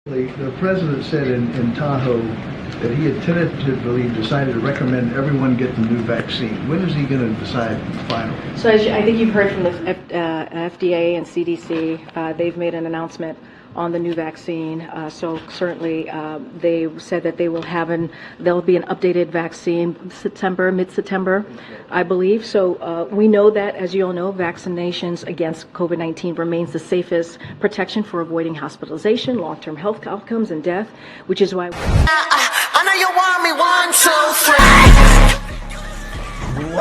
The president said in Tahoe that he had tentatively decided to recommend everyone get the new vaccine. When is he going to decide finally? So I think you've heard from the FDA and CDC. They've made an announcement on the new vaccine. So certainly they said that there'll be an updated vaccine mid-September, I believe. So we know that, as you all know, vaccinations against COVID-19 remains the safest protection for avoiding hospitalization, long-term health outcomes, and death, which is why... I know you want me 1, 2, 3.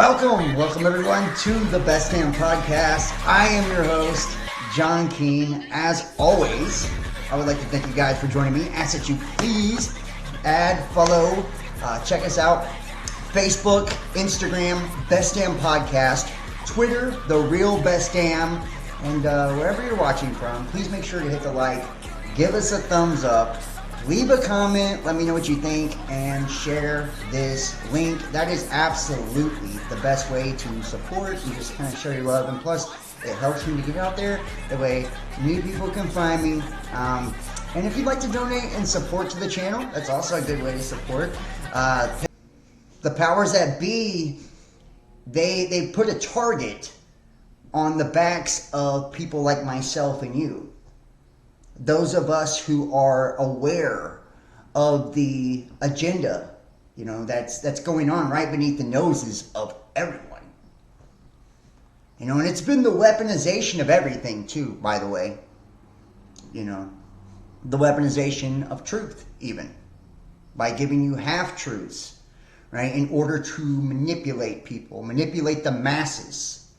Welcome everyone to the Best Damn Podcast. I am your host, John Keane. As always, I would like to thank you guys for joining me. Ask that you please add, follow, check us out. Facebook, Instagram, Best Damn Podcast, Twitter, The Real Best Damn, and wherever you're watching from, please make sure to hit the like, give us a thumbs up, leave a comment, let me know what you think, and share this link. That is absolutely the best way to support and just kind of show your love. And plus, it helps me to get out there. That way, new people can find me. And if you'd like to donate and support to the channel, that's also a good way to support. The powers that be, they put a target on the backs of people like myself and you. Those of us who are aware of the agenda, that's going on right beneath the noses of everyone. And it's been the weaponization of everything too, by the way. The weaponization of truth, even. By giving you half-truths, right? In order to manipulate people, manipulate the masses.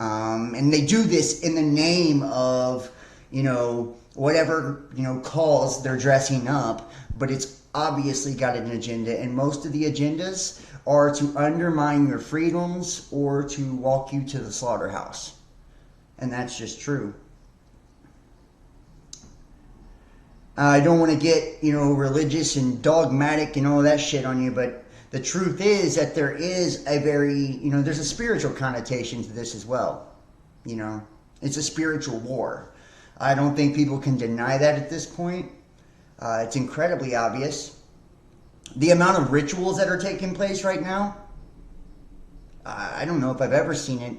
And they do this in the name of, whatever, cause they're dressing up. But it's obviously got an agenda. And most of the agendas are to undermine your freedoms or to walk you to the slaughterhouse. And that's just true. I don't want to get, religious and dogmatic and all that shit on you, but the truth is that there is a very, there's a spiritual connotation to this as well. It's a spiritual war. I don't think people can deny that at this point. It's incredibly obvious. The amount of rituals that are taking place right now, I don't know if I've ever seen it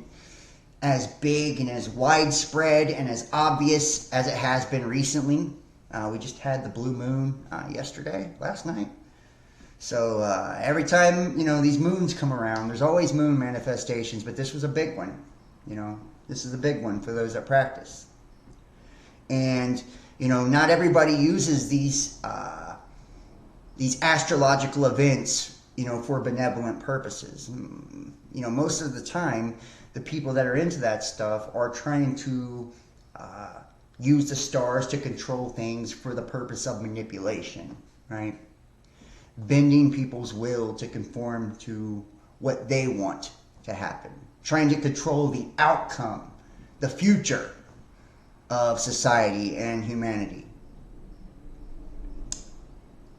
as big and as widespread and as obvious as it has been recently. We just had the blue moon last night. So every time, these moons come around, there's always moon manifestations, but this was a big one. This is a big one for those that practice. And, not everybody uses these astrological events, for benevolent purposes. Most of the time, the people that are into that stuff are trying to use the stars to control things for the purpose of manipulation, right? Bending people's will to conform to what they want to happen. Trying to control the outcome, the future of society and humanity.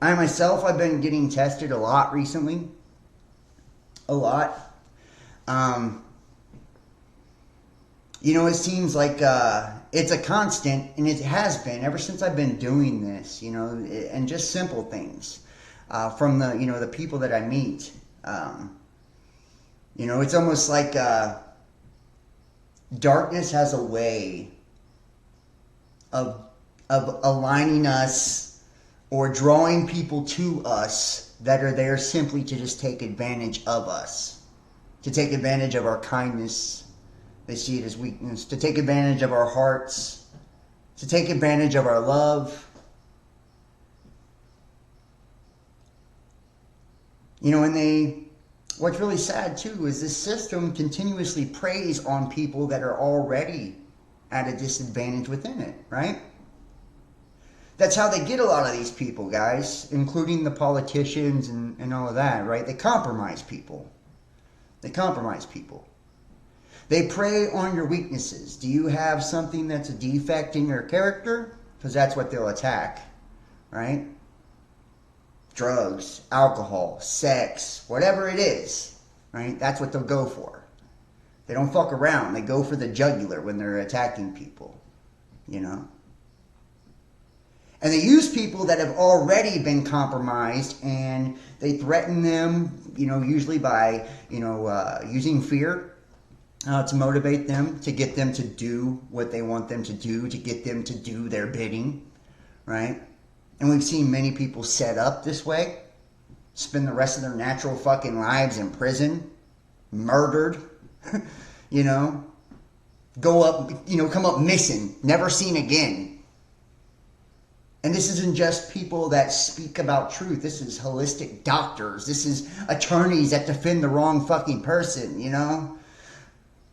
I myself, I've been getting tested a lot recently. A lot. It seems like it's a constant, and it has been ever since I've been doing this, and just simple things from the, the people that I meet. It's almost like darkness has a way of aligning us or drawing people to us that are there simply to just take advantage of us, to take advantage of our kindness. They see it as weakness, to take advantage of our hearts, to take advantage of our love. And what's really sad too is this system continuously preys on people that are already at a disadvantage within it, right? That's how they get a lot of these people, guys, including the politicians and all of that, right? They compromise people. They prey on your weaknesses. Do you have something that's a defect in your character? Because that's what they'll attack, right? Drugs, alcohol, sex, whatever it is, right? That's what they'll go for. They don't fuck around. They go for the jugular when they're attacking people, And they use people that have already been compromised, and they threaten them, usually by, using fear to motivate them, to get them to do what they want them to do, to get them to do their bidding, right? And we've seen many people set up this way, spend the rest of their natural fucking lives in prison, murdered, go up, come up missing, never seen again. And this isn't just people that speak about truth. This is holistic doctors. This is attorneys that defend the wrong fucking person,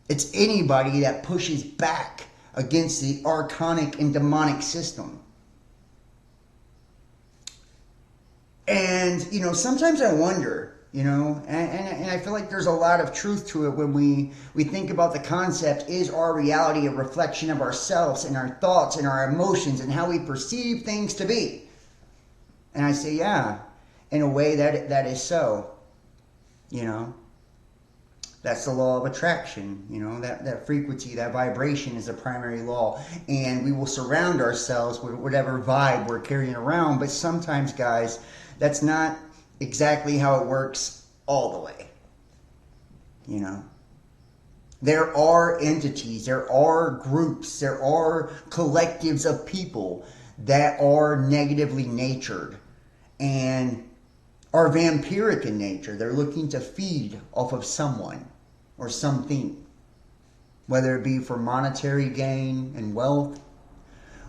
It's anybody that pushes back against the archonic and demonic system. And, sometimes I wonder, and I feel like there's a lot of truth to it when we think about the concept, is our reality a reflection of ourselves and our thoughts and our emotions and how we perceive things to be? And I say, yeah, in a way that is so, That's the law of attraction, that frequency, that vibration is a primary law. And we will surround ourselves with whatever vibe we're carrying around. But sometimes, guys, that's not exactly how it works all the way. There are entities, there are groups, there are collectives of people that are negatively natured and are vampiric in nature. They're looking to feed off of someone or something, whether it be for monetary gain and wealth,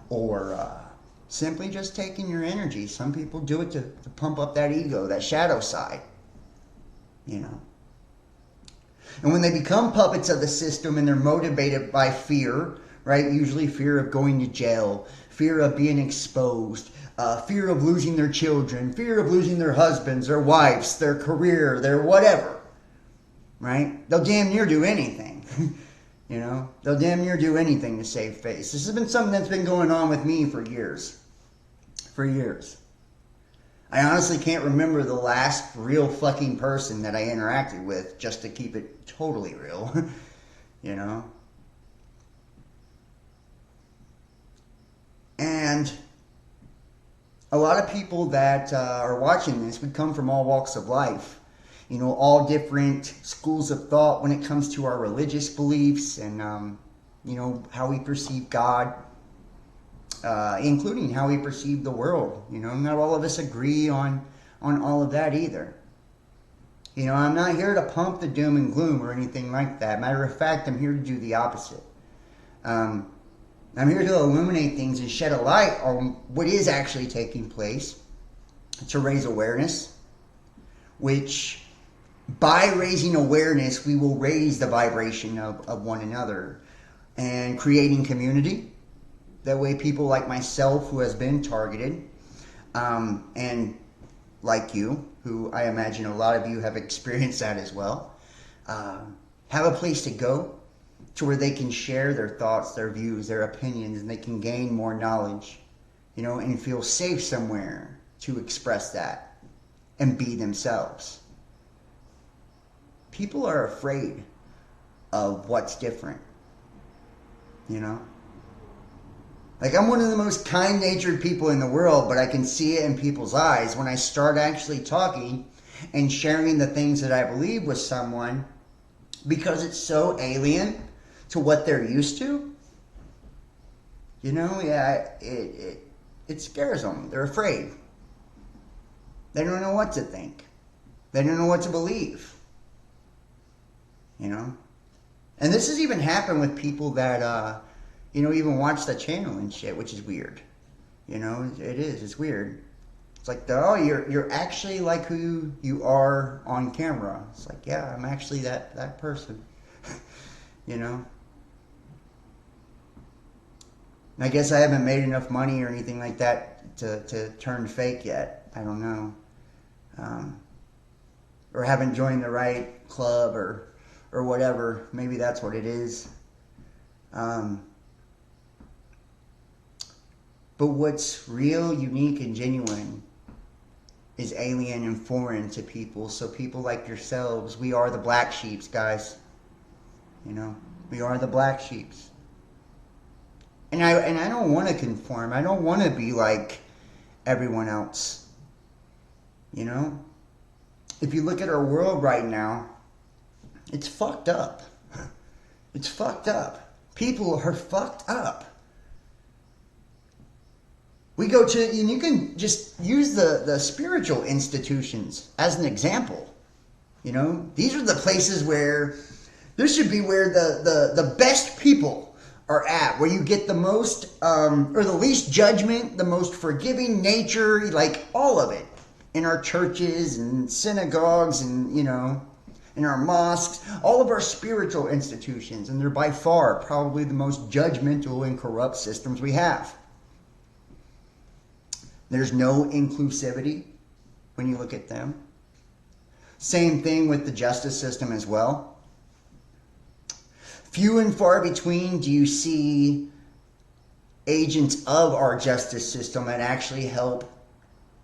or simply just taking your energy. Some people do it to pump up that ego, that shadow side, And when they become puppets of the system and they're motivated by fear, right? Usually fear of going to jail, fear of being exposed, fear of losing their children, fear of losing their husbands, their wives, their career, their whatever, right? They'll damn near do anything. They'll damn near do anything to save face. This has been something that's been going on with me for years. I honestly can't remember the last real fucking person that I interacted with, just to keep it totally real, And a lot of people that are watching this would come from all walks of life. All different schools of thought when it comes to our religious beliefs and, how we perceive God, including how we perceive the world. Not all of us agree on all of that either. I'm not here to pump the doom and gloom or anything like that. Matter of fact, I'm here to do the opposite. I'm here to illuminate things and shed a light on what is actually taking place, to raise awareness, which by raising awareness, we will raise the vibration of one another and creating community. That way people like myself, who has been targeted, and like you, who I imagine a lot of you have experienced that as well, have a place to go to where they can share their thoughts, their views, their opinions, and they can gain more knowledge, and feel safe somewhere to express that and be themselves. People are afraid of what's different, Like, I'm one of the most kind-natured people in the world, but I can see it in people's eyes when I start actually talking and sharing the things that I believe with someone, because it's so alien to what they're used to. It scares them. They're afraid. They don't know what to think. They don't know what to believe. And this has even happened with people that, even watch the channel and shit, which is weird. It is. It's weird. It's like, you're actually like who you are on camera. It's like, yeah, I'm actually that person. And I guess I haven't made enough money or anything like that to turn fake yet. I don't know. Or haven't joined the right club or whatever. Maybe that's what it is. But what's real, unique, and genuine is alien and foreign to people. So people like yourselves, we are the black sheeps, guys. We are the black sheeps. And I don't want to conform. I don't want to be like everyone else. You know? If you look at our world right now, it's fucked up. It's fucked up. People are fucked up. We go to, and you can just use the spiritual institutions as an example. You know, these are the places where, this should be where the best people are at, where you get the most, or the least judgment, the most forgiving nature, like all of it. In our churches and synagogues and, you know, in our mosques, all of our spiritual institutions. And they're by far probably the most judgmental and corrupt systems we have. There's no inclusivity when you look at them. Same thing with the justice system as well. Few and far between do you see agents of our justice system that actually help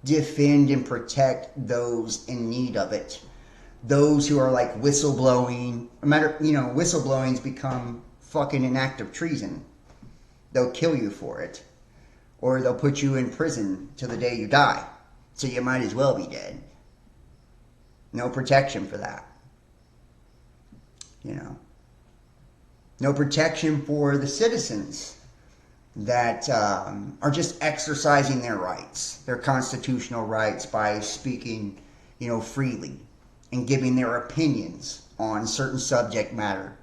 defend and protect those in need of it. Those who are like whistleblowing. Whistleblowing's become fucking an act of treason. They'll kill you for it. Or they'll put you in prison till the day you die. So you might as well be dead. No protection for that. You know. No protection for the citizens that are just exercising their rights, their constitutional rights, by speaking, you know, freely and giving their opinions on certain subject matter.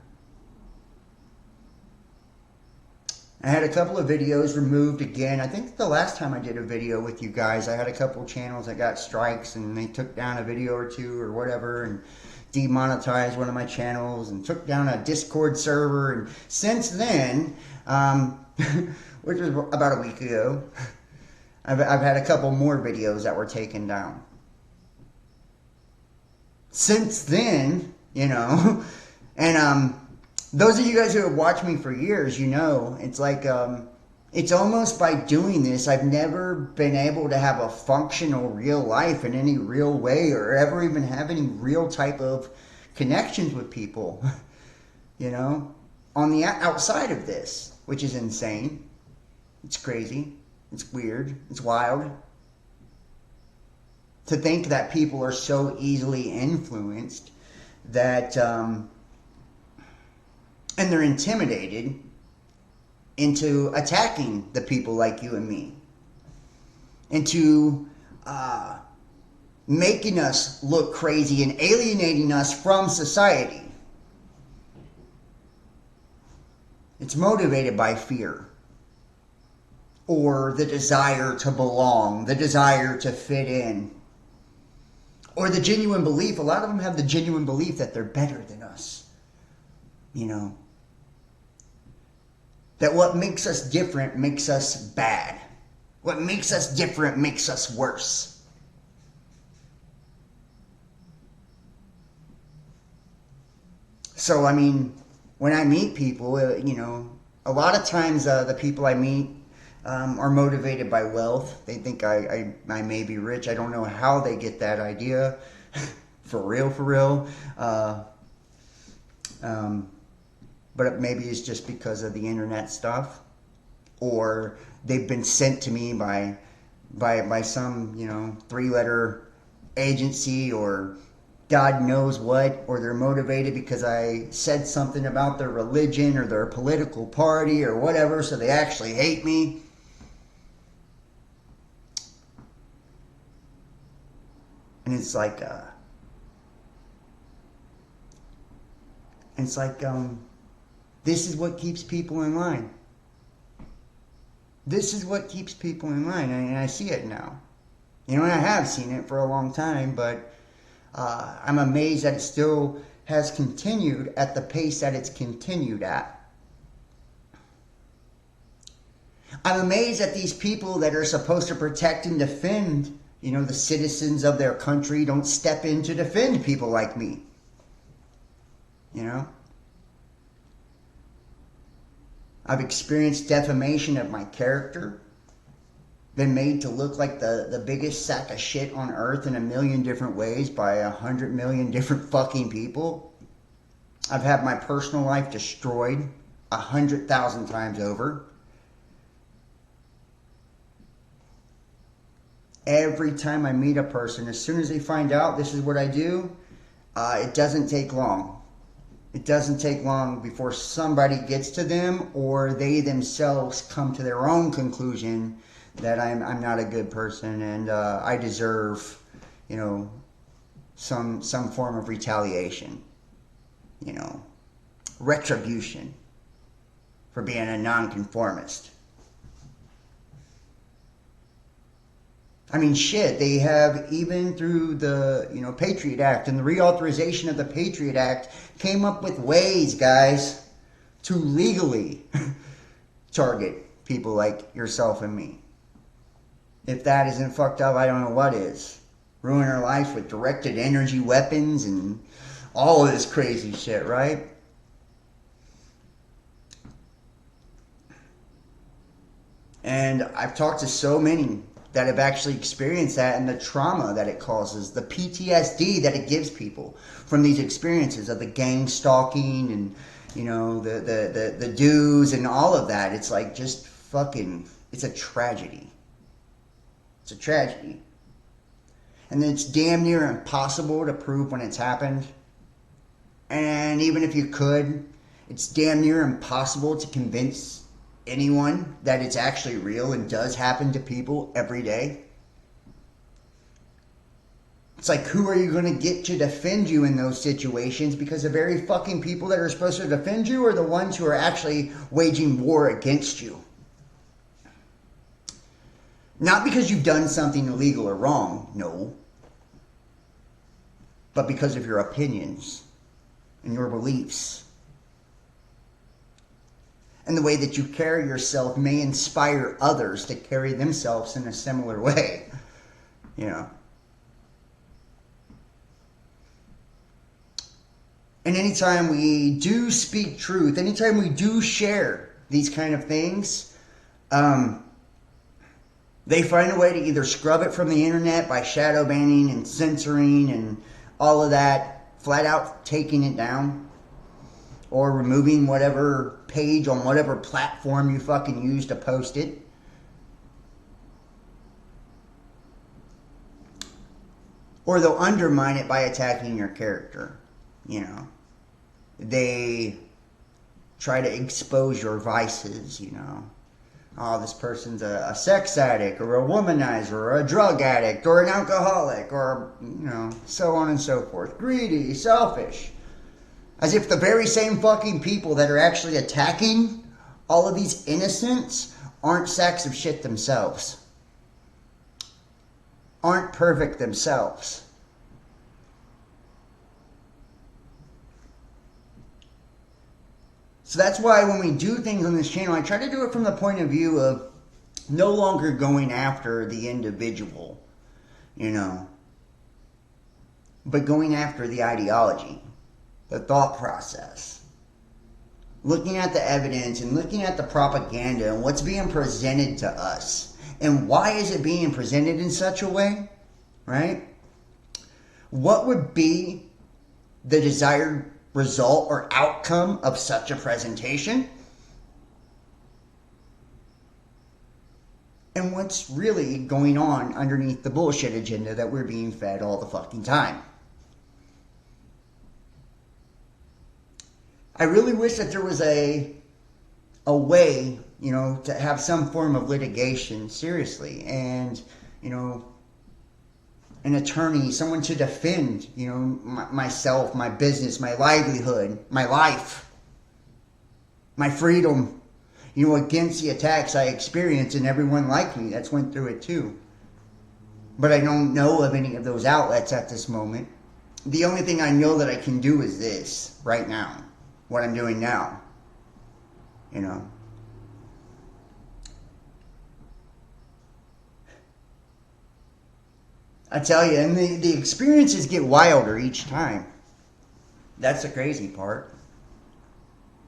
I had a couple of videos removed again. I think the last time I did a video with you guys, I had a couple channels that got strikes and they took down a video or two or whatever and demonetized one of my channels and took down a Discord server. And since then, which was about a week ago, I've had a couple more videos that were taken down. Since then, you know, and those of you guys who have watched me for years, you know, it's like, it's almost by doing this, I've never been able to have a functional real life in any real way or ever even have any real type of connections with people, you know, on the outside of this, which is insane. It's crazy. It's weird. It's wild. To think that people are so easily influenced that, and they're intimidated into attacking the people like you and me. Into making us look crazy and alienating us from society. It's motivated by fear. Or the desire to belong, the desire to fit in. Or the genuine belief, a lot of them have the genuine belief that they're better than us. You know. That what makes us different makes us bad. What makes us different makes us worse. So, I mean, when I meet people, you know, a lot of times the people I meet are motivated by wealth. They think I may be rich. I don't know how they get that idea. For real. But maybe it's just because of the internet stuff. Or they've been sent to me by some, you know, 3-letter agency or God knows what. Or they're motivated because I said something about their religion or their political party or whatever, so they actually hate me. And it's like, this is what keeps people in line. This is what keeps people in line, and I see it now. You know, and I have seen it for a long time, but I'm amazed that it still has continued at the pace that it's continued at. I'm amazed that these people that are supposed to protect and defend, you know, the citizens of their country don't step in to defend people like me. You know? I've experienced defamation of my character. Been made to look like the biggest sack of shit on earth in a million different ways by 100 million different fucking people. I've had my personal life destroyed 100,000 times over. every time I meet a person, as soon as they find out this is what I do, it doesn't take long. It doesn't take long before somebody gets to them, or they themselves come to their own conclusion that I'm not a good person, and I deserve, some form of retaliation, retribution for being a nonconformist. I mean, shit, they have, even through the, Patriot Act and the reauthorization of the Patriot Act, came up with ways, guys, to legally target people like yourself and me. If that isn't fucked up, I don't know what is. Ruin our life with directed energy weapons and all of this crazy shit, right? And I've talked to so many that have actually experienced that, and the trauma that it causes, the PTSD that it gives people from these experiences of the gang stalking and, the dues and all of that. It's like just fucking, it's a tragedy. It's a tragedy. And it's damn near impossible to prove when it's happened. And even if you could, it's damn near impossible to convince anyone that it's actually real and does happen to people every day. It's like, who are you going to get to defend you in those situations? Because the very fucking people that are supposed to defend you are the ones who are actually waging war against you. Not because you've done something illegal or wrong, no. But because of your opinions and your beliefs. And the way that you carry yourself may inspire others to carry themselves in a similar way. And anytime we do speak truth, anytime we do share these kind of things, they find a way to either scrub it from the internet by shadow banning and censoring and all of that, flat out taking it down, or removing whatever page on whatever platform you fucking use to post it. Or they'll undermine it by attacking your character. They try to expose your vices, Oh, this person's a sex addict, or a womanizer, or a drug addict, or an alcoholic, or, so on and so forth. Greedy, selfish. As if the very same fucking people that are actually attacking all of these innocents aren't sacks of shit themselves. Aren't perfect themselves. So that's why when we do things on this channel, I try to do it from the point of view of no longer going after the individual, but going after the ideology, the thought process. Looking at the evidence and looking at the propaganda and what's being presented to us. And why is it being presented in such a way, right? What would be the desired result or outcome of such a presentation? And what's really going on underneath the bullshit agenda that we're being fed all the fucking time? I really wish that there was a way, to have some form of litigation, seriously, and, an attorney, someone to defend, myself, my business, my livelihood, my life, my freedom, against the attacks I experienced, and everyone like me that's went through it too. But I don't know of any of those outlets at this moment. The only thing I know that I can do is this right now, what I'm doing now, I tell you, and the experiences get wilder each time. That's the crazy part.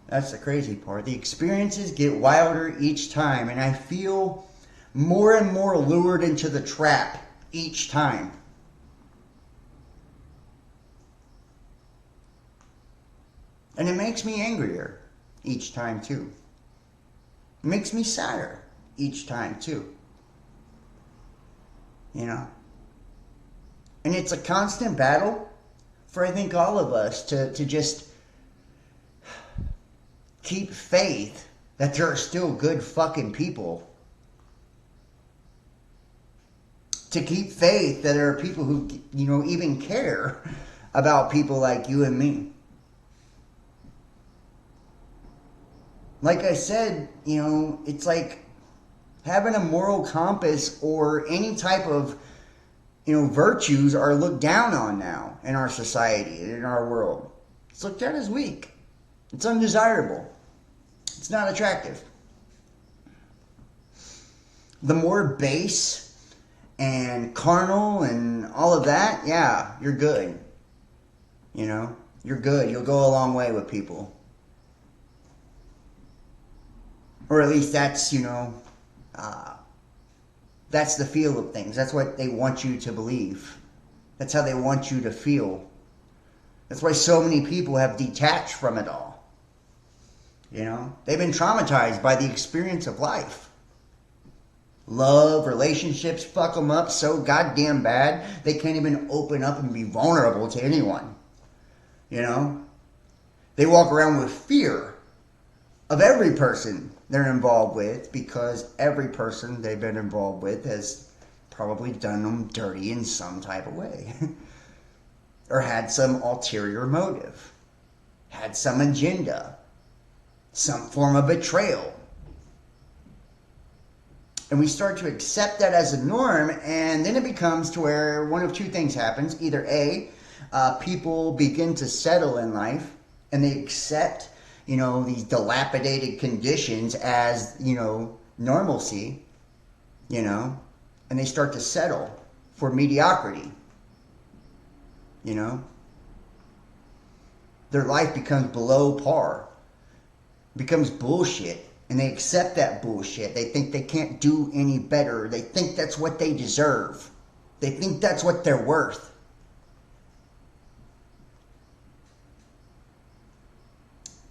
That's the crazy part. The experiences get wilder each time, and I feel more and more lured into the trap each time. And it makes me angrier each time too. It makes me sadder each time too. You know? And it's a constant battle for, I think, all of us to just keep faith that there are still good fucking people. To keep faith that there are people who, you know, even care about people like you and me. Like I said, you know, it's like having a moral compass or any type of, you know, virtues are looked down on now in our society and in our world. It's looked at as weak. It's undesirable. It's not attractive. The more base and carnal and all of that, yeah, you're good. You know, you're good. You'll go a long way with people. Or at least that's, you know, that's the feel of things. That's what they want you to believe. That's how they want you to feel. That's why so many people have detached from it all. You know, they've been traumatized by the experience of life. Love, relationships fuck them up so goddamn bad they can't even open up and be vulnerable to anyone. You know? They walk around with fear of every person they're involved with because every person they've been involved with has probably done them dirty in some type of way. Or had some ulterior motive. Had some agenda. Some form of betrayal. And we start to accept that as a norm, and then it becomes to where one of two things happens. Either A, people begin to settle in life, and they accept, you know, these dilapidated conditions as, you know, normalcy, you know, and they start to settle for mediocrity, you know. Their life becomes below par, becomes bullshit. And they accept that bullshit. They think they can't do any better. They think that's what they deserve. They think that's what they're worth.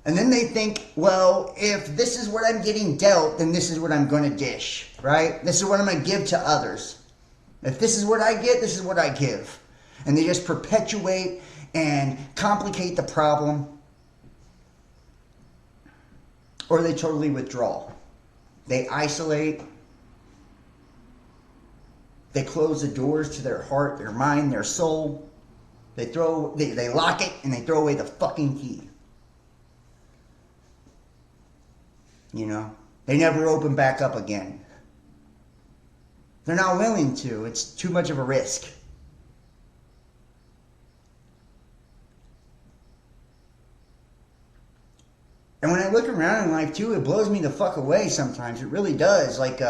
And then they think, well, if this is what I'm getting dealt, then this is what I'm going to dish, right? This is what I'm going to give to others. If this is what I get, this is what I give. And they just perpetuate and complicate the problem. Or they totally withdraw. They isolate. They close the doors to their heart, their mind, their soul. They lock it and they throw away the fucking key. You know? They never open back up again. They're not willing to. It's too much of a risk. And when I look around in life, too, it blows me the fuck away sometimes. It really does. Like,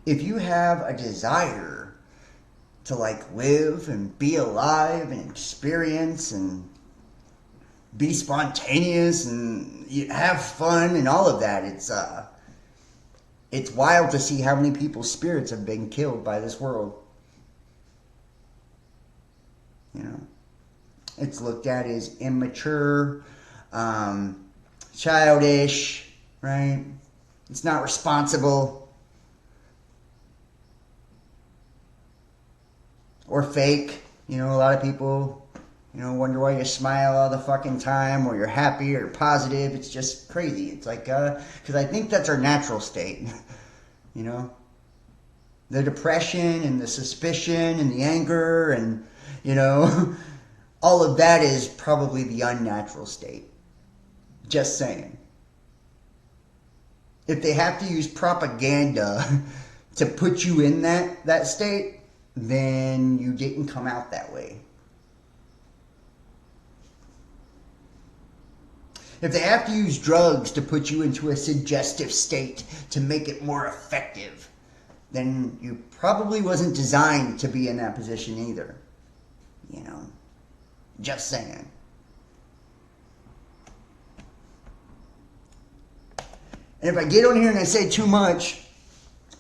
if you have a desire to, like, live and be alive and experience and be spontaneous and have fun and all of that, it's wild to see how many people's spirits have been killed by this world. You know? It's looked at as immature, childish, right? It's not responsible. Or fake. You know, a lot of people, you know, wonder why you smile all the fucking time, or you're happy or positive. It's just crazy. It's like, because I think that's our natural state. You know? The depression and the suspicion and the anger and, you know... all of that is probably the unnatural state. Just saying. If they have to use propaganda to put you in that state, then you didn't come out that way. If they have to use drugs to put you into a suggestive state to make it more effective, then you probably wasn't designed to be in that position either. You know? Just saying. And if I get on here and I say too much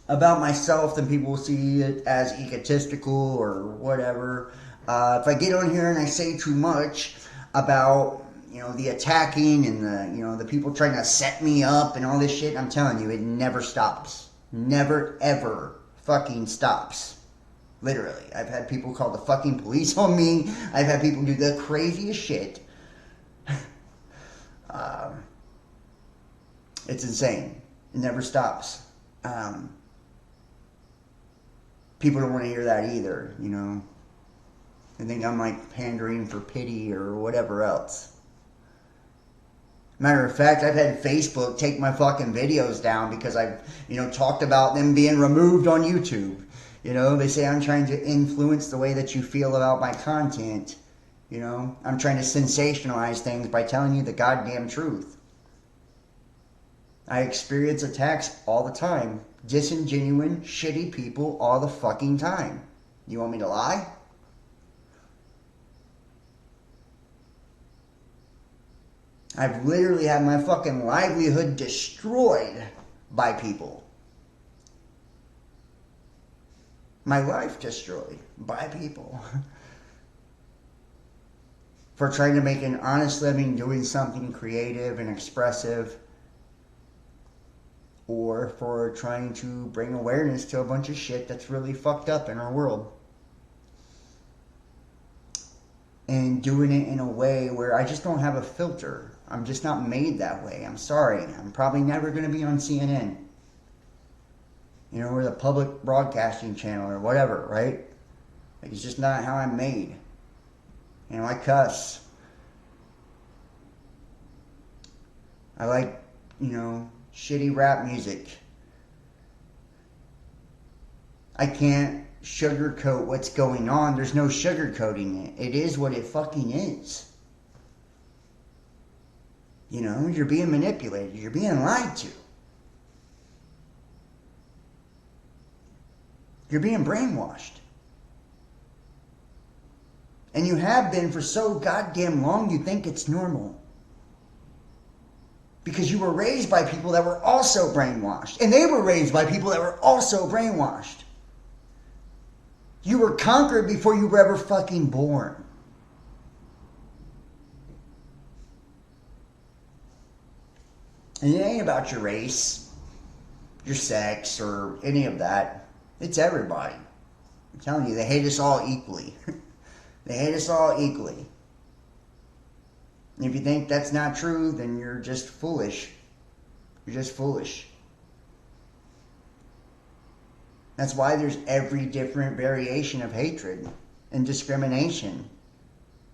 about myself, then people will see it as egotistical or whatever. If I get on here and I say too much about, you know, the attacking and the, you know, the people trying to set me up and all this shit, I'm telling you, it never stops. never ever fucking stops. Literally. I've had people call the fucking police on me. I've had people do the craziest shit. It's insane. It never stops. People don't want to hear that either, you know. They think I'm like pandering for pity or whatever else. Matter of fact, I've had Facebook take my fucking videos down because I've, talked about them being removed on YouTube. They say I'm trying to influence the way that you feel about my content. I'm trying to sensationalize things by telling you the goddamn truth. I experience attacks all the time. Disingenuine, shitty people all the fucking time. You want me to lie? I've literally had my fucking livelihood destroyed by people. My life destroyed by people. For trying to make an honest living doing something creative and expressive. Or for trying to bring awareness to a bunch of shit that's really fucked up in our world. And doing it in a way where I just don't have a filter. I'm just not made that way. I'm sorry. I'm probably never going to be on CNN. Or the public broadcasting channel or whatever, right? Like, it's just not how I'm made. I cuss. I like, shitty rap music. I can't sugarcoat what's going on. There's no sugarcoating it. It is what it fucking is. You're being manipulated. You're being lied to. You're being brainwashed. And you have been for so goddamn long you think it's normal. Because you were raised by people that were also brainwashed. And they were raised by people that were also brainwashed. You were conquered before you were ever fucking born. And it ain't about your race, your sex, or any of that. It's everybody. I'm telling you, they hate us all equally. They hate us all equally. And if you think that's not true, then you're just foolish. You're just foolish. That's why there's every different variation of hatred and discrimination.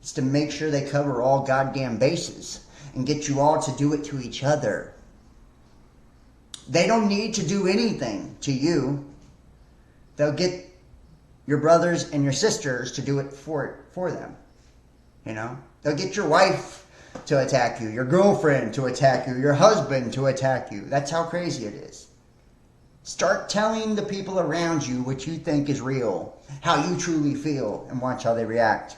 It's to make sure they cover all goddamn bases and get you all to do it to each other. They don't need to do anything to you. They'll get your brothers and your sisters to do it for them. They'll get your wife to attack you, your girlfriend to attack you, your husband to attack you. That's how crazy it is. Start telling the people around you what you think is real, how you truly feel, and watch how they react.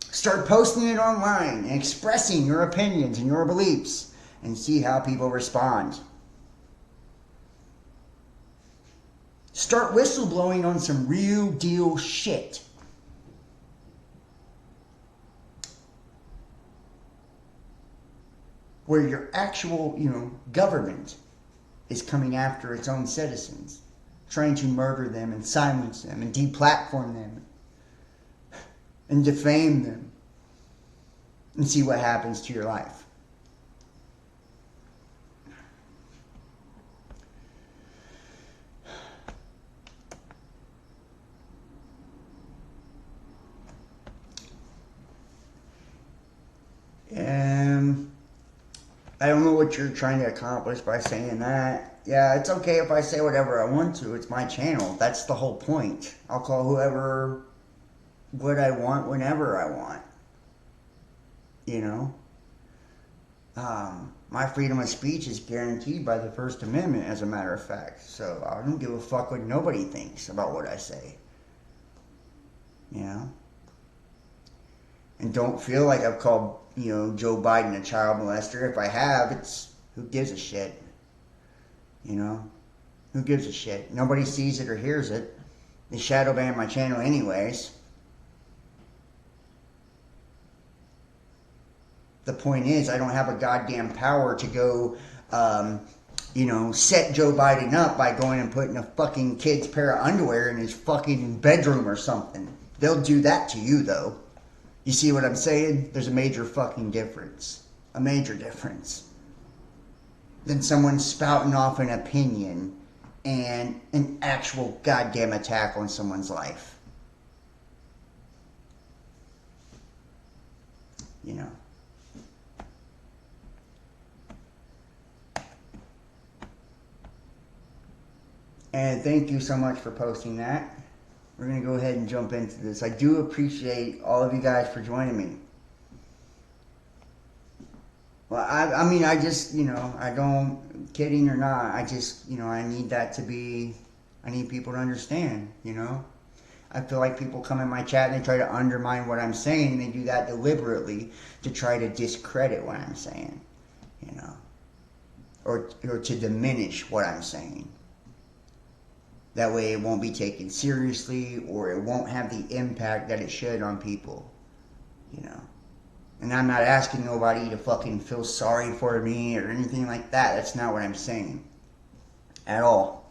Start posting it online and expressing your opinions and your beliefs and see how people respond. Start whistleblowing on some real deal shit. Where your actual, government is coming after its own citizens, trying to murder them and silence them and deplatform them and defame them, and see what happens to your life. I don't know what you're trying to accomplish by saying that. Yeah, it's okay if I say whatever I want to. It's my channel. That's the whole point. I'll call whoever what I want whenever I want. My freedom of speech is guaranteed by the First Amendment, as a matter of fact. So I don't give a fuck what nobody thinks about what I say. And don't feel like I've called, Joe Biden a child molester. If I have, who gives a shit? Who gives a shit? Nobody sees it or hears it. They shadow ban my channel anyways. The point is, I don't have a goddamn power to go set Joe Biden up by going and putting a fucking kid's pair of underwear in his fucking bedroom or something. They'll do that to you, though. You see what I'm saying? There's a major fucking difference. A major difference. Than someone spouting off an opinion and an actual goddamn attack on someone's life. And thank you so much for posting that. We're going to go ahead and jump into this. I do appreciate all of you guys for joining me. Well, I mean, I just, I don't, kidding or not, I just, I need that to be, I need people to understand, I feel like people come in my chat and they try to undermine what I'm saying, and they do that deliberately to try to discredit what I'm saying, or to diminish what I'm saying. That way it won't be taken seriously, or it won't have the impact that it should on people, And I'm not asking nobody to fucking feel sorry for me or anything like that. That's not what I'm saying. At all.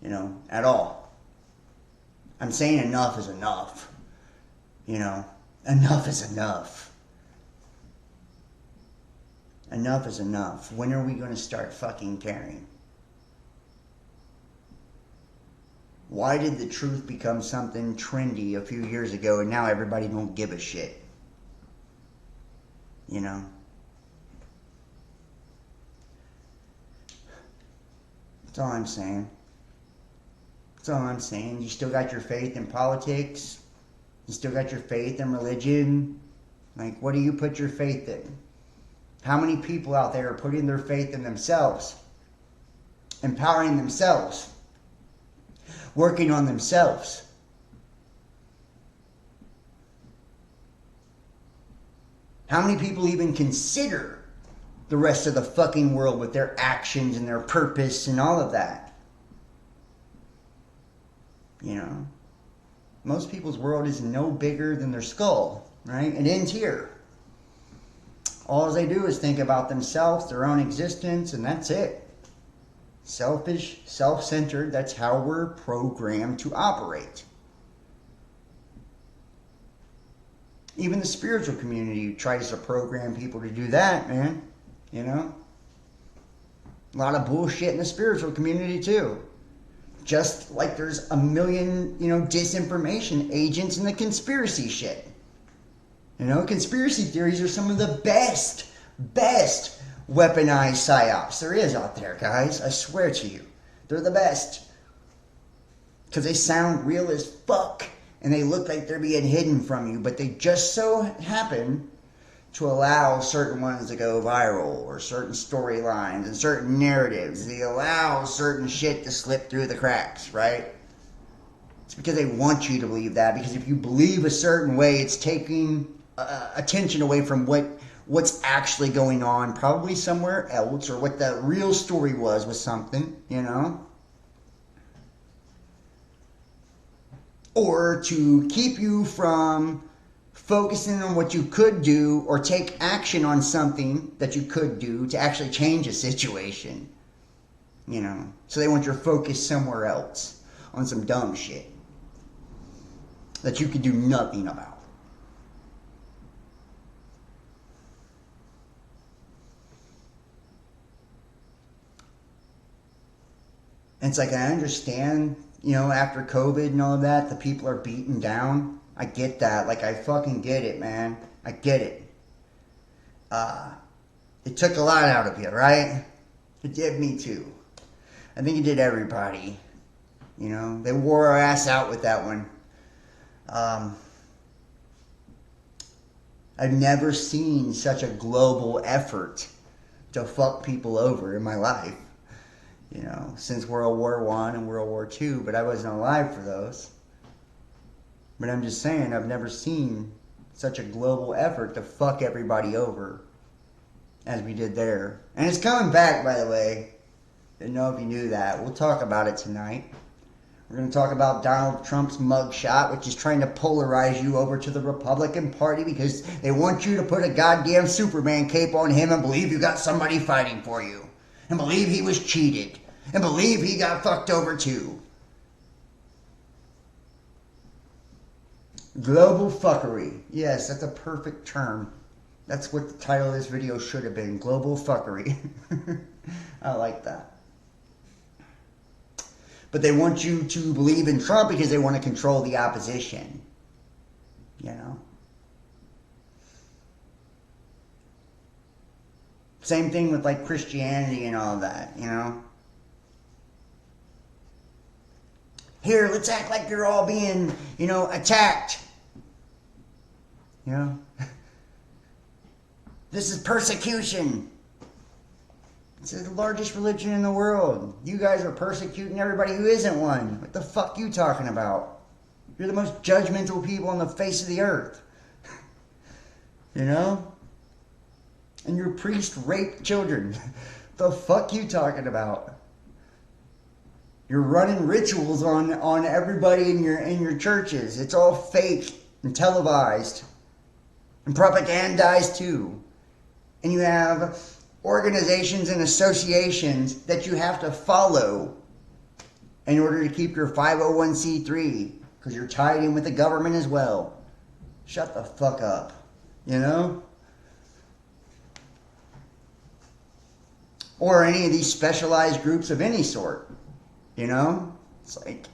At all. I'm saying enough is enough. Enough is enough. Enough is enough. When are we going to start fucking caring? Why did the truth become something trendy a few years ago and now everybody don't give a shit? That's all I'm saying. That's all I'm saying. You still got your faith in politics. You still got your faith in religion. Like, what do you put your faith in? How many people out there are putting their faith in themselves? Empowering themselves? Working on themselves? How many people even consider the rest of the fucking world with their actions and their purpose and all of that? Most people's world is no bigger than their skull, right? It ends here. All they do is think about themselves, their own existence, and that's it. Selfish, self-centered, that's how we're programmed to operate. Even the spiritual community tries to program people to do that, man. A lot of bullshit in the spiritual community too. Just like there's a million, disinformation agents in the conspiracy shit. Conspiracy theories are some of the best weaponized psyops there is out there, guys. I swear to you. They're the best. Because they sound real as fuck. And they look like they're being hidden from you. But they just so happen to allow certain ones to go viral. Or certain storylines and certain narratives. They allow certain shit to slip through the cracks, right? It's because they want you to believe that. Because if you believe a certain way, it's taking attention away from what's actually going on. Probably somewhere else. Or what the real story was with something, Or to keep you from focusing on what you could do or take action on something that you could do to actually change a situation. So they want your focus somewhere else on some dumb shit that you could do nothing about. And it's like, I understand, after COVID and all of that, the people are beaten down. I get that. Like, I fucking get it, man. I get it. It took a lot out of you, right? It did me too. I think it did everybody. They wore our ass out with that one. I've never seen such a global effort to fuck people over in my life. Since World War I and World War II, but I wasn't alive for those. But I'm just saying, I've never seen such a global effort to fuck everybody over as we did there. And it's coming back, by the way. Didn't know if you knew that. We'll talk about it tonight. We're going to talk about Donald Trump's mugshot, which is trying to polarize you over to the Republican Party because they want you to put a goddamn Superman cape on him and believe you got somebody fighting for you. and believe he was cheated and believe he got fucked over too. Global fuckery. Yes, that's a perfect term. That's what the title of this video should have been. Global fuckery. I like that. But they want you to believe in Trump because they want to control the opposition. You know? Same thing with like Christianity and all that, you know? Here, let's act like you're all being, you know, attacked. You know? This is persecution. It's the largest religion in the world. You guys are persecuting everybody who isn't one. What the fuck you talking about? You're the most judgmental people on the face of the earth. You know? And your priest raped children. The fuck you talking about? You're running rituals on everybody in your churches. It's all fake and televised and propagandized too. And you have organizations and associations that you have to follow in order to keep your 501c3 because you're tied in with the government as well. Shut the fuck up, you know? Or any of these specialized groups of any sort, you know? It's like,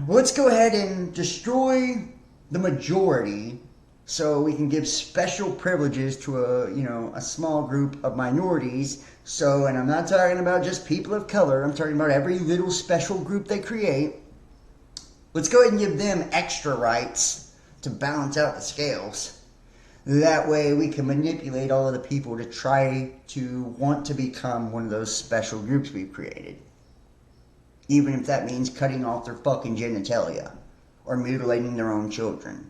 let's go ahead and destroy the majority so we can give special privileges to a small group of minorities. So, and I'm not talking about just people of color, I'm talking about every little special group they create. Let's go ahead and give them extra rights to balance out the scales. That way we can manipulate all of the people to try to want to become one of those special groups we've created. Even if that means cutting off their fucking genitalia or mutilating their own children.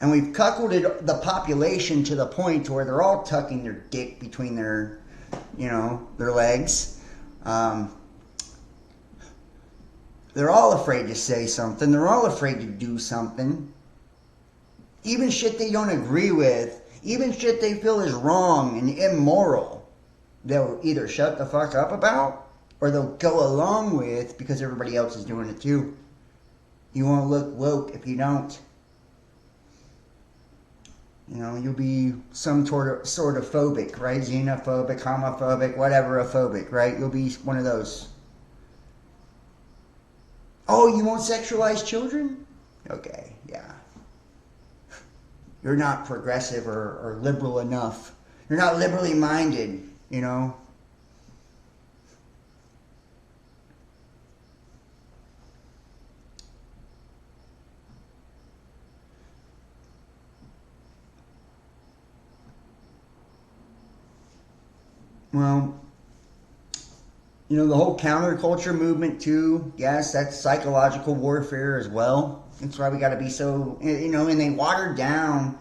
And we've cuckolded the population to the point where they're all tucking their dick between their legs. They're all afraid to say something. They're all afraid to do something. Even shit they don't agree with, even shit they feel is wrong and immoral, they'll either shut the fuck up about or they'll go along with because everybody else is doing it too. You won't look woke if you don't. You know, you'll be some sort of phobic, right? Xenophobic, homophobic, whatever a phobic, right? You'll be one of those. Oh, you won't sexualize children? Okay, yeah. You're not progressive or liberal enough. You're not liberally minded, you know? Well, you know, the whole counterculture movement too, yes, that's psychological warfare as well. That's why we got to be so, you know, and they watered down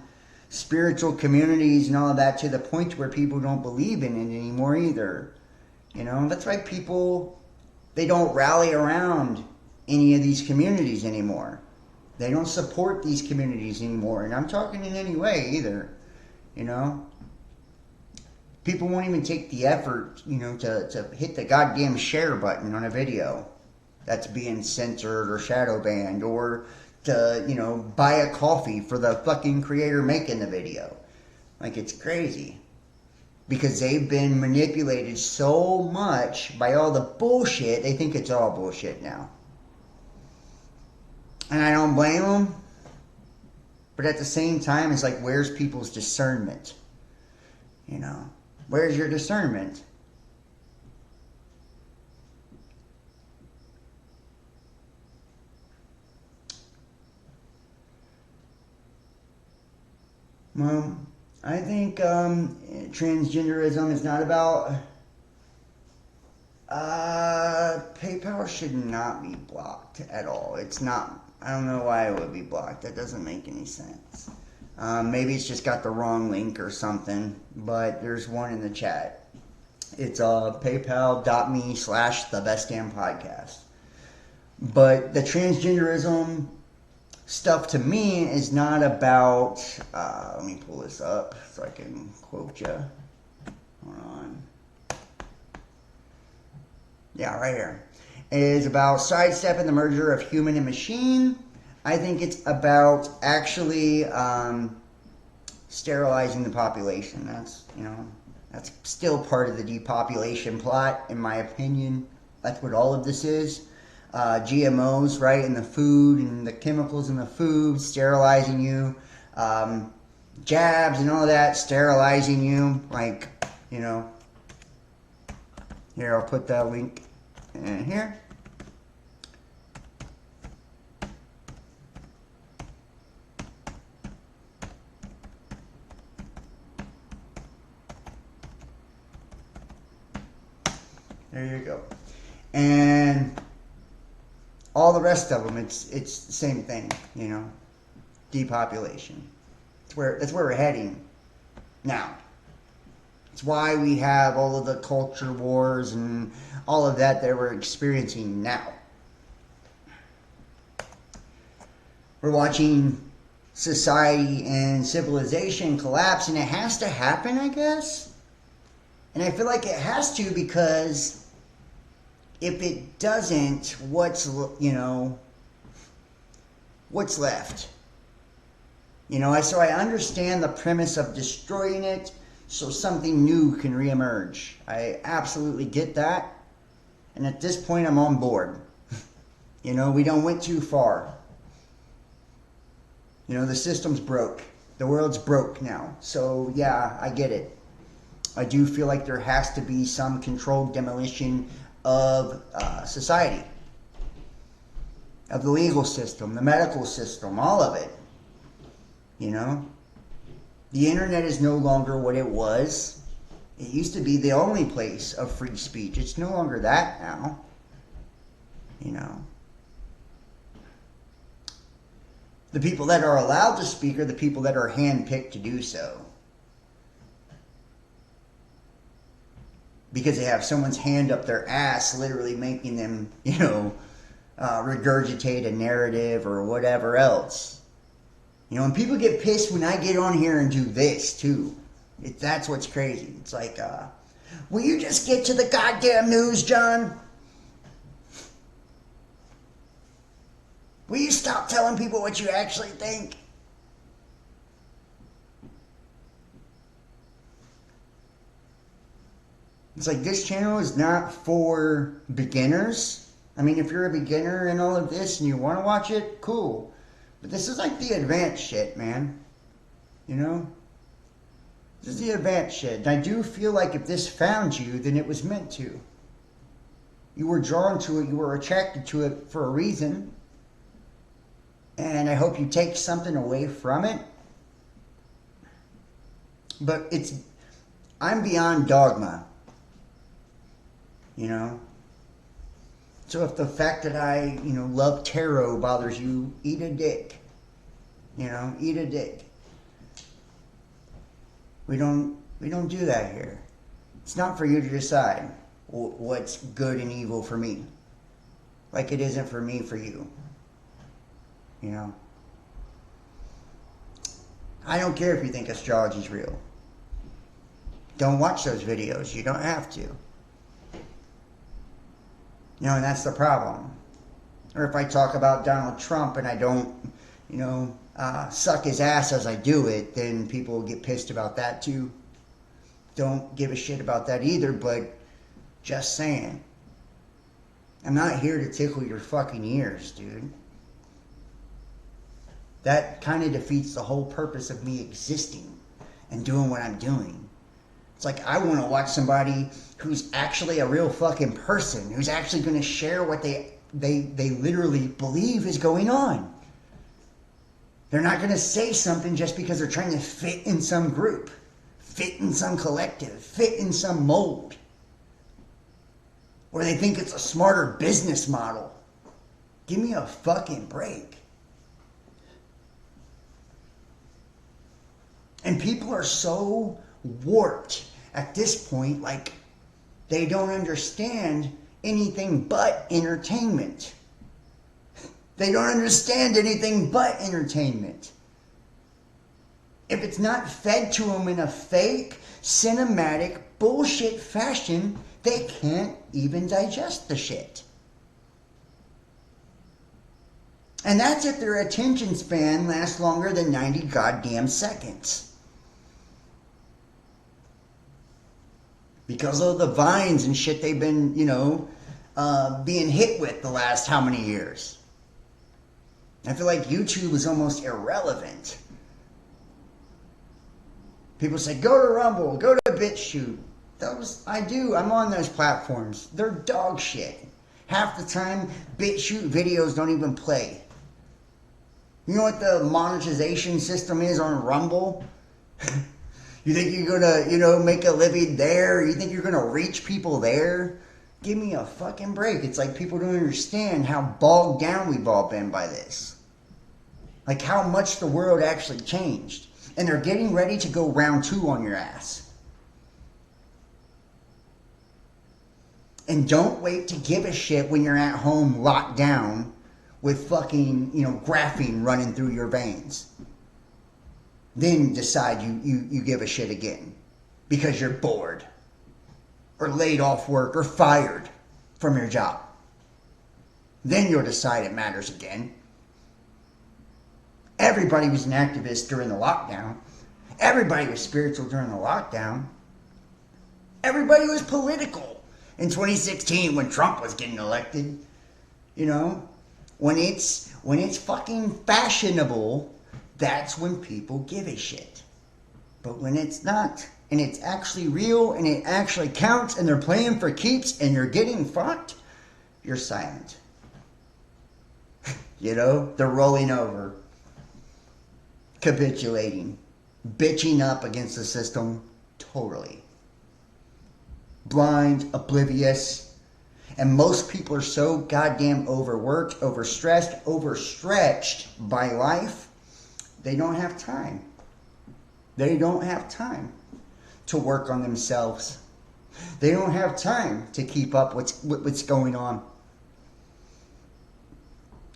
spiritual communities and all of that to the point where people don't believe in it anymore either. You know, that's why people, they don't rally around any of these communities anymore. They don't support these communities anymore. And I'm talking in any way either, you know. People won't even take the effort, you know, to hit the goddamn share button on a video that's being censored or shadow banned, or to, you know, buy a coffee for the fucking creator making the video. Like, it's crazy. Because they've been manipulated so much by all the bullshit, they think it's all bullshit now. And I don't blame them. But at the same time, it's like, where's people's discernment? You know? Where's your discernment? Well, I think transgenderism is not about... PayPal should not be blocked at all. It's not... I don't know why it would be blocked. That doesn't make any sense. Maybe it's just got the wrong link or something, but there's one in the chat. It's paypal.me/thebestdamnpodcast. But the transgenderism stuff to me is not about, let me pull this up so I can quote you. Hold on. Yeah, right here. It is about sidestepping the merger of human and machine. I think it's about actually sterilizing the population. That's, that's still part of the depopulation plot, in my opinion. That's what all of this is. GMOs, right, in the food and the chemicals in the food, sterilizing you. Jabs and all that, sterilizing you. Like, here, I'll put that link in here. There you go. And all the rest of them, it's the same thing, depopulation. That's where we're heading now. It's why we have all of the culture wars and all of that we're experiencing now. We're watching society and civilization collapse, and it has to happen, I guess. And I feel like it has to, because if it doesn't, what's left? So I understand the premise of destroying it so something new can reemerge. I absolutely get that. And at this point, I'm on board. We don't went too far. The system's broke. The world's broke now. So yeah, I get it. I do feel like there has to be some controlled demolition of society, of the legal system, the medical system, all of it. The internet is no longer what it was. It used to be the only place of free speech. It's no longer that now. The people that are allowed to speak are the people that are handpicked to do so. Because they have someone's hand up their ass, literally making them, regurgitate a narrative or whatever else. And people get pissed when I get on here and do this, too. That's what's crazy. It's like, will you just get to the goddamn news, John? Will you stop telling people what you actually think? It's like, this channel is not for beginners. I mean, if you're a beginner in all of this and you want to watch it, cool. But this is like the advanced shit, man. This is the advanced shit. And I do feel like if this found you, then it was meant to. You were drawn to it. You were attracted to it for a reason. And I hope you take something away from it. But I'm beyond dogma. So if the fact that I, love tarot bothers you, eat a dick. Eat a dick. We don't do that here. It's not for you to decide what's good and evil for me. Like it isn't for me, for you. I don't care if you think astrology's real. Don't watch those videos. You don't have to. And that's the problem. Or if I talk about Donald Trump and I don't, suck his ass as I do it, then people will get pissed about that too. Don't give a shit about that either, but just saying. I'm not here to tickle your fucking ears, dude. That kind of defeats the whole purpose of me existing and doing what I'm doing. It's like, I want to watch somebody who's actually a real fucking person, who's actually going to share what they literally believe is going on. They're not going to say something just because they're trying to fit in some group, fit in some collective, fit in some mold. Or they think it's a smarter business model. Give me a fucking break. And people are so warped at this point, like they don't understand anything but entertainment. They don't understand anything but entertainment. If it's not fed to them in a fake, cinematic, bullshit fashion, they can't even digest the shit. And that's if their attention span lasts longer than 90 goddamn seconds. Because of the vines and shit they've been, being hit with the last how many years. I feel like YouTube is almost irrelevant. People say, go to Rumble, go to BitChute. I'm on those platforms. They're dog shit. Half the time, BitChute videos don't even play. You know what the monetization system is on Rumble? You think you're gonna, make a living there? You think you're gonna reach people there? Give me a fucking break. It's like people don't understand how bogged down we've all been by this. Like how much the world actually changed. And they're getting ready to go round 2 on your ass. And don't wait to give a shit when you're at home locked down with fucking, graphene running through your veins. Then decide you give a shit again. Because you're bored. Or laid off work or fired from your job. Then you'll decide it matters again. Everybody was an activist during the lockdown. Everybody was spiritual during the lockdown. Everybody was political in 2016 when Trump was getting elected. When it's fucking fashionable, that's when people give a shit. But when it's not, and it's actually real, and it actually counts, and they're playing for keeps, and you're getting fucked, you're silent. They're rolling over. Capitulating, bitching up against the system, totally. Blind, oblivious, and most people are so goddamn overworked, overstressed, overstretched by life, they don't have time. They don't have time to work on themselves. They don't have time to keep up what's going on.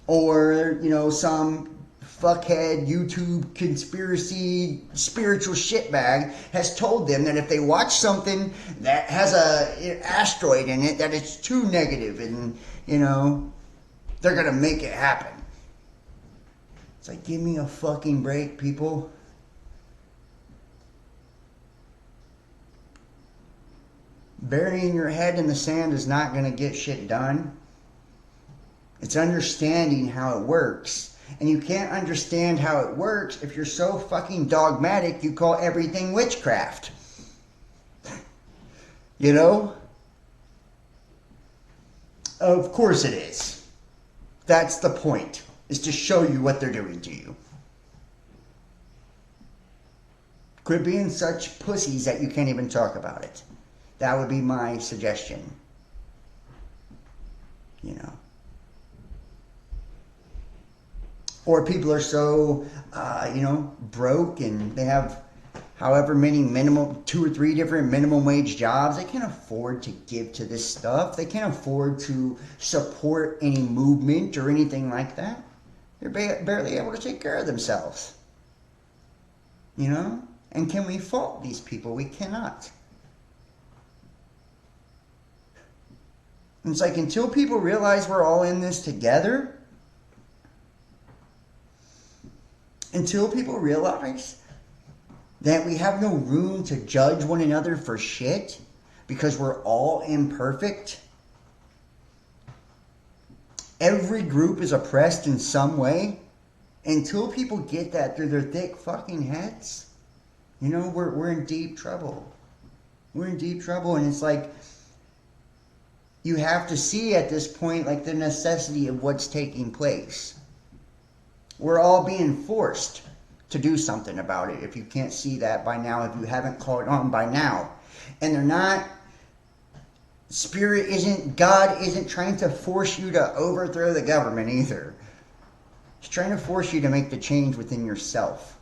Or, some fuckhead YouTube conspiracy spiritual shitbag has told them that if they watch something that has an asteroid in it, that it's too negative and, they're going to make it happen. It's like, give me a fucking break, people. Burying your head in the sand is not going to get shit done. It's understanding how it works. And you can't understand how it works if you're so fucking dogmatic you call everything witchcraft. Of course it is. That's the point. Is to show you what they're doing to you. Quit being such pussies that you can't even talk about it. That would be my suggestion. Or people are so, broke and they have however many 2 or 3 different minimum wage jobs. They can't afford to give to this stuff. They can't afford to support any movement or anything like that. They're barely able to take care of themselves. And can we fault these people? We cannot. And it's like until people realize we're all in this together, until people realize that we have no room to judge one another for shit because we're all imperfect. Every group is oppressed in some way. Until people get that through their thick fucking heads, we're in deep trouble. We're in deep trouble, and it's like you have to see at this point like the necessity of what's taking place. We're all being forced to do something about it. If you can't see that by now, if you haven't caught on by now. And they're not, God isn't trying to force you to overthrow the government either. He's trying to force you to make the change within yourself.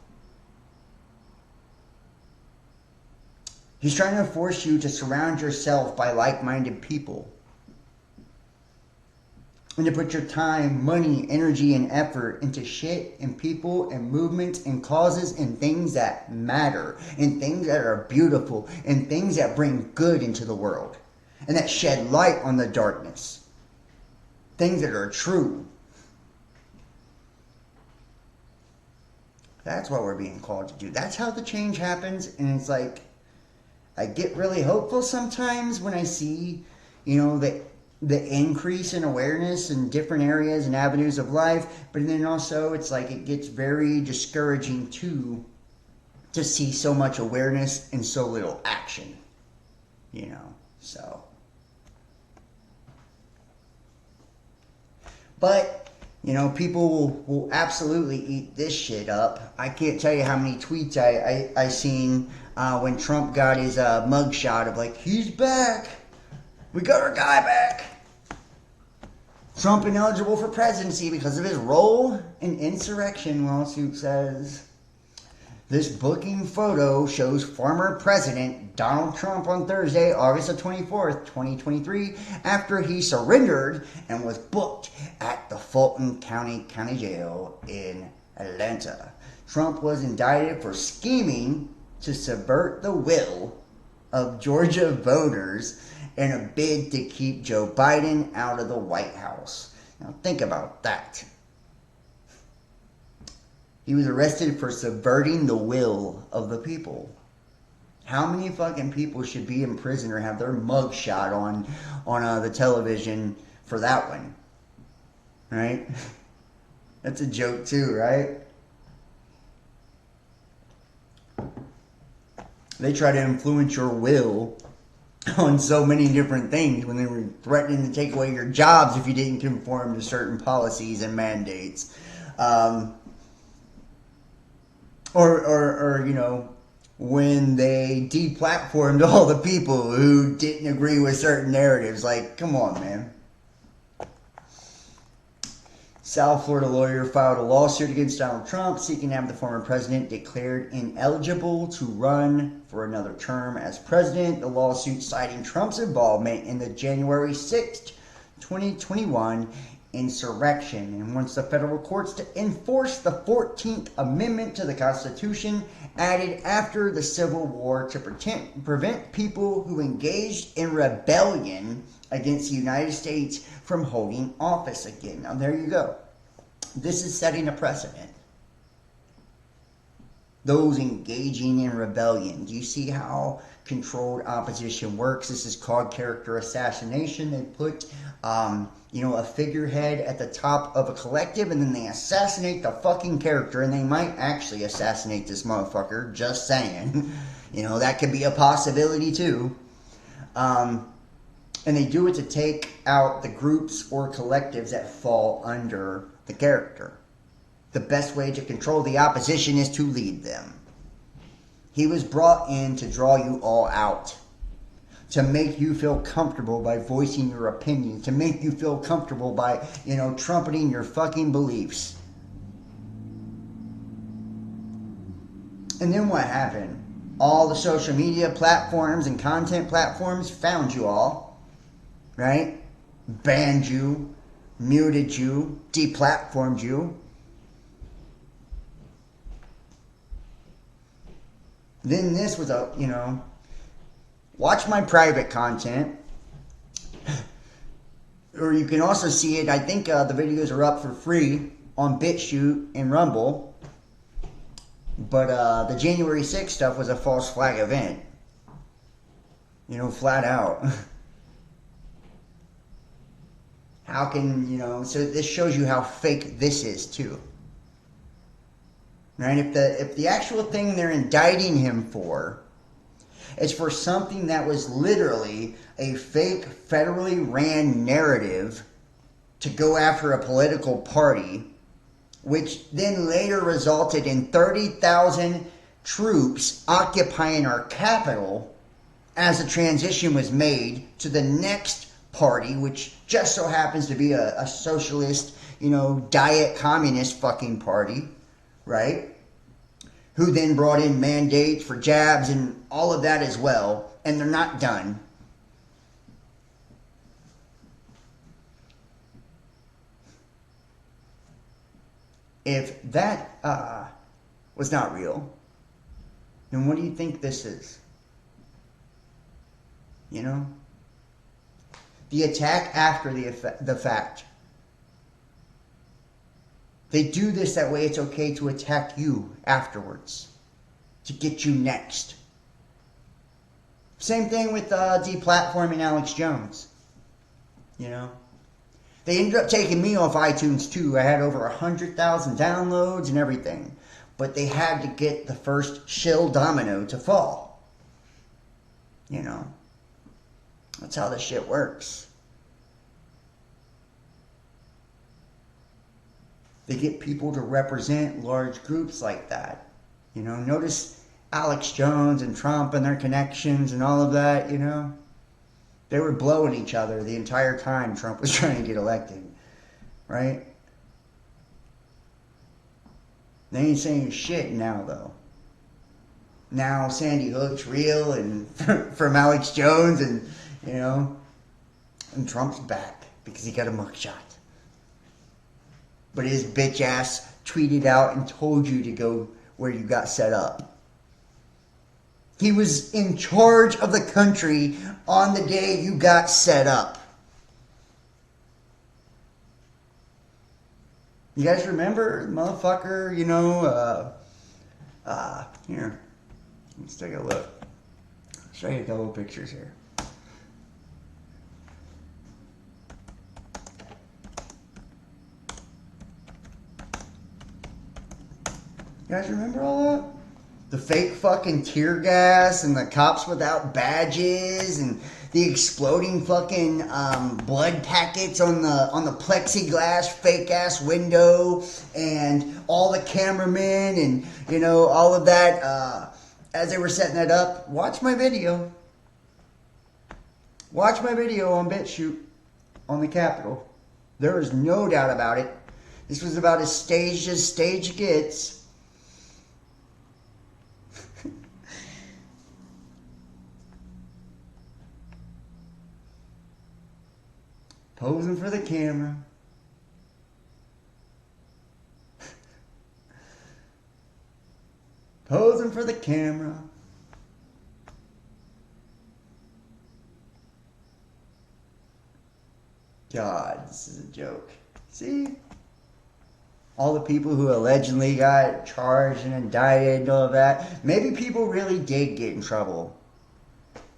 He's trying to force you to surround yourself by like-minded people. and to put your time, money, energy, and effort into shit and people and movements and causes and things that matter and things that are beautiful and things that bring good into the world and that shed light on the darkness. Things that are true. That's what we're being called to do. That's how the change happens. And it's like, I get really hopeful sometimes when I see, the increase in awareness in different areas and avenues of life. But then also it's like it gets very discouraging too to see so much awareness and so little action. So. But people will absolutely eat this shit up. I can't tell you how many tweets I seen when Trump got his mugshot of like, he's back. We got our guy back. Trump ineligible for presidency because of his role in insurrection lawsuit says. This booking photo shows former President Donald Trump on Thursday, August the 24th, 2023, after he surrendered and was booked at the Fulton County Jail in Atlanta. Trump was indicted for scheming to subvert the will of Georgia voters in a bid to keep Joe Biden out of the White House. Now think about that. He was arrested for subverting the will of the people. How many fucking people should be in prison or have their mug shot on the television for that one? Right? That's a joke too, right? They try to influence your will on so many different things when they were threatening to take away your jobs if you didn't conform to certain policies and mandates. Or when they deplatformed all the people who didn't agree with certain narratives. Like, come on, man. South Florida lawyer filed a lawsuit against Donald Trump seeking to have the former president declared ineligible to run for another term as president. The lawsuit citing Trump's involvement in the January 6th, 2021 insurrection and wants the federal courts to enforce the 14th Amendment to the Constitution added after the Civil War to prevent people who engaged in rebellion against the United States from holding office again. Now there you go. This is setting a precedent. Those engaging in rebellion. Do you see how controlled opposition works? This is called character assassination. They put a figurehead at the top of a collective and then they assassinate the fucking character, and they might actually assassinate this motherfucker, just saying. That could be a possibility too. And they do it to take out the groups or collectives that fall under the character. The best way to control the opposition is to lead them. He was brought in to draw you all out. To make you feel comfortable by voicing your opinion. To make you feel comfortable by, trumpeting your fucking beliefs. And then what happened? All the social media platforms and content platforms found you all. Right? Banned you. Muted you. Deplatformed you. Then this was watch my private content. Or you can also see it, I think the videos are up for free on BitChute and Rumble. But the January 6th stuff was a false flag event. Flat out. How can, so this shows you how fake this is too. Right? If the actual thing they're indicting him for is for something that was literally a fake federally ran narrative to go after a political party, which then later resulted in 30,000 troops occupying our capital as a transition was made to the next party, which just so happens to be a socialist, diet communist fucking party, right? Who then brought in mandates for jabs and all of that as well, and they're not done. If that was not real, then what do you think this is? You know? The attack after the fact. They do this that way it's okay to attack you afterwards. To get you next. Same thing with deplatforming Alex Jones. You know? They ended up taking me off iTunes too. I had over 100,000 downloads and everything. But they had to get the first shill domino to fall. You know? That's how this shit works. They get people to represent large groups like that. You know, notice Alex Jones and Trump and their connections and all of that, you know. They were blowing each other the entire time Trump was trying to get elected. Right? They ain't saying shit now, though. Now Sandy Hook's real and from Alex Jones and, you know, and Trump's back because he got a mugshot. But his bitch ass tweeted out and told you to go where you got set up. He was in charge of the country on the day you got set up. You guys remember, motherfucker, you know, here, let's take a look. I'll show you a couple of pictures here. You guys remember all that? The fake fucking tear gas and the cops without badges and the exploding fucking blood packets on the plexiglass fake ass window and all the cameramen and, you know, all of that as they were setting that up. Watch my video. Watch my video on BitChute on the Capitol. There is no doubt about it. This was about as staged as stage gets. Posing for the camera. Posing for the camera. God, this is a joke. See? All the people who allegedly got charged and indicted and all of that. Maybe people really did get in trouble.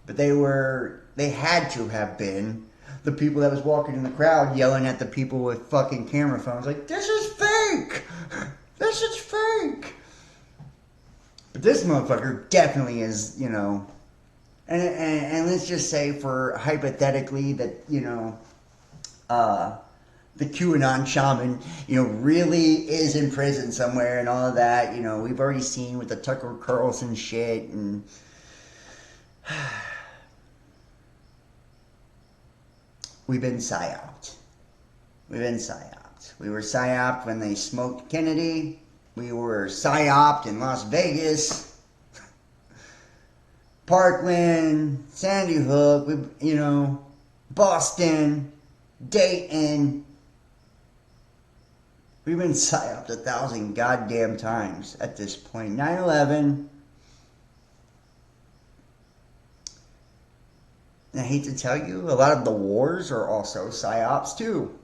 But they had to have been. The people that was walking in the crowd yelling at the people with fucking camera phones like, this is fake! This is fake! But this motherfucker definitely is, you know, and let's just say for hypothetically that, you know, the QAnon shaman, you know, really is in prison somewhere and all of that, you know, we've already seen with the Tucker Carlson shit and we've been psyoped. We've been psyoped. We were psyoped when they smoked Kennedy. We were psyoped in Las Vegas, Parkland, Sandy Hook, you know, Boston, Dayton. We've been psyoped 1,000 goddamn times at this point. 9/11. And I hate to tell you, a lot of the wars are also psyops too.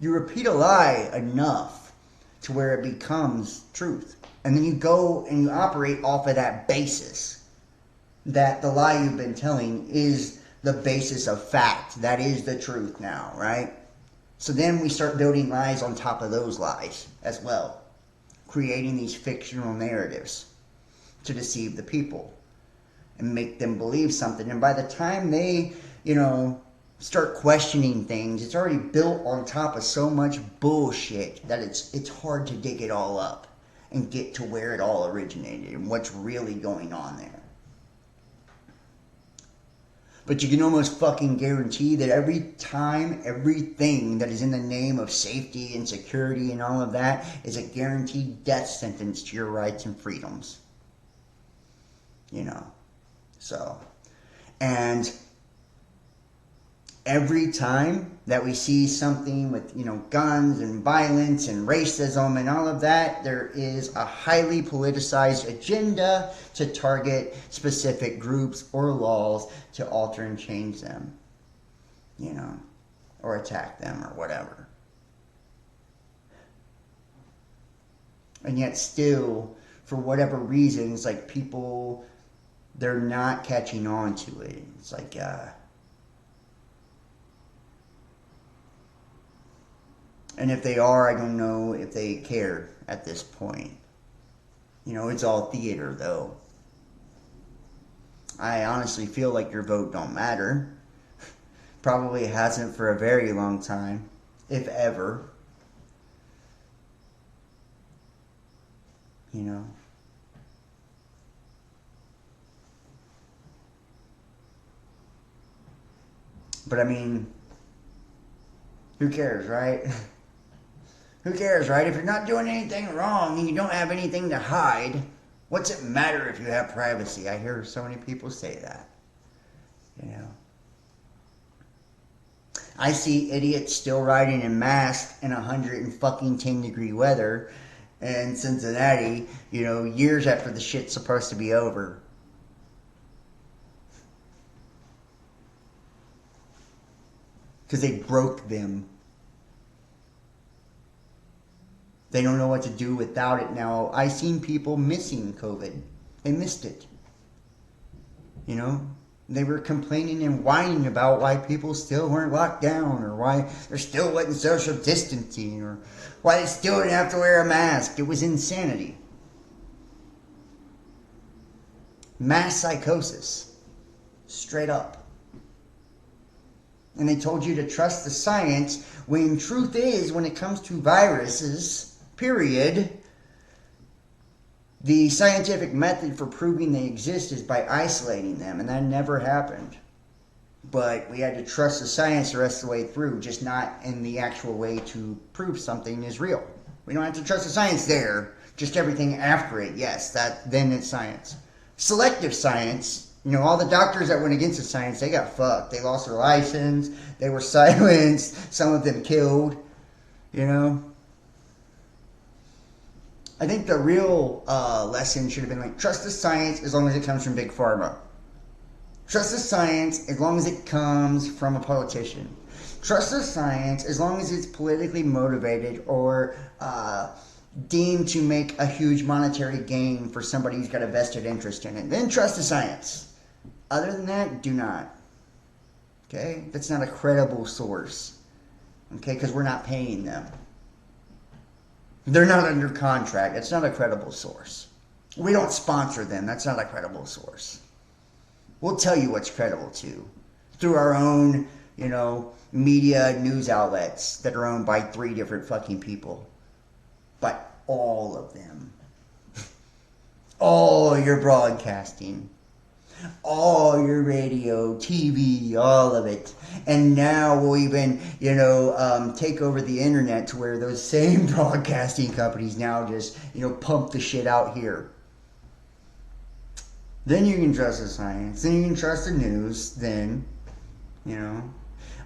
You repeat a lie enough to where it becomes truth. And then you go and you operate off of that basis. That the lie you've been telling is the basis of fact. That is the truth now, right? So then we start building lies on top of those lies as well. Creating these fictional narratives to deceive the people and make them believe something. And by the time they, you know, start questioning things, it's already built on top of so much bullshit that it's hard to dig it all up and get to where it all originated and what's really going on there. But you can almost fucking guarantee that every time, everything that is in the name of safety and security and all of that is a guaranteed death sentence to your rights and freedoms. You know. So. And every time that we see something with, guns and violence and racism and all of that, there is a highly politicized agenda to target specific groups or laws to alter and change them, or attack them or whatever. And yet still, for whatever reason, it's like people, they're not catching on to it. It's like, and if they are, I don't know if they care at this point. It's all theater, though. I honestly feel like your vote don't matter. Probably hasn't for a very long time, if ever. But I mean, who cares, right? Who cares, right? If you're not doing anything wrong and you don't have anything to hide, what's it matter if you have privacy? I hear so many people say that. I see idiots still riding in masks in 110-degree weather in Cincinnati, years after the shit's supposed to be over. Because they broke them. They don't know what to do without it now. I've seen people missing COVID. They missed it. They were complaining and whining about why people still weren't locked down, or why there still wasn't social distancing, or why they still didn't have to wear a mask. It was insanity. Mass psychosis. Straight up. And they told you to trust the science, when truth is, when it comes to viruses, period, the scientific method for proving they exist is by isolating them, and that never happened. But we had to trust the science the rest of the way through, just not in the actual way to prove something is real. We don't have to trust the science there, just everything after it, yes, then it's science. Selective science, all the doctors that went against the science, they got fucked. They lost their license, they were silenced, some of them killed, I think the real lesson should have been like, trust the science as long as it comes from Big Pharma. Trust the science as long as it comes from a politician. Trust the science as long as it's politically motivated or deemed to make a huge monetary gain for somebody who's got a vested interest in it. Then trust the science. Other than that, do not. Okay? That's not a credible source. Okay? Because we're not paying them. They're not under contract. It's not a credible source. We don't sponsor them. That's not a credible source. We'll tell you what's credible too. Through our own, media news outlets that are owned by 3 different fucking people. But all of them. All your broadcasting. All your radio, TV, all of it. And now we'll even, take over the internet to where those same broadcasting companies now just, pump the shit out here. Then you can trust the science. Then you can trust the news. Then,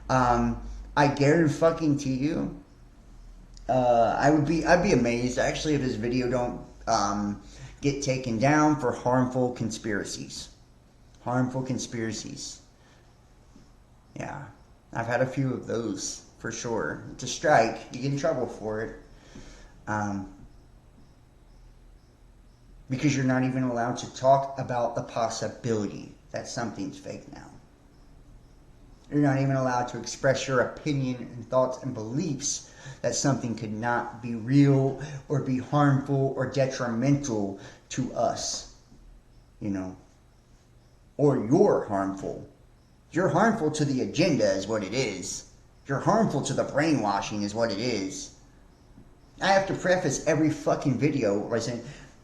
I guarantee you, I'd be amazed actually if this video don't get taken down for harmful conspiracies. Harmful conspiracies. Yeah. I've had a few of those, for sure. It's a strike. You get in trouble for it. Because you're not even allowed to talk about the possibility that something's fake now. You're not even allowed to express your opinion and thoughts and beliefs that something could not be real or be harmful or detrimental to us. Or you're harmful. You're harmful to the agenda is what it is. You're harmful to the brainwashing is what it is. I have to preface every fucking video by saying,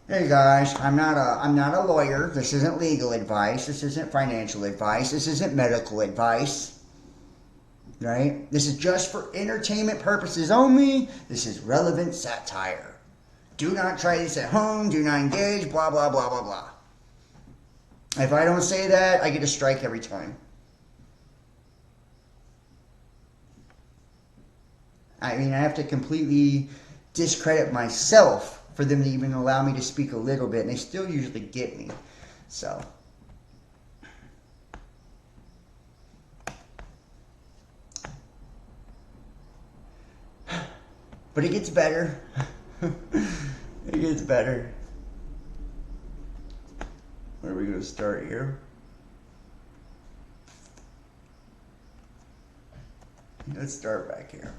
hey guys, I'm not a lawyer. This isn't legal advice. This isn't financial advice. This isn't medical advice. Right? This is just for entertainment purposes only. This is relevant satire. Do not try this at home. Do not engage. Blah, blah, blah, blah, blah. If I don't say that, I get a strike every time. I mean, I have to completely discredit myself for them to even allow me to speak a little bit, and they still usually get me. So. But it gets better. It gets better. Where are we going to start here? Let's start back here.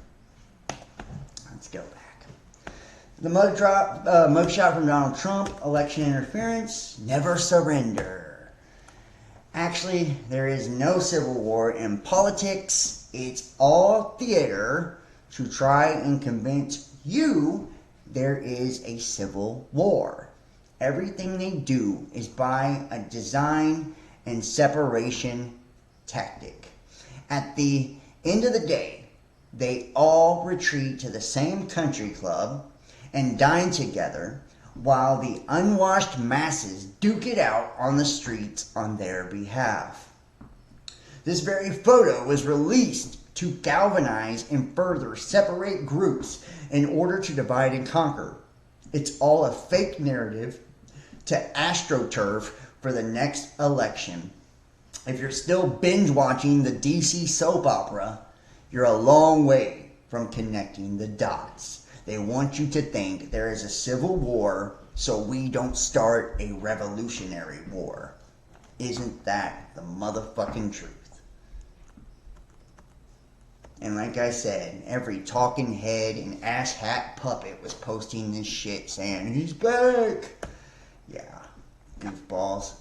Let's go back. The mugshot from Donald Trump, election interference, never surrender. Actually, there is no civil war in politics. It's all theater to try and convince you there is a civil war. Everything they do is by a design and separation tactic. At the end of the day, they all retreat to the same country club and dine together while the unwashed masses duke it out on the streets on their behalf. This very photo was released to galvanize and further separate groups in order to divide and conquer. It's all a fake narrative to astroturf for the next election. If you're still binge watching the DC soap opera, you're a long way from connecting the dots. They want you to think there is a civil war so we don't start a revolutionary war. Isn't that the motherfucking truth? And like I said, every talking head and asshat puppet was posting this shit saying, he's back. Yeah, goofballs.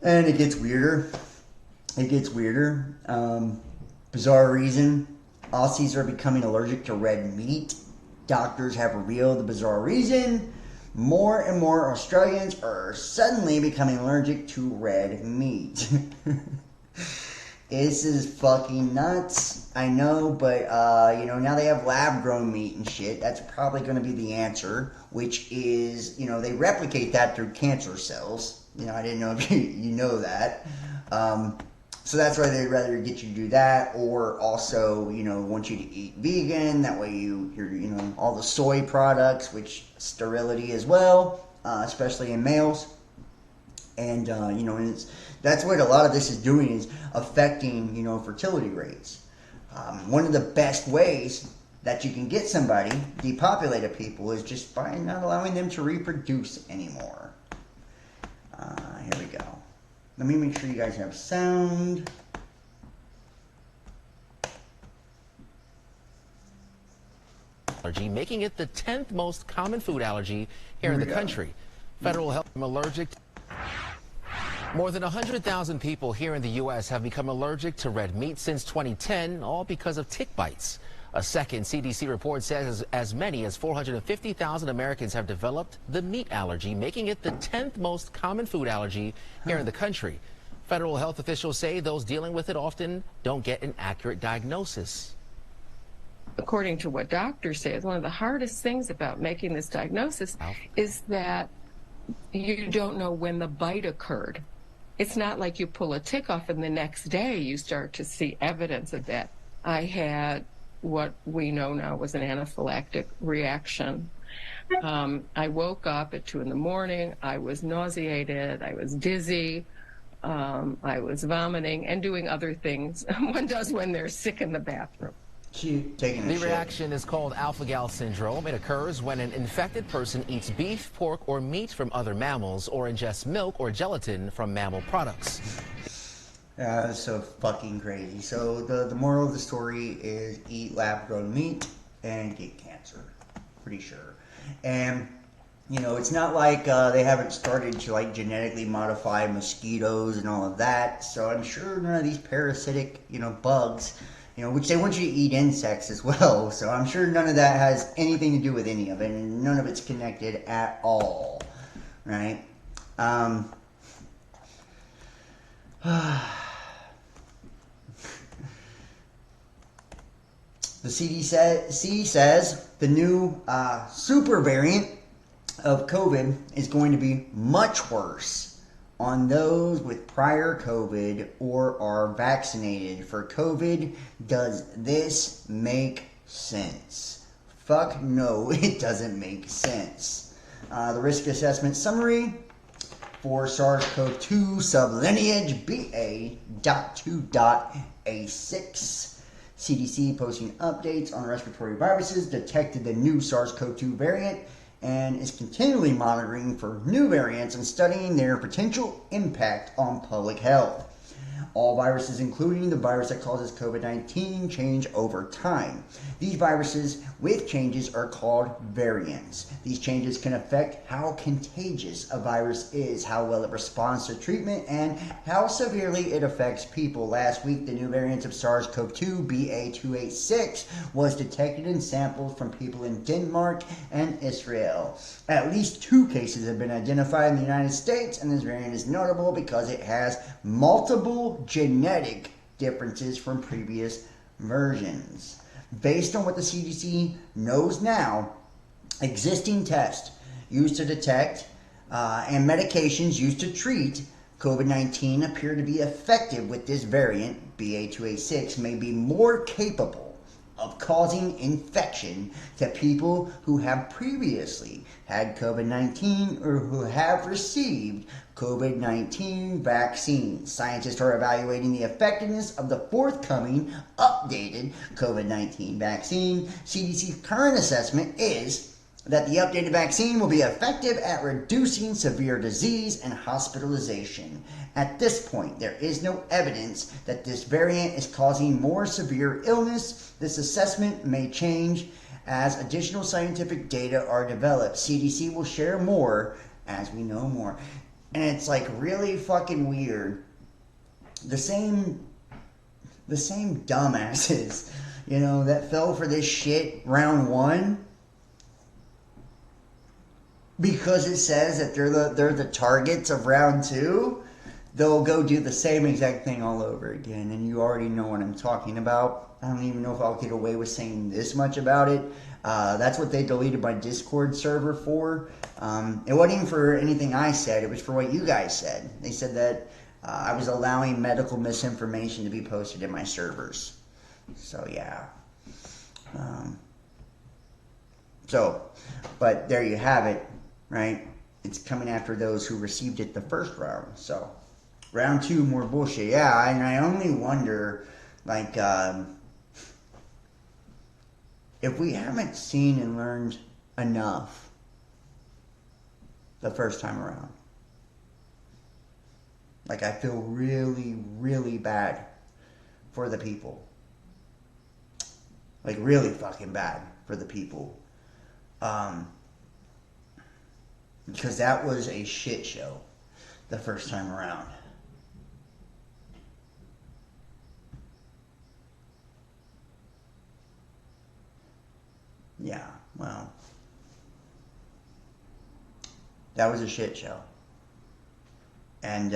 And it gets weirder. It gets weirder. Bizarre reason. Aussies are becoming allergic to red meat. Doctors have revealed the bizarre reason. More and more Australians are suddenly becoming allergic to red meat. This is fucking nuts. I know, but, now they have lab-grown meat and shit. That's probably going to be the answer, which is, they replicate that through cancer cells. I didn't know if you know that. So that's why they'd rather get you to do that, or also, want you to eat vegan. That way you're all the soy products, which sterility as well, especially in males. And, that's what a lot of this is doing, is affecting, fertility rates. One of the best ways that you can get somebody, depopulated people, is just by not allowing them to reproduce anymore. Here we go. Let me make sure you guys have sound. Allergy, making it the 10th most common food allergy here in the country. Federal health allergic. More than 100,000 people here in the U.S. have become allergic to red meat since 2010, all because of tick bites. A second CDC report says as many as 450,000 Americans have developed the meat allergy, making it the 10th most common food allergy here in the country. Federal health officials say those dealing with it often don't get an accurate diagnosis. According to what doctors say, one of the hardest things about making this diagnosis is that you don't know when the bite occurred. It's not like you pull a tick off and the next day you start to see evidence of that. I had what we know now was an anaphylactic reaction. I woke up at 2 a.m. I was nauseated. I was dizzy. I was vomiting and doing other things one does when they're sick in the bathroom. The reaction is called alpha-gal syndrome. It occurs when an infected person eats beef, pork, or meat from other mammals, or ingests milk or gelatin from mammal products. That's so fucking crazy. So the moral of the story is eat lab-grown meat and get cancer. Pretty sure. And, it's not like they haven't started to genetically modify mosquitoes and all of that. So I'm sure none of these parasitic, bugs, which they want you to eat insects as well. So I'm sure none of that has anything to do with any of it, and none of it's connected at all. Right? The CDC says the new super variant of COVID is going to be much worse on those with prior COVID or are vaccinated for COVID. Does this make sense? Fuck no, it doesn't make sense. The risk assessment summary for SARS-CoV-2 sublineage BA.2.A6. CDC posting updates on respiratory viruses, detected the new SARS-CoV-2 variant, and is continually monitoring for new variants and studying their potential impact on public health. All viruses, including the virus that causes COVID-19, change over time. These viruses with changes are called variants. These changes can affect how contagious a virus is, how well it responds to treatment, and how severely it affects people. Last week, the new variant of SARS-CoV-2, BA.2.86, was detected in samples from people in Denmark and Israel. At least 2 cases have been identified in the United States, and this variant is notable because it has multiple genetic differences from previous versions. Based on what the CDC knows now, existing tests used to detect and medications used to treat COVID-19 appear to be effective with this variant. BA.2.86 may be more capable of causing infection to people who have previously had COVID-19 or who have received COVID-19 vaccines. Scientists are evaluating the effectiveness of the forthcoming updated COVID-19 vaccine. CDC's current assessment is that the updated vaccine will be effective at reducing severe disease and hospitalization. At this point, there is no evidence that this variant is causing more severe illness. This assessment may change as additional scientific data are developed. CDC will share more as we know more. And it's like really fucking weird. The same dumbasses, that fell for this shit round 1 because it says that they're the targets of round 2. They'll go do the same exact thing all over again, and you already know what I'm talking about. I don't even know if I'll get away with saying this much about it. That's what they deleted my Discord server for. It wasn't even for anything I said. It was for what you guys said. They said that I was allowing medical misinformation to be posted in my servers. So, yeah. But there you have it, right? It's coming after those who received it the first round. So, round 2, more bullshit. Yeah, and I only wonder, if we haven't seen and learned enough the first time around. I feel really, really bad for the people. Really fucking bad for the people. Because that was a shit show the first time around. Yeah, well, that was a shit show. And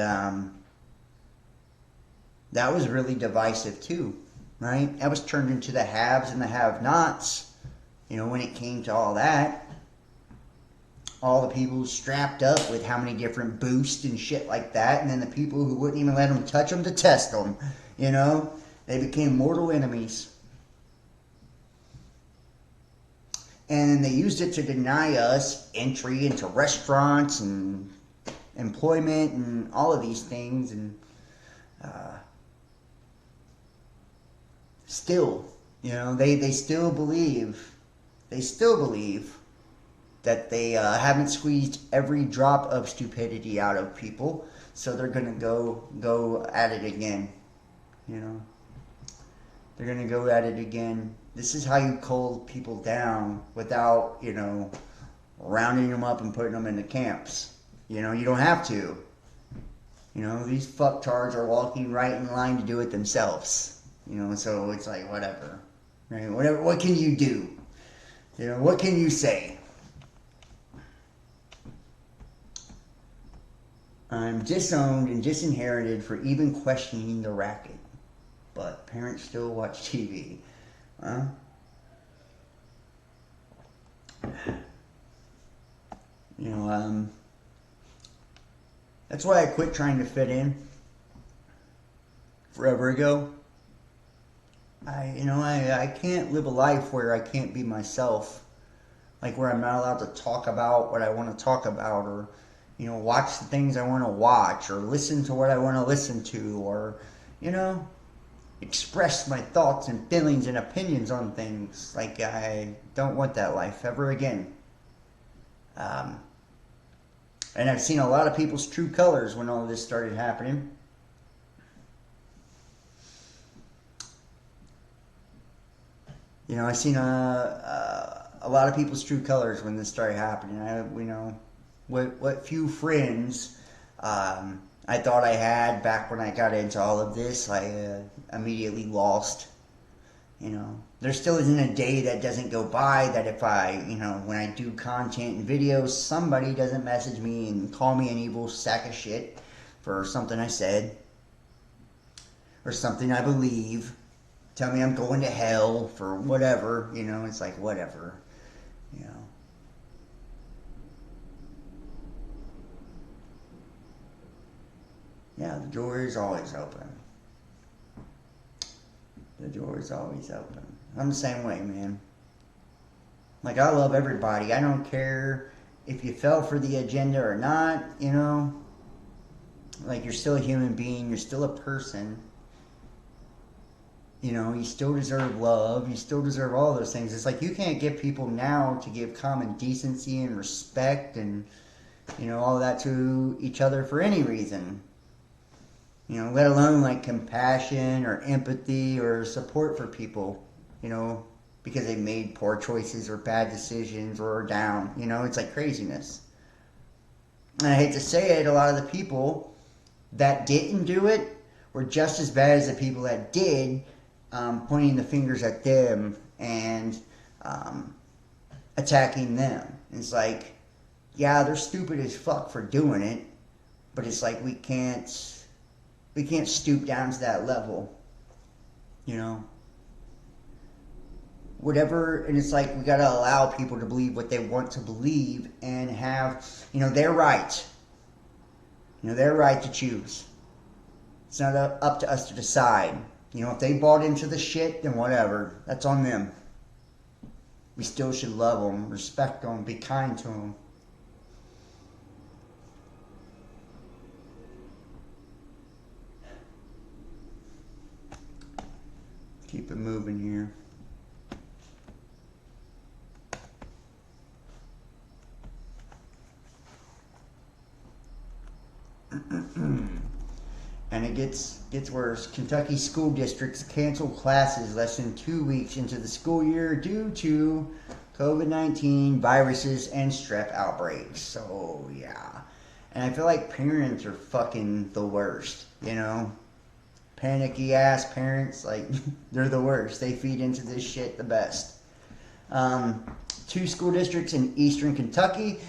that was really divisive too, right? That was turned into the haves and the have-nots, when it came to all that. All the people strapped up with how many different boosts and shit like that, and then the people who wouldn't even let them touch them to test them, they became mortal enemies. And they used it to deny us entry into restaurants and employment and all of these things. And still, they still believe that they haven't squeezed every drop of stupidity out of people. So they're going to go at it again. They're going to go at it again. This is how you cool people down without, rounding them up and putting them into camps. You don't have to. These fucktards are walking right in line to do it themselves. So it's whatever. Right? Whatever. What can you do? What can you say? I'm disowned and disinherited for even questioning the racket. But parents still watch TV. Huh? That's why I quit trying to fit in forever ago. I can't live a life where I can't be myself. Like where I'm not allowed to talk about what I want to talk about, or, watch the things I want to watch, or listen to what I want to listen to, or, express my thoughts and feelings and opinions on things. Like, I don't want that life ever again. And I've seen a lot of people's true colors when all this started happening. I've seen a lot of people's true colors when this started happening. What few friends I thought I had back when I got into all of this, I immediately lost. There still isn't a day that doesn't go by that if I, when I do content and videos, somebody doesn't message me and call me an evil sack of shit for something I said or something I believe. Tell me I'm going to hell for whatever, it's like whatever, Yeah, the door is always open. The door is always open. I'm the same way, man. Like, I love everybody. I don't care if you fell for the agenda or not, Like, you're still a human being. You're still a person. You still deserve love. You still deserve all those things. It's like you can't get people now to give common decency and respect and, all that to each other for any reason. Let alone like compassion or empathy or support for people, because they made poor choices or bad decisions or are down. It's like craziness. And I hate to say it, a lot of the people that didn't do it were just as bad as the people that did, pointing the fingers at them and attacking them. It's like, yeah, they're stupid as fuck for doing it, but it's like we can't stoop down to that level, Whatever, and it's like we gotta allow people to believe what they want to believe and have, their right. Their right to choose. It's not up to us to decide. If they bought into the shit, then whatever. That's on them. We still should love them, respect them, be kind to them. Keep it moving here. And it gets worse. Kentucky school districts canceled classes less than 2 weeks into the school year due to COVID-19 viruses and strep outbreaks. So, yeah. And I feel like parents are fucking the worst, Panicky ass parents, like, they're the worst. They feed into this shit the best. 2 school districts in eastern Kentucky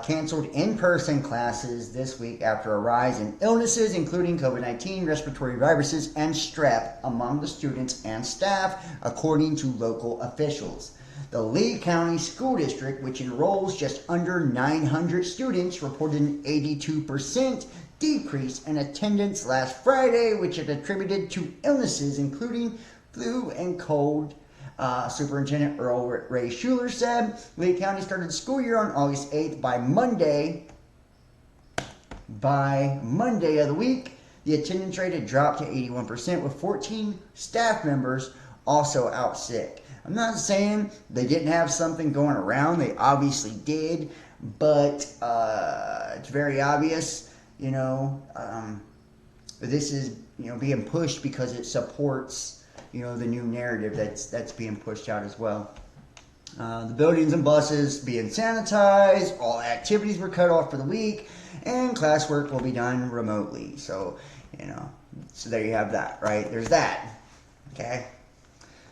canceled in-person classes this week after a rise in illnesses, including COVID-19, respiratory viruses, and strep among the students and staff, according to local officials. The Lee County School District, which enrolls just under 900 students, reported an 82% decrease in attendance last Friday, which it attributed to illnesses including flu and cold. Superintendent Earl Ray Schuler said Lee County started the school year on August 8th. By Monday of the week, the attendance rate had dropped to 81%, with 14 staff members also out sick. I'm not saying they didn't have something going around. They obviously did, but it's very obvious, this is, being pushed because it supports the new narrative that's being pushed out as well. The buildings and buses being sanitized, all activities were cut off for the week, and classwork will be done remotely. So, so there you have that, right? There's that, okay?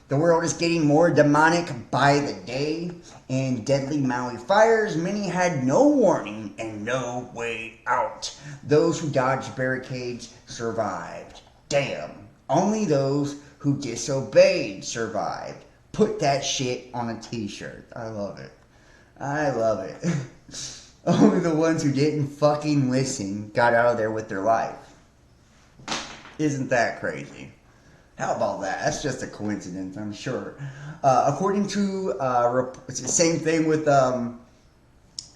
The world is getting more demonic by the day. In deadly Maui fires, many had no warning and no way out. Those who dodged barricades survived. Damn. Only those who disobeyed survived. Put that shit on a t-shirt. I love it. I love it. only the ones who didn't fucking listen got out of there with their life. Isn't that crazy? How about that? That's just a coincidence, I'm sure. According to, same thing with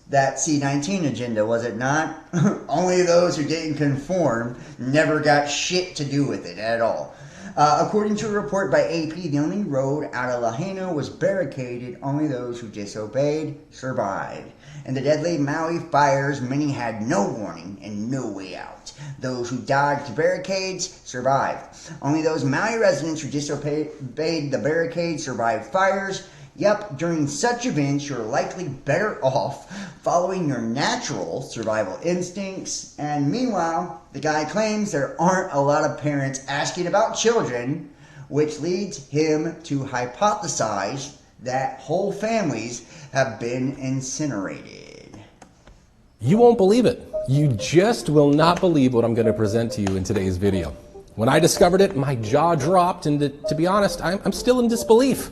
that C-19 agenda, was it not? Only those who didn't conform never got shit to do with it at all. According to a report by AP, the only road out of Lahaina was barricaded. Only those who disobeyed survived. In the deadly Maui fires, many had no warning and no way out. Those who dodged barricades survived. Only those Maui residents who disobeyed the barricades survived fires. Yep, during such events, you're likely better off following your natural survival instincts. And meanwhile, the guy claims there aren't a lot of parents asking about children, which leads him to hypothesize that whole families have been incinerated. You won't believe it. You just will not believe what I'm going to present to you in today's video. When I discovered it, my jaw dropped, and to be honest, I'm still in disbelief.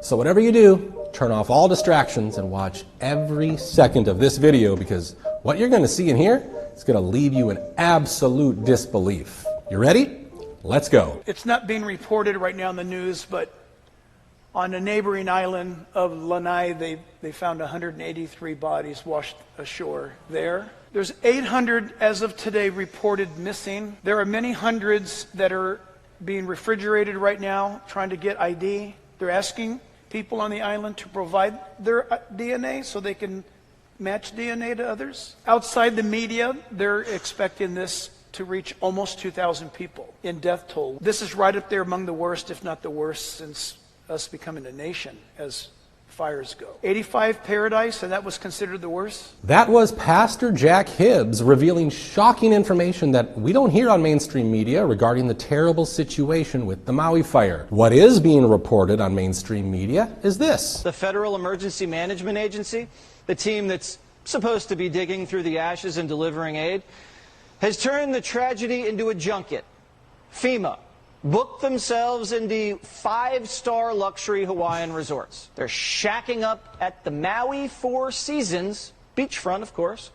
So whatever you do, turn off all distractions and watch every second of this video, because what you're going to see in here is going to leave you in absolute disbelief. You ready? Let's go. It's not being reported right now in the news, but on a neighboring island of Lanai, they found 183 bodies washed ashore there. There's 800 as of today reported missing. There are many hundreds that are being refrigerated right now, trying to get ID. They're asking people on the island to provide their DNA so they can match DNA to others. Outside the media, they're expecting this to reach almost 2,000 people in death toll. This is right up there among the worst, if not the worst, since us becoming a nation as fires go. 85 Paradise, and that was considered the worst? That was Pastor Jack Hibbs revealing shocking information that we don't hear on mainstream media regarding the terrible situation with the Maui fire. What is being reported on mainstream media is this. The Federal Emergency Management Agency, the team that's supposed to be digging through the ashes and delivering aid, has turned the tragedy into a junket. FEMA booked themselves into 5-star luxury Hawaiian resorts. They're shacking up at the Maui Four Seasons, beachfront of course.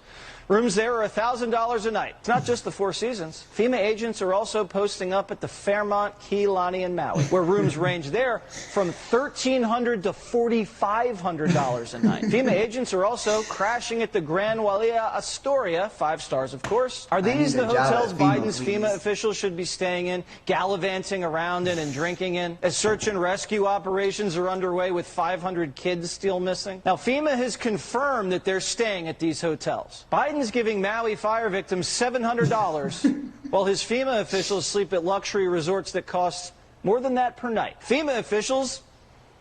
Rooms there are $1,000 a night. It's not just the Four Seasons. FEMA agents are also posting up at the Fairmont Key Lani in Maui, where rooms range there from $1,300 to $4,500 a night. FEMA agents are also crashing at the Grand Wailea Astoria, 5 stars of course. Are these the hotels Biden's FEMA officials should be staying in, gallivanting around in and drinking in, as search and rescue operations are underway with 500 kids still missing? Now, FEMA has confirmed that they're staying at these hotels. Biden's giving Maui fire victims $700 while his FEMA officials sleep at luxury resorts that cost more than that per night. FEMA officials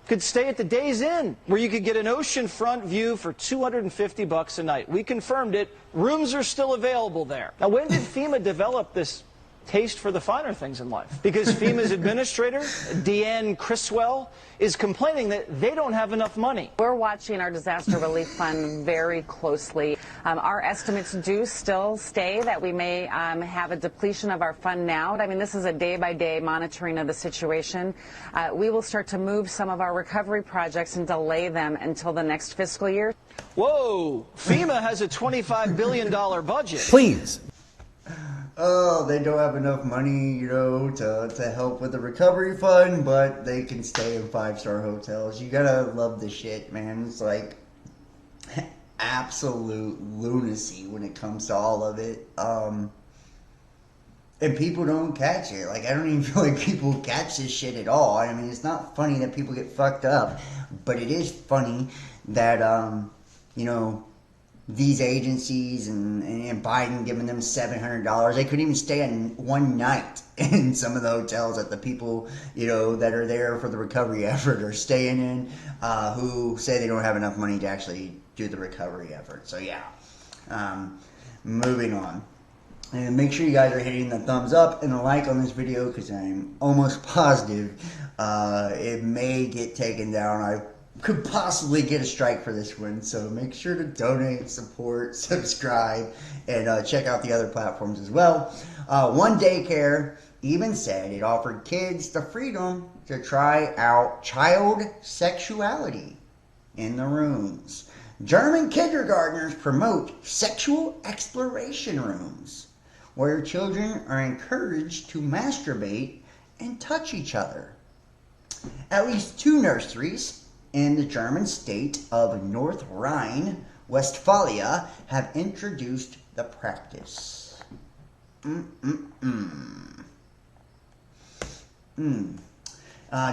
could stay at the Days Inn, where you could get an oceanfront view for $250 a night. We confirmed it. Rooms are still available there. Now, when did FEMA develop this taste for the finer things in life? Because FEMA's administrator, Deanne Criswell, is complaining that they don't have enough money. We're watching our disaster relief fund very closely. Our estimates do still stay that we may have a depletion of our fund now. I mean, this is a day-by-day monitoring of the situation. We will start to move some of our recovery projects and delay them until the next fiscal year. Whoa! FEMA has a $25 billion budget. Please. Oh, they don't have enough money, to help with the recovery fund, but they can stay in 5-star hotels. You gotta love the shit, man. It's like absolute lunacy when it comes to all of it. And people don't catch it. Like, I don't even feel like people catch this shit at all. I mean, it's not funny that people get fucked up, but it is funny that, these agencies and Biden giving them $700. They couldn't even stay in one night in some of the hotels that the people, that are there for the recovery effort are staying in, who say they don't have enough money to actually do the recovery effort. So yeah, moving on. And make sure you guys are hitting the thumbs up and the like on this video, because I'm almost positive it may get taken down. I could possibly get a strike for this one, so make sure to donate, support, subscribe, and check out the other platforms as well. One daycare even said it offered kids the freedom to try out child sexuality in the rooms. German kindergartners promote sexual exploration rooms where children are encouraged to masturbate and touch each other. At least 2 nurseries in the German state of North Rhine-Westphalia have introduced the practice.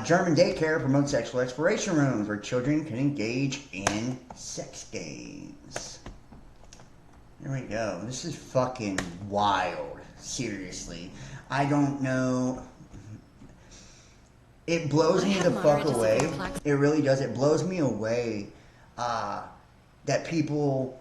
German daycare promotes sexual exploration rooms where children can engage in sex games. There we go. This is fucking wild. Seriously. I don't know. It blows me the fuck away. It really does. It blows me away that people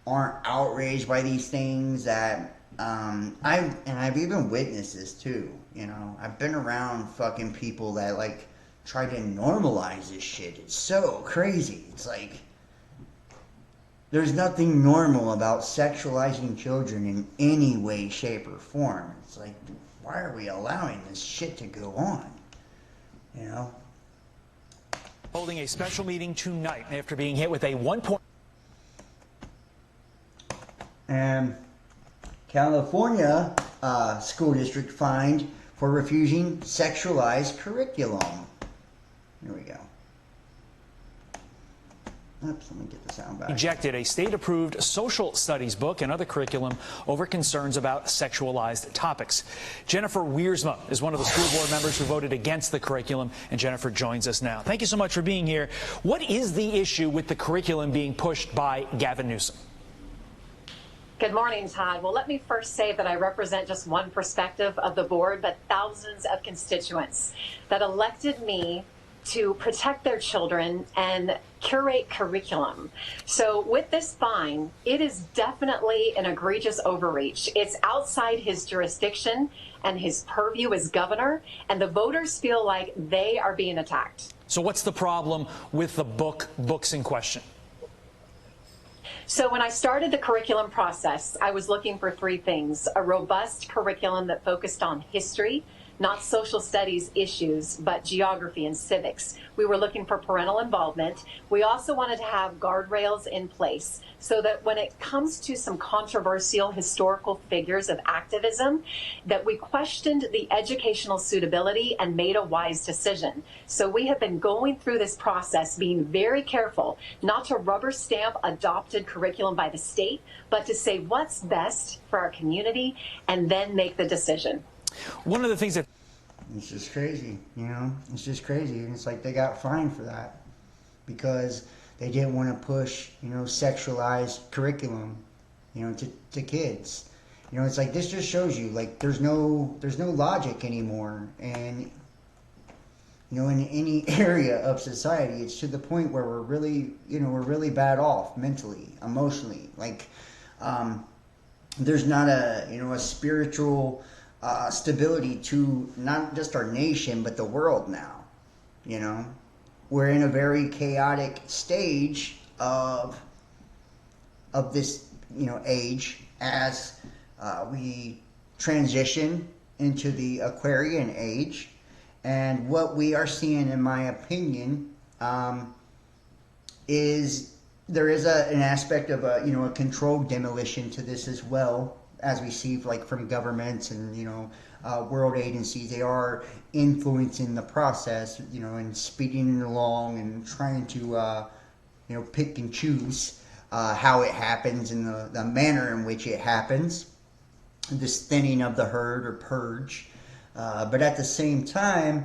aren't outraged by these things. That I've even witnessed this too. You know, I've been around fucking people that like try to normalize this shit. It's so crazy. It's like there's nothing normal about sexualizing children in any way, shape, or form. It's like, why are we allowing this shit to go on? You know? Holding a special meeting tonight after being hit with a 1 And California school district fined for refusing sexualized curriculum. Here we go. Oops, let me get the sound back. Rejected a state-approved social studies book and other curriculum over concerns about sexualized topics. Jennifer Wiersma is one of the school board members who voted against the curriculum, and Jennifer joins us now. Thank you so much for being here. What is the issue with the curriculum being pushed by Gavin Newsom? Good morning, Todd. Well, let me first say that I represent just one perspective of the board, but thousands of constituents that elected me to protect their children and curate curriculum. So with this fine, it is definitely an egregious overreach. It's outside his jurisdiction and his purview as governor, and the voters feel like they are being attacked. So what's the problem with the books in question? So when I started the curriculum process, I was looking for 3 things: a robust curriculum that focused on history, not social studies issues, but geography and civics. We were looking for parental involvement. We also wanted to have guardrails in place so that when it comes to some controversial historical figures of activism, that we questioned the educational suitability and made a wise decision. So we have been going through this process being very careful not to rubber stamp adopted curriculum by the state, but to say what's best for our community and then make the decision. One of the things that it's just crazy, you know, it's just crazy. And it's like they got fined for that because they didn't want to push, you know, sexualized curriculum, you know, to kids. You know, it's like this just shows you like there's no logic anymore. And you know, in any area of society, it's to the point where we're really bad off mentally, emotionally. Like there's not a spiritual stability to not just our nation but the world now. You know, we're in a very chaotic stage of this, you know, age as we transition into the Aquarian age. And what we are seeing, in my opinion, is there is an aspect of a controlled demolition to this as well, as we see like from governments and world agencies. They are influencing the process, you know, and speeding it along and trying to pick and choose how it happens and the manner in which it happens. This thinning of the herd or purge. But at the same time,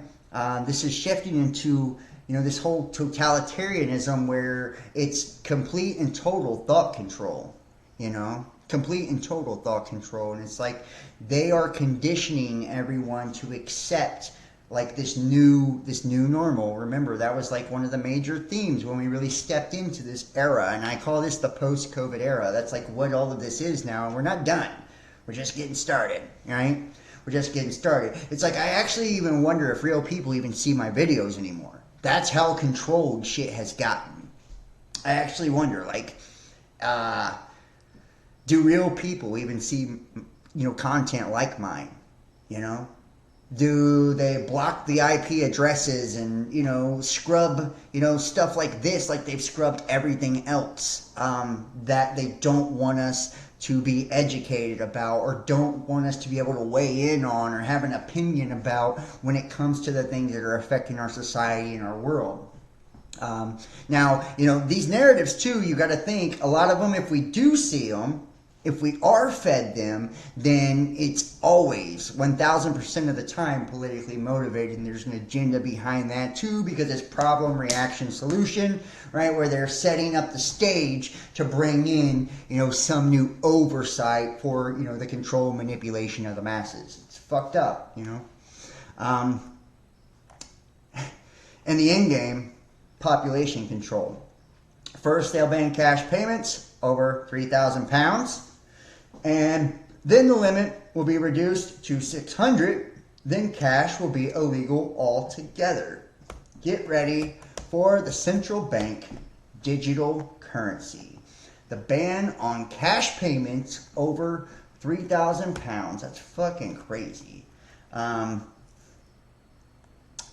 this is shifting into, you know, this whole totalitarianism where it's complete and total thought control, you know, complete and total thought control. And it's like they are conditioning everyone to accept like this new normal. Remember, that was like one of the major themes when we really stepped into this era. And I call this the post-COVID era. That's like what all of this is now. And we're not done. We're just getting started, right? We're just getting started. It's like I actually even wonder if real people even see my videos anymore. That's how controlled shit has gotten. I actually wonder, like, do real people even see, you know, content like mine? You know, Do they block the IP addresses and, scrub, stuff like this, like they've scrubbed everything else that they don't want us to be educated about or don't want us to be able to weigh in on or have an opinion about when it comes to the things that are affecting our society and our world. Now, these narratives too, you got to think a lot of them, if we do see them, if we are fed them, then it's always 1000% of the time politically motivated, and there's an agenda behind that too, because it's problem, reaction, solution, right? Where they're setting up the stage to bring in, some new oversight for, the control and manipulation of the masses. It's fucked up, And the end game, population control. First, they'll ban cash payments over £3,000. And then the limit will be reduced to 600. Then cash will be illegal altogether. Get ready for the central bank digital currency. The ban on cash payments over £3,000. That's fucking crazy.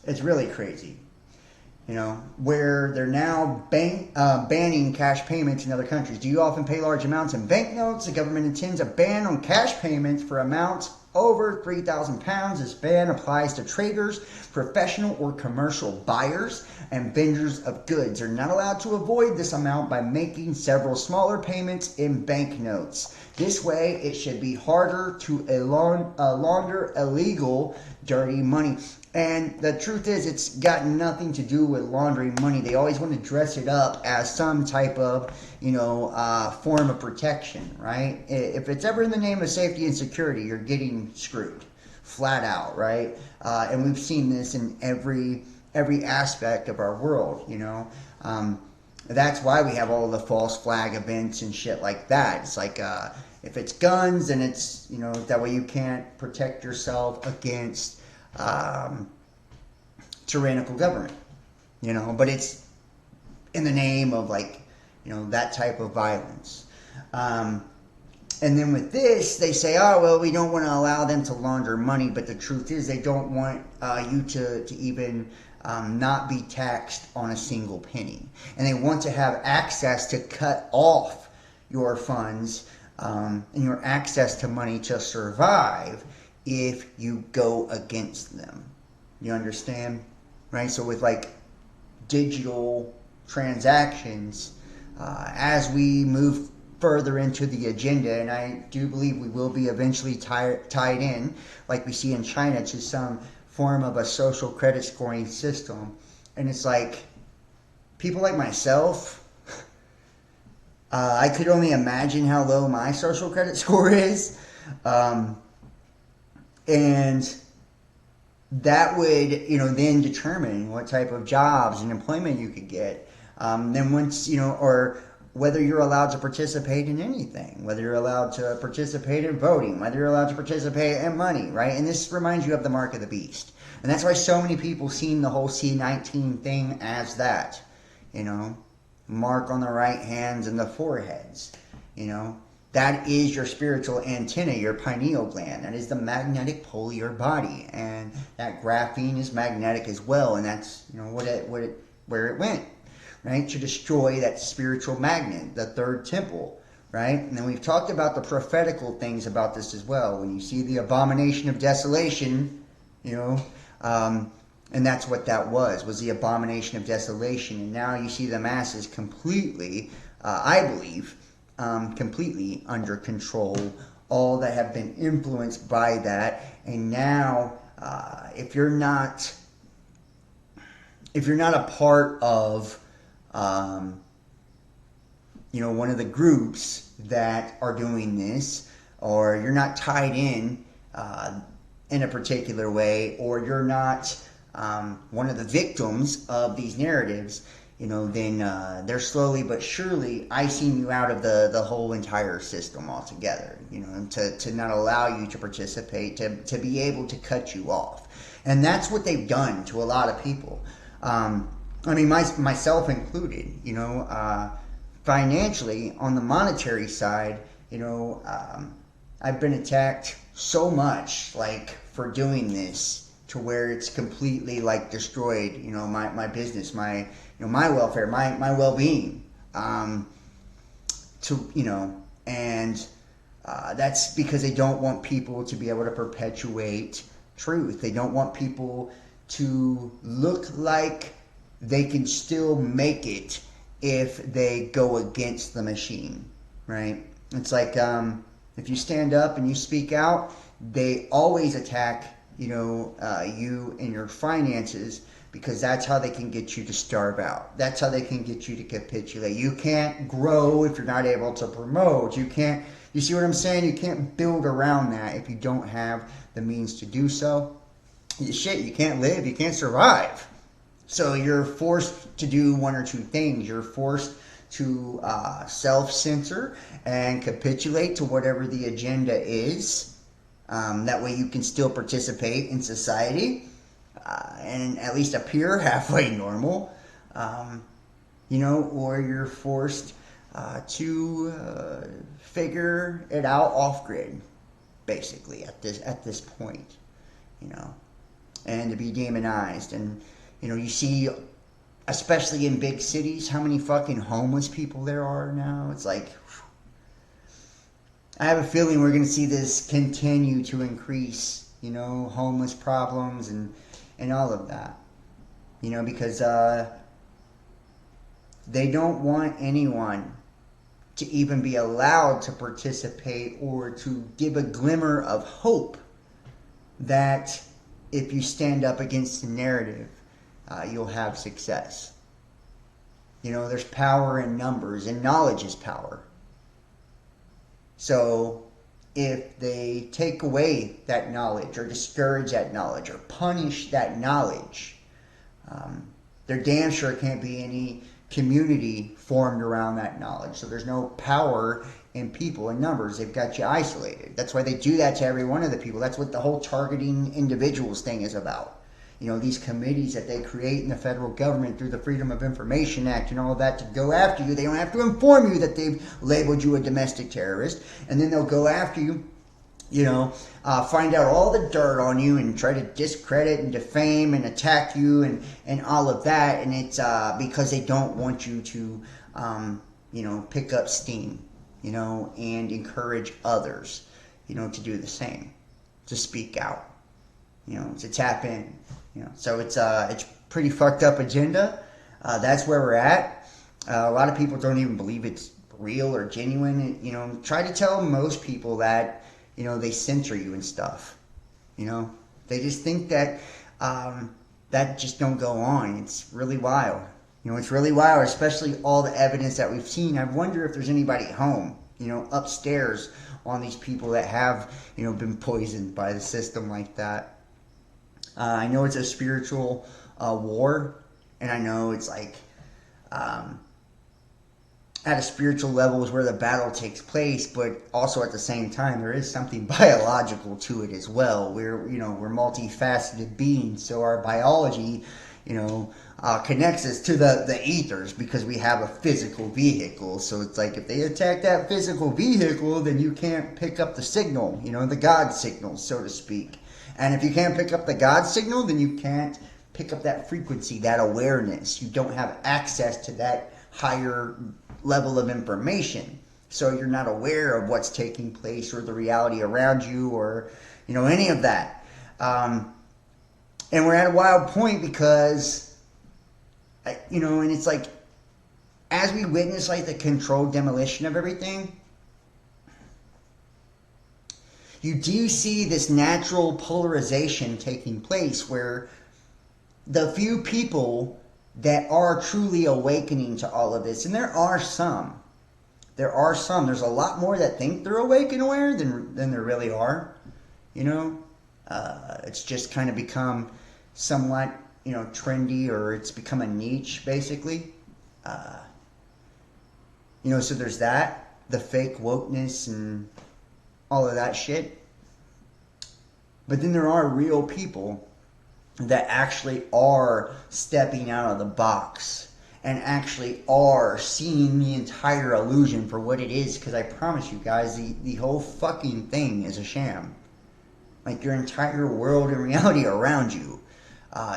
It's really crazy. Where they're now banning cash payments in other countries. Do you often pay large amounts in banknotes? The government intends a ban on cash payments for amounts over £3,000. This ban applies to traders, professional or commercial buyers, and vendors of goods. They're not allowed to avoid this amount by making several smaller payments in banknotes. This way, it should be harder to launder illegal, dirty money. And the truth is, it's got nothing to do with laundering money. They always want to dress it up as some type of, form of protection, right? If it's ever in the name of safety and security, you're getting screwed, flat out, right? And we've seen this in every aspect of our world, That's why we have all the false flag events and shit like that. It's like, if it's guns, then it's, that way you can't protect yourself against tyrannical government, but it's in the name of that type of violence. And then with this, they say, oh, well, we don't want to allow them to launder money, but the truth is they don't want you to even not be taxed on a single penny. And they want to have access to cut off your funds and your access to money to survive if you go against them. You understand? Right? So with digital transactions, as we move further into the agenda, and I do believe we will be eventually tied in, like we see in China, to some form of a social credit scoring system. And it's like, people like myself, I could only imagine how low my social credit score is. And that would, then determine what type of jobs and employment you could get. Then once, or whether you're allowed to participate in anything, whether you're allowed to participate in voting, whether you're allowed to participate in money, right? And this reminds you of the mark of the beast. And that's why so many people seen the whole C-19 thing as that, mark on the right hands and the foreheads, That is your spiritual antenna, your pineal gland. That is the magnetic pole of your body. And that graphene is magnetic as well. And that's, where it went, right? To destroy that spiritual magnet, the third temple, right? And then we've talked about the prophetical things about this as well. When you see the abomination of desolation, and that's what that was the abomination of desolation. And now you see the masses completely, I believe, completely under control, all that have been influenced by that. And now, if you're not a part of, one of the groups that are doing this, or you're not tied in a particular way, or you're not one of the victims of these narratives, then they're slowly but surely icing you out of the whole entire system altogether, to not allow you to participate, to be able to cut you off. And that's what they've done to a lot of people. Myself included, financially, on the monetary side, I've been attacked so much, for doing this, to where it's completely like destroyed, you know, my business, my, you know, my welfare, my well-being, to, you know, and that's because they don't want people to be able to perpetuate truth. They don't want people to look like they can still make it if they go against the machine, right? It's like if you stand up and you speak out, they always attack, you know, you and your finances, because that's how they can get you to starve out. That's how they can get you to capitulate. You can't grow if you're not able to promote. You can't, you see what I'm saying? You can't build around that if you don't have the means to do so. Shit, you can't live, you can't survive. So you're forced to do one or two things. You're forced to self-censor and capitulate to whatever the agenda is. That way you can still participate in society and at least appear halfway normal. You know, or you're forced to figure it out off-grid, basically, at this point, you know, and to be demonized. And, you know, you see, especially in big cities, how many fucking homeless people there are now. It's like, I have a feeling we're going to see this continue to increase, you know, homeless problems and all of that, you know, because they don't want anyone to even be allowed to participate or to give a glimmer of hope that if you stand up against the narrative, you'll have success. You know, there's power in numbers, and knowledge is power. So if they take away that knowledge, or discourage that knowledge, or punish that knowledge, there damn sure can't be any community formed around that knowledge. So there's no power in people and numbers. They've got you isolated. That's why they do that to every one of the people. That's what the whole targeting individuals thing is about. You know, these committees that they create in the federal government through the Freedom of Information Act and all of that to go after you. They don't have to inform you that they've labeled you a domestic terrorist. And then they'll go after you, you know, find out all the dirt on you and try to discredit and defame and attack you and all of that. And it's because they don't want you to, you know, pick up steam, you know, and encourage others, you know, to do the same, to speak out, you know, to tap in, you know. So it's pretty fucked up agenda. That's where we're at. A lot of people don't even believe it's real or genuine. You know, try to tell most people that, you know, they censor you and stuff. You know, they just think that that just don't go on. It's really wild. You know, it's really wild, especially all the evidence that we've seen. I wonder if there's anybody home, you know, upstairs on these people that have, you know, been poisoned by the system like that. I know it's a spiritual war, and I know it's like at a spiritual level is where the battle takes place, but also at the same time there is something biological to it as well. We're, you know, we're multifaceted beings, so our biology, you know, connects us to the ethers because we have a physical vehicle. So it's like if they attack that physical vehicle, then you can't pick up the signal, you know, the God signal, so to speak. And if you can't pick up the God signal, then you can't pick up that frequency, that awareness. You don't have access to that higher level of information. So you're not aware of what's taking place or the reality around you or, you know, any of that. And we're at a wild point because, you know, and it's like, as we witness like the controlled demolition of everything, you do see this natural polarization taking place where the few people that are truly awakening to all of this, and there are some, there's a lot more that think they're awake and aware than there really are, you know. It's just kind of become somewhat, you know, trendy, or it's become a niche, basically. You know, so there's that, the fake wokeness and all of that shit. But then there are real people that actually are stepping out of the box and actually are seeing the entire illusion for what it is. Because I promise you guys, the whole fucking thing is a sham. Like your entire world and reality around you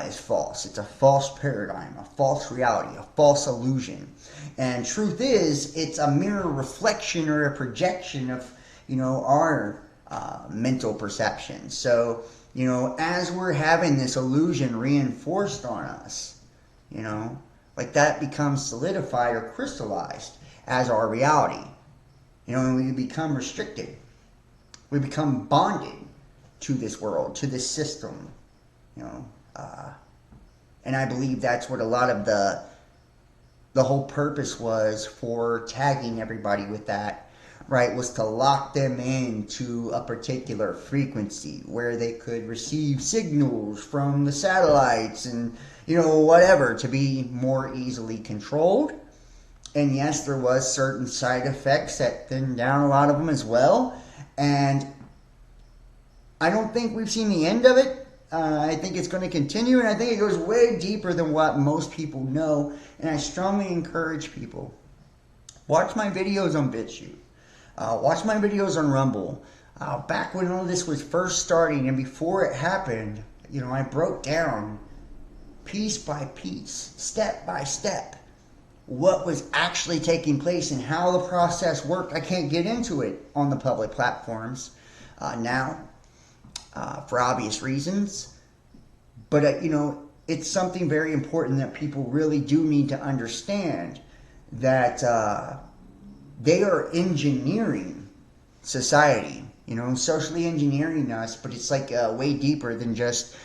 is false. It's a false paradigm, a false reality, a false illusion. And truth is, it's a mirror reflection or a projection of, our mental perception. So, as we're having this illusion reinforced on us, like that becomes solidified or crystallized as our reality. And we become restricted. We become bonded to this world, to this system, and I believe that's what a lot of the whole purpose was for tagging everybody with that, right, was to lock them into a particular frequency where they could receive signals from the satellites and, whatever, to be more easily controlled. And yes, there was certain side effects that thinned down a lot of them as well. And I don't think we've seen the end of it. I think it's going to continue, and I think it goes way deeper than what most people know. And I strongly encourage people, watch my videos on BitChute. Watch my videos on Rumble. Back when all this was first starting and before it happened, I broke down piece by piece, step by step, what was actually taking place and how the process worked. I can't get into it on the public platforms now for obvious reasons. But, it's something very important that people really do need to understand, that they are engineering society, socially engineering us, but it's like way deeper than just,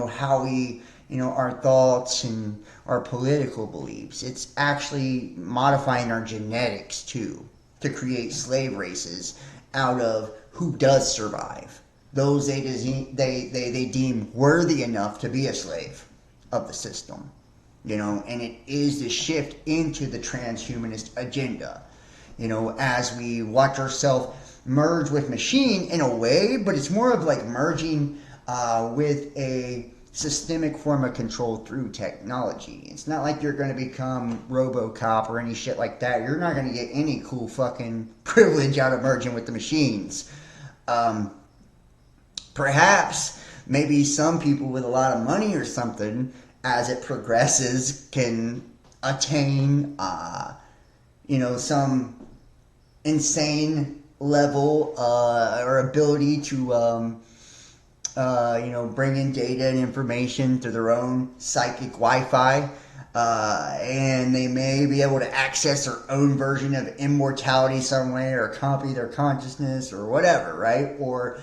how we, our thoughts and our political beliefs. It's actually modifying our genetics too, to create slave races out of who does survive. Those they deem worthy enough to be a slave of the system, and it is the shift into the transhumanist agenda, as we watch ourselves merge with machine in a way, but it's more of like merging with a systemic form of control through technology. It's not like you're going to become RoboCop or any shit like that. You're not going to get any cool fucking privilege out of merging with the machines. Perhaps maybe some people with a lot of money or something, as it progresses, can attain some insane level or ability to bring in data and information through their own psychic Wi-Fi, and they may be able to access their own version of immortality some way, or copy their consciousness or whatever, right? Or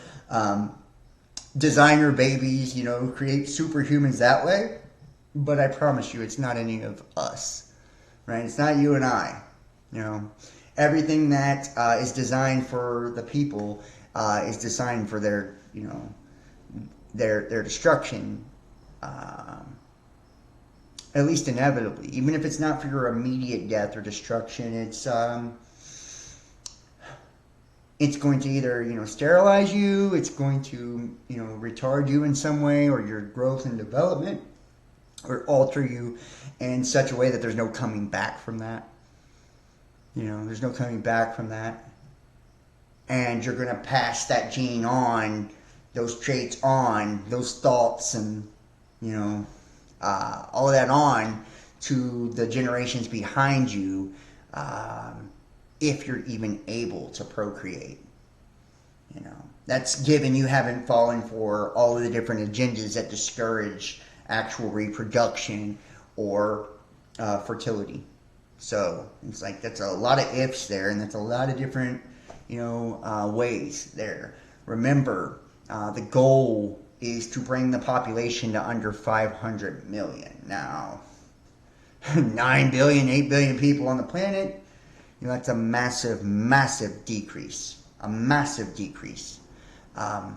designer babies, create superhumans that way. But I promise you, it's not any of us, right? It's not you and I. Everything that is designed for the people is designed for their, their destruction, at least inevitably. Even if it's not for your immediate death or destruction, it's going to either, sterilize you, it's going to, retard you in some way, or your growth and development, or alter you in such a way that there's no coming back from that. There's no coming back from that. And you're going to pass that gene on, those traits on, those thoughts, and, all of that on to the generations behind you, if you're even able to procreate. That's given you haven't fallen for all of the different agendas that discourage actual reproduction or fertility. So it's like that's a lot of ifs there, and that's a lot of different ways there. Remember, the goal is to bring the population to under 500 million. Now, 9 billion, 8 billion people on the planet, that's a massive, massive decrease. A massive decrease. And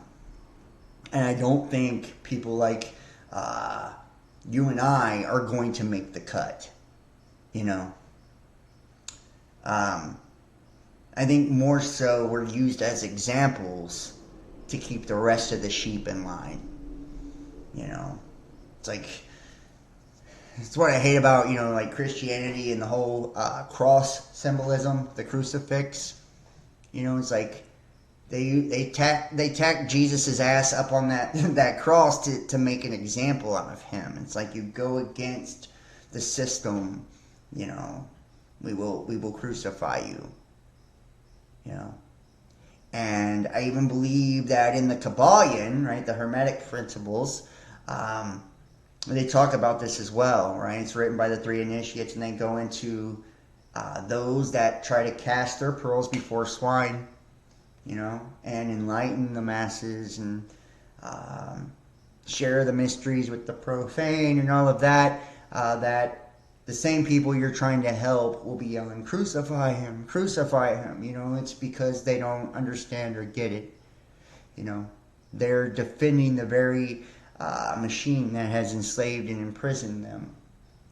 I don't think people like you and I are going to make the cut. I think more so we're used as examples to keep the rest of the sheep in line. It's like, it's what I hate about, like Christianity and the whole cross symbolism, the crucifix. It's like They tack Jesus' ass up on that cross to make an example out of him. It's like you go against the system, you know, we will crucify you. You know. And I even believe that in the Kabbalion, right, the Hermetic principles, they talk about this as well, right? It's written by the 3 initiates, and they go into those that try to cast their pearls before swine, you know, and enlighten the masses and share the mysteries with the profane and all of that, that the same people you're trying to help will be yelling, crucify him, crucify him. You know, it's because they don't understand or get it. You know, they're defending the very machine that has enslaved and imprisoned them,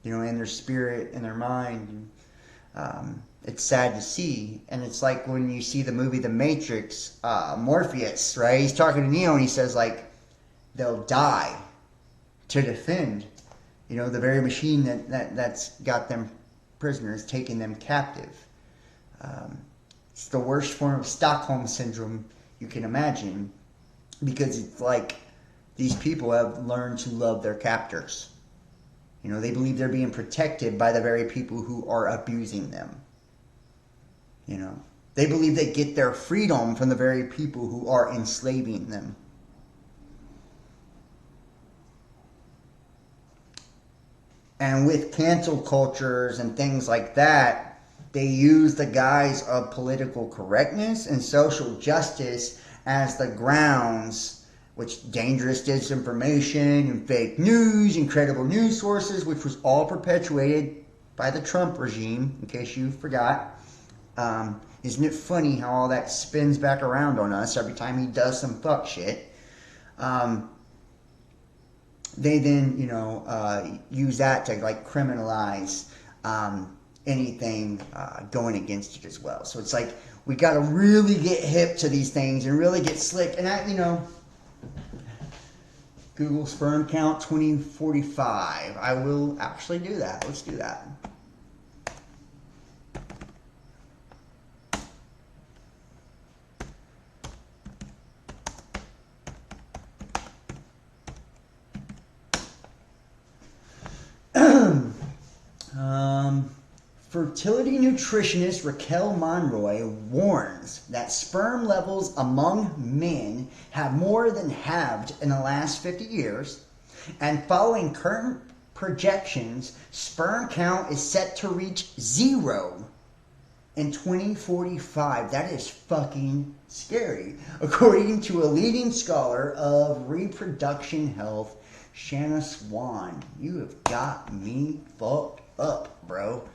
you know, in their spirit and their mind. It's sad to see. And it's like when you see the movie The Matrix, Morpheus, right? He's talking to Neo and he says, like, they'll die to defend, you know, the very machine that's got them prisoners, taking them captive. It's the worst form of Stockholm Syndrome you can imagine, because it's like these people have learned to love their captors. You know, they believe they're being protected by the very people who are abusing them. You know, they believe they get their freedom from the very people who are enslaving them. And with cancel cultures and things like that, they use the guise of political correctness and social justice as the grounds, which dangerous disinformation and fake news, incredible news sources, which was all perpetuated by the Trump regime, in case you forgot. Isn't it funny how all that spins back around on us every time he does some fuck shit? They then, you know, use that to like criminalize anything going against it as well. So it's like we got to really get hip to these things and really get slick. And that, you know, Google sperm count 2045. I will actually do that. Let's do that. Fertility nutritionist Raquel Monroy warns that sperm levels among men have more than halved in the last 50 years, and following current projections, sperm count is set to reach 0 in 2045. That is fucking scary, according to a leading scholar of reproduction health, Shanna Swan. You have got me fucked up, bro.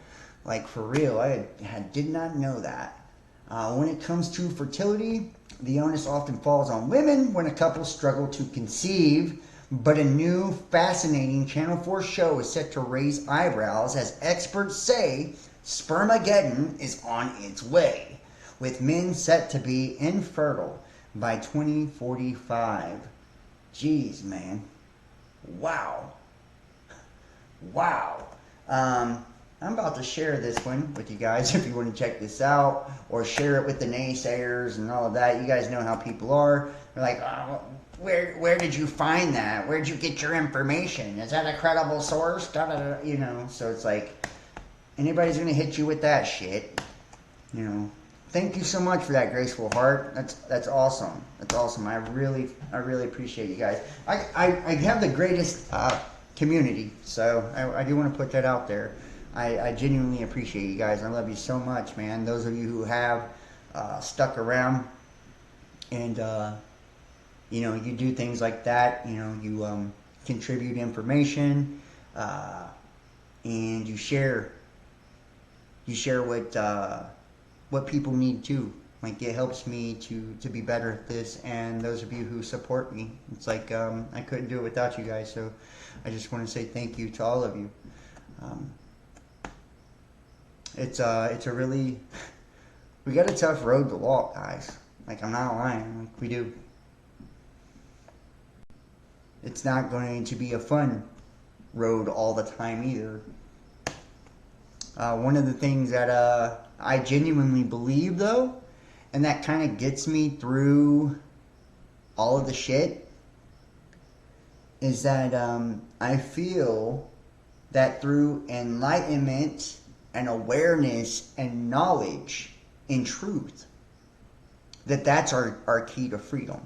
Like, for real, I did not know that. When it comes to fertility, the onus often falls on women when a couple struggle to conceive. But a new, fascinating Channel 4 show is set to raise eyebrows as experts say Spermageddon is on its way, with men set to be infertile by 2045. Jeez, man. Wow. Wow. I'm about to share this one with you guys if you want to check this out, or share it with the naysayers and all of that. You guys know how people are. They're like, oh, where did you find that? Where did you get your information? Is that a credible source? Da, da, da, you know, so it's like, anybody's going to hit you with that shit. You know, thank you so much for that, Graceful Heart. That's awesome. That's awesome. I really appreciate you guys. I have the greatest community, so I do want to put that out there. I genuinely appreciate you guys. I love you so much, man. Those of you who have stuck around and, you know, you do things like that. You know, you contribute information and you share what people need too. Like, it helps me to be better at this, and those of you who support me. It's like I couldn't do it without you guys, so I just want to say thank you to all of you. It's a really, we got a tough road to walk, guys. Like, I'm not lying, like, we do. It's not going to be a fun road all the time either. One of the things that I genuinely believe, though, and that kind of gets me through all of the shit, is that I feel that through enlightenment and awareness and knowledge and truth, that's our key to freedom.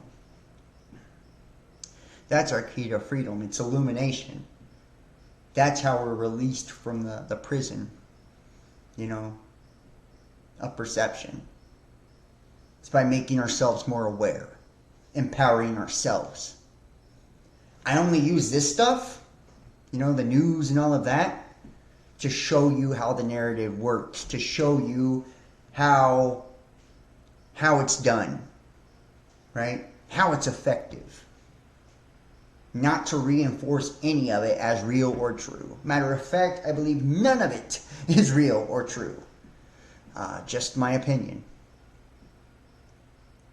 That's our key to freedom. It's illumination. That's how we're released from the prison, of perception. It's by making ourselves more aware, empowering ourselves. I only use this stuff, the news and all of that, to show you how the narrative works, to show you how it's done, right? How it's effective. Not to reinforce any of it as real or true. Matter of fact, I believe none of it is real or true. Just my opinion.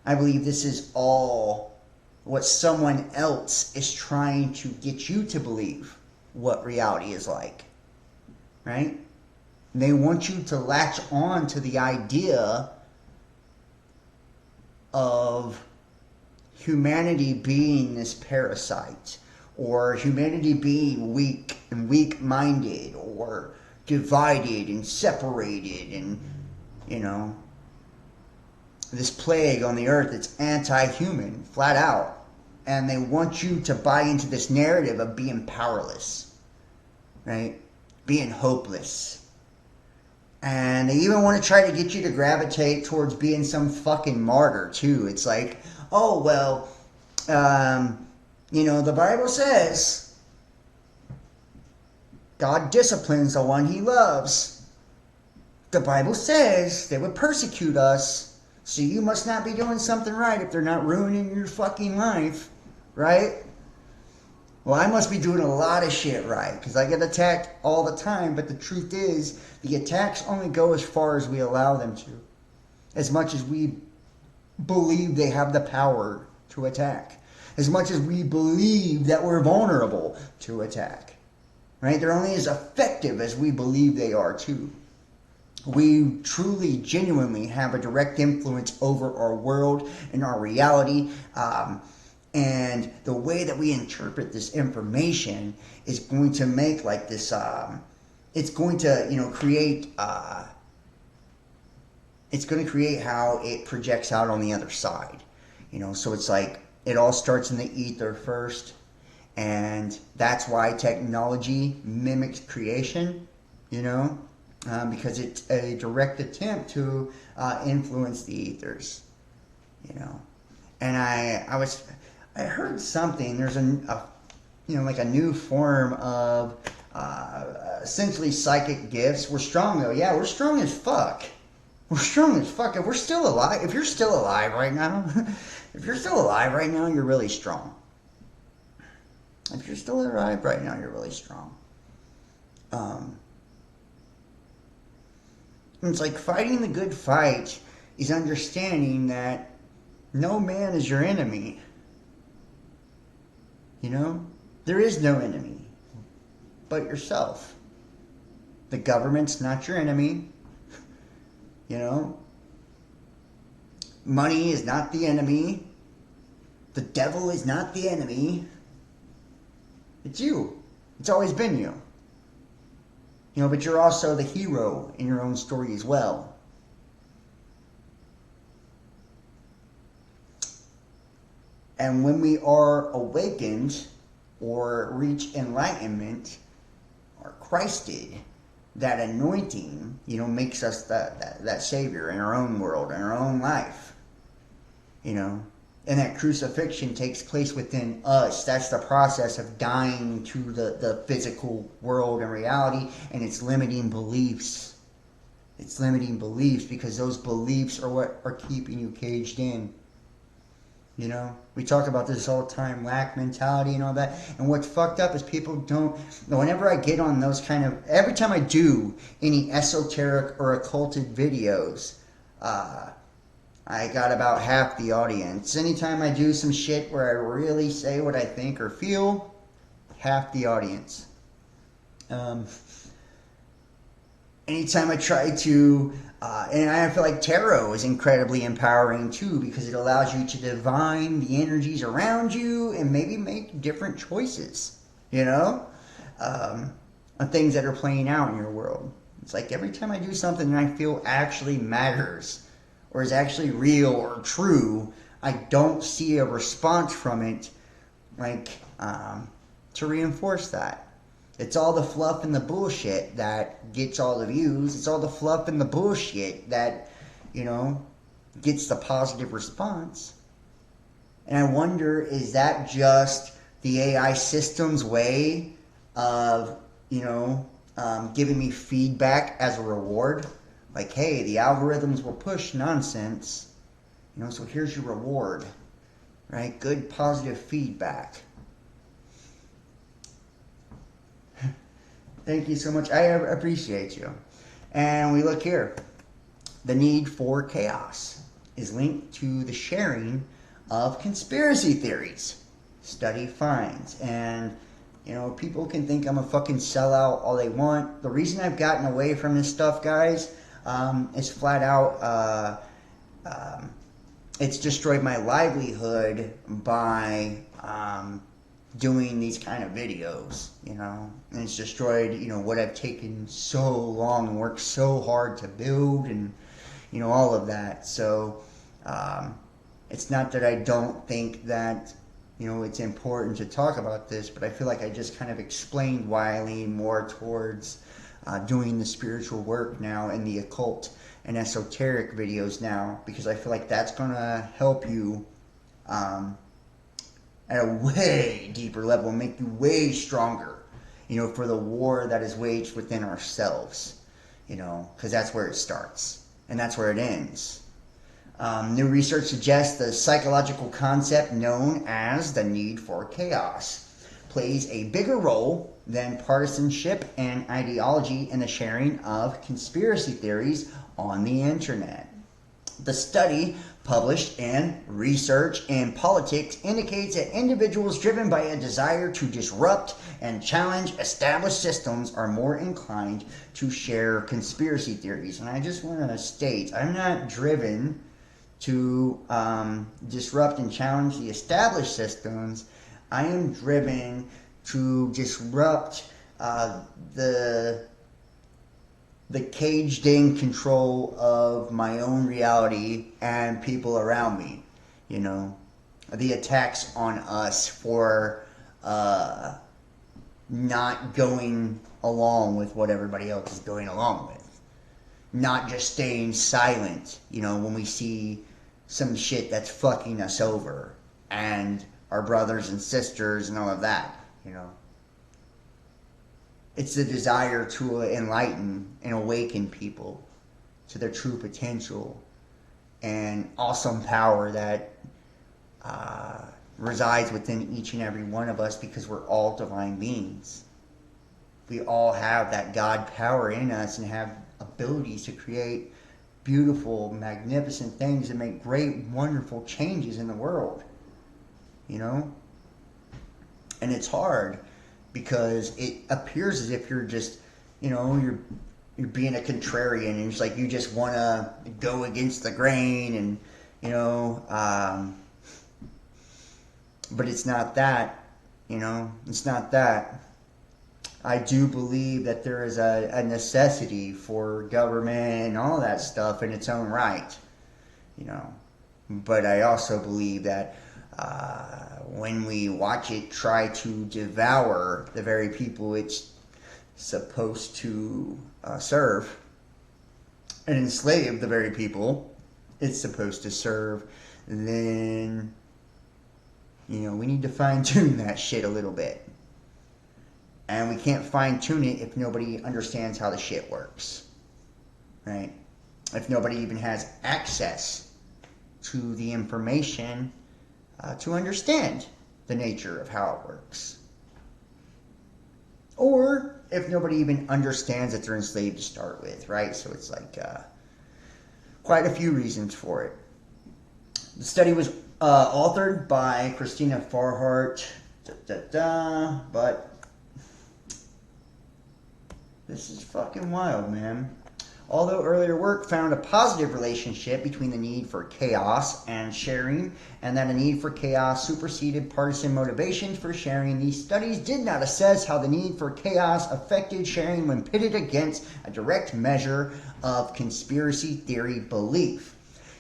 I believe this is all what someone else is trying to get you to believe what reality is like. Right? They want you to latch on to the idea of humanity being this parasite, or humanity being weak and weak-minded, or divided and separated, and this plague on the earth that's anti-human, flat out. And they want you to buy into this narrative of being powerless, right? Being hopeless. And they even want to try to get you to gravitate towards being some fucking martyr too. It's like, oh, well, the Bible says God disciplines the one he loves. The Bible says they would persecute us, so you must not be doing something right if they're not ruining your fucking life, right? Well, I must be doing a lot of shit right, because I get attacked all the time, but the truth is, the attacks only go as far as we allow them to. As much as we believe they have the power to attack. As much as we believe that we're vulnerable to attack. Right? They're only as effective as we believe they are too. We truly, genuinely have a direct influence over our world and our reality. And the way that we interpret this information is going to make like this, it's going to, create, it's going to create how it projects out on the other side. So it's like, it all starts in the ether first. And that's why technology mimics creation, because it's a direct attempt to influence the ethers, And I heard something. There's like a new form of essentially psychic gifts. We're strong though. Yeah, we're strong as fuck. We're strong as fuck. If we're still alive, if you're still alive right now, you're really strong. If you're still alive right now, you're really strong. It's like fighting the good fight is understanding that no man is your enemy. There is no enemy but yourself. The government's not your enemy. Money is not the enemy. The devil is not the enemy. It's you. It's always been you. But you're also the hero in your own story as well. And when we are awakened or reach enlightenment or Christed, that anointing, makes us that savior in our own world, in our own life. And that crucifixion takes place within us. That's the process of dying to the physical world and reality and its limiting beliefs. It's limiting beliefs because those beliefs are what are keeping you caged in. We talk about this all the time, lack mentality and all that. And what's fucked up is people don't, whenever I get on those every time I do any esoteric or occulted videos, I got about half the audience. Anytime I do some shit where I really say what I think or feel, half the audience. anytime I try to, and I feel like tarot is incredibly empowering too, because it allows you to divine the energies around you and maybe make different choices, on things that are playing out in your world. It's like every time I do something that I feel actually matters or is actually real or true, I don't see a response from it, to reinforce that. It's all the fluff and the bullshit that gets all the views. It's all the fluff and the bullshit that, gets the positive response. And I wonder, is that just the AI system's way of, giving me feedback as a reward? Like, hey, the algorithms will push nonsense, so here's your reward, right? Good positive feedback. Thank you so much. I appreciate you. And we look here. The need for chaos is linked to the sharing of conspiracy theories. Study finds. And, people can think I'm a fucking sellout all they want. The reason I've gotten away from this stuff, guys, is flat out, it's destroyed my livelihood by doing these kind of videos, and it's destroyed, what I've taken so long and worked so hard to build, and, all of that. So, it's not that I don't think that, it's important to talk about this, but I feel like I just kind of explained why I lean more towards doing the spiritual work now and the occult and esoteric videos now, because I feel like that's going to help you at a way deeper level, make you way stronger, for the war that is waged within ourselves, because that's where it starts and that's where it ends. New research suggests the psychological concept known as the need for chaos plays a bigger role than partisanship and ideology in the sharing of conspiracy theories on the internet. The study, published in Research in Politics, indicates that individuals driven by a desire to disrupt and challenge established systems are more inclined to share conspiracy theories. And I just want to state, I'm not driven to disrupt and challenge the established systems. I am driven to disrupt the caged-in control of my own reality and people around me. The attacks on us for not going along with what everybody else is going along with. Not just staying silent, when we see some shit that's fucking us over and our brothers and sisters and all of that, It's the desire to enlighten and awaken people to their true potential and awesome power that resides within each and every one of us, because we're all divine beings. We all have that God power in us and have abilities to create beautiful, magnificent things and make great, wonderful changes in the world. And it's hard, because it appears as if you're just, you're being a contrarian, and it's like you just want to go against the grain, and, but it's not that, it's not that. I do believe that there is a necessity for government and all that stuff in its own right, but I also believe that when we watch it try to devour the very people it's supposed to serve, and enslave the very people it's supposed to serve, then, we need to fine-tune that shit a little bit. And we can't fine-tune it if nobody understands how the shit works, right? If nobody even has access to the information to understand the nature of how it works. Or if nobody even understands that they're enslaved to start with, right? So it's like quite a few reasons for it. The study was authored by Christina Farhart, but This is fucking wild, man. Although earlier work found a positive relationship between the need for chaos and sharing, and that a need for chaos superseded partisan motivations for sharing, these studies did not assess how the need for chaos affected sharing when pitted against a direct measure of conspiracy theory belief.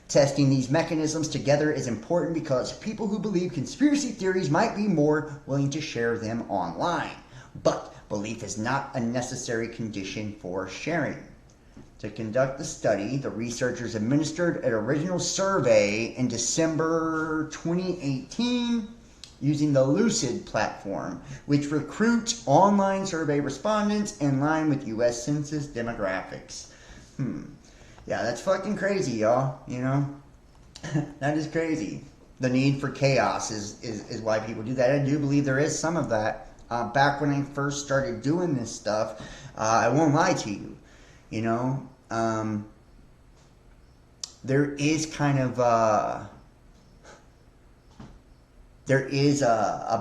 Testing these mechanisms together is important because people who believe conspiracy theories might be more willing to share them online. But belief is not a necessary condition for sharing. To conduct the study, the researchers administered an original survey in December 2018 using the Lucid platform, which recruits online survey respondents in line with U.S. Census demographics. Yeah, that's fucking crazy, y'all, you know? That is crazy. The need for chaos is why people do that. I do believe there is some of that. Back when I first started doing this stuff, I won't lie to you. You know, there is kind of a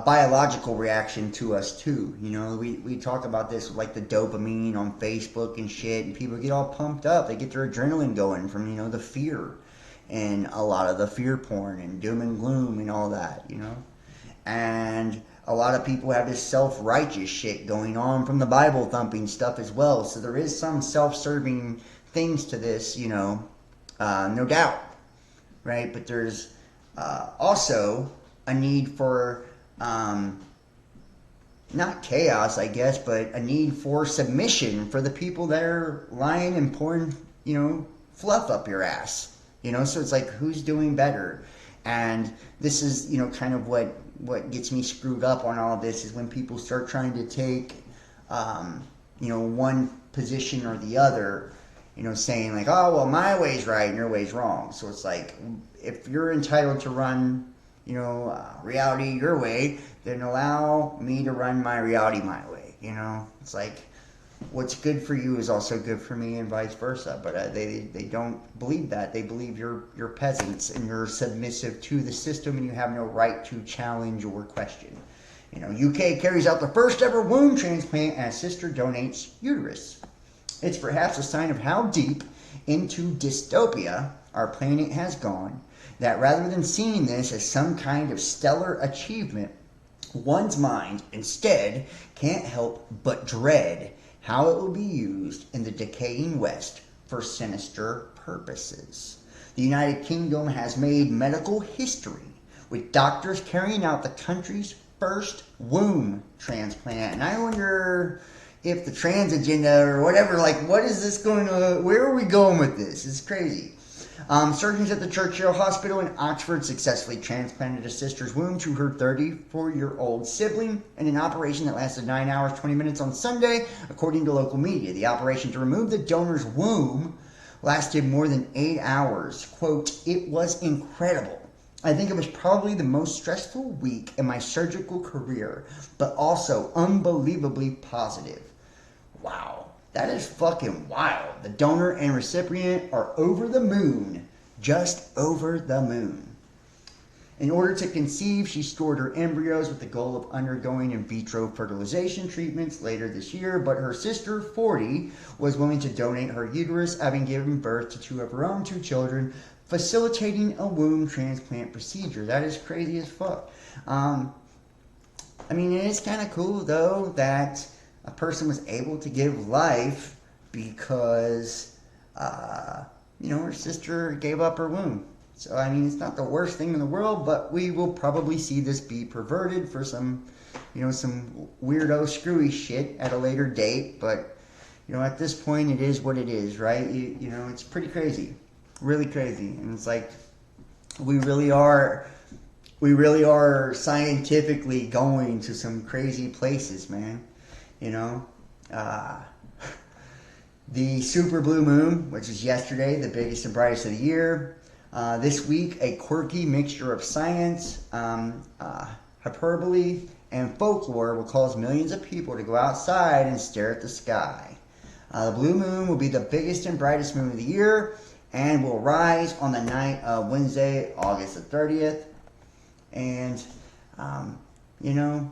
biological reaction to us too. You know, we talk about this with like the dopamine on Facebook and shit, and people get all pumped up. They get their adrenaline going from, you know, the fear and a lot of the fear porn and doom and gloom and all that, you know. And a lot of people have this self-righteous shit going on from the Bible thumping stuff as well. So there is some self-serving things to this, you know, no doubt, right? But there's also a need for, not chaos, I guess, but a need for submission for the people that are lying and pouring, you know, fluff up your ass, you know? So it's like, who's doing better? And this is, you know, kind of what gets me screwed up on all of this is when people start trying to take, you know, one position or the other, you know, saying like, oh, well, my way's right and your way's wrong. So it's like, if you're entitled to run, you know, reality your way, then allow me to run my reality my way, you know? It's like, what's good for you is also good for me and vice versa. But they don't believe that. They believe you're peasants and you're submissive to the system and you have no right to challenge or question. You know, UK carries out the first ever womb transplant as sister donates uterus. It's perhaps a sign of how deep into dystopia our planet has gone that rather than seeing this as some kind of stellar achievement, one's mind instead can't help but dread how it will be used in the decaying West for sinister purposes. The United Kingdom has made medical history with doctors carrying out the country's first womb transplant. And I wonder if the trans agenda or whatever, like, what is this going to, where are we going with this? It's crazy. Surgeons at the Churchill Hospital in Oxford successfully transplanted a sister's womb to her 34-year-old sibling in an operation that lasted 9 hours, 20 minutes on Sunday, according to local media. The operation to remove the donor's womb lasted more than 8 hours. Quote, it was incredible. I think it was probably the most stressful week in my surgical career, but also unbelievably positive. Wow. That is fucking wild. The donor and recipient are over the moon. Just over the moon. In order to conceive, she stored her embryos with the goal of undergoing in vitro fertilization treatments later this year, but her sister, 40, was willing to donate her uterus, having given birth to two of her own 2 children, facilitating a womb transplant procedure. That is crazy as fuck. I mean, it is kind of cool, though, that a person was able to give life because, you know, her sister gave up her womb. So, I mean, it's not the worst thing in the world, but we will probably see this be perverted for some, you know, some weirdo screwy shit at a later date. But, you know, at this point, it is what it is, right? You know, it's pretty crazy. Really crazy. And it's like, we really are scientifically going to some crazy places, man. You know, the super blue moon, which is yesterday, the biggest and brightest of the year. This week, a quirky mixture of science, hyperbole, and folklore will cause millions of people to go outside and stare at the sky. The blue moon will be the biggest and brightest moon of the year and will rise on the night of Wednesday, August the 30th. And, you know,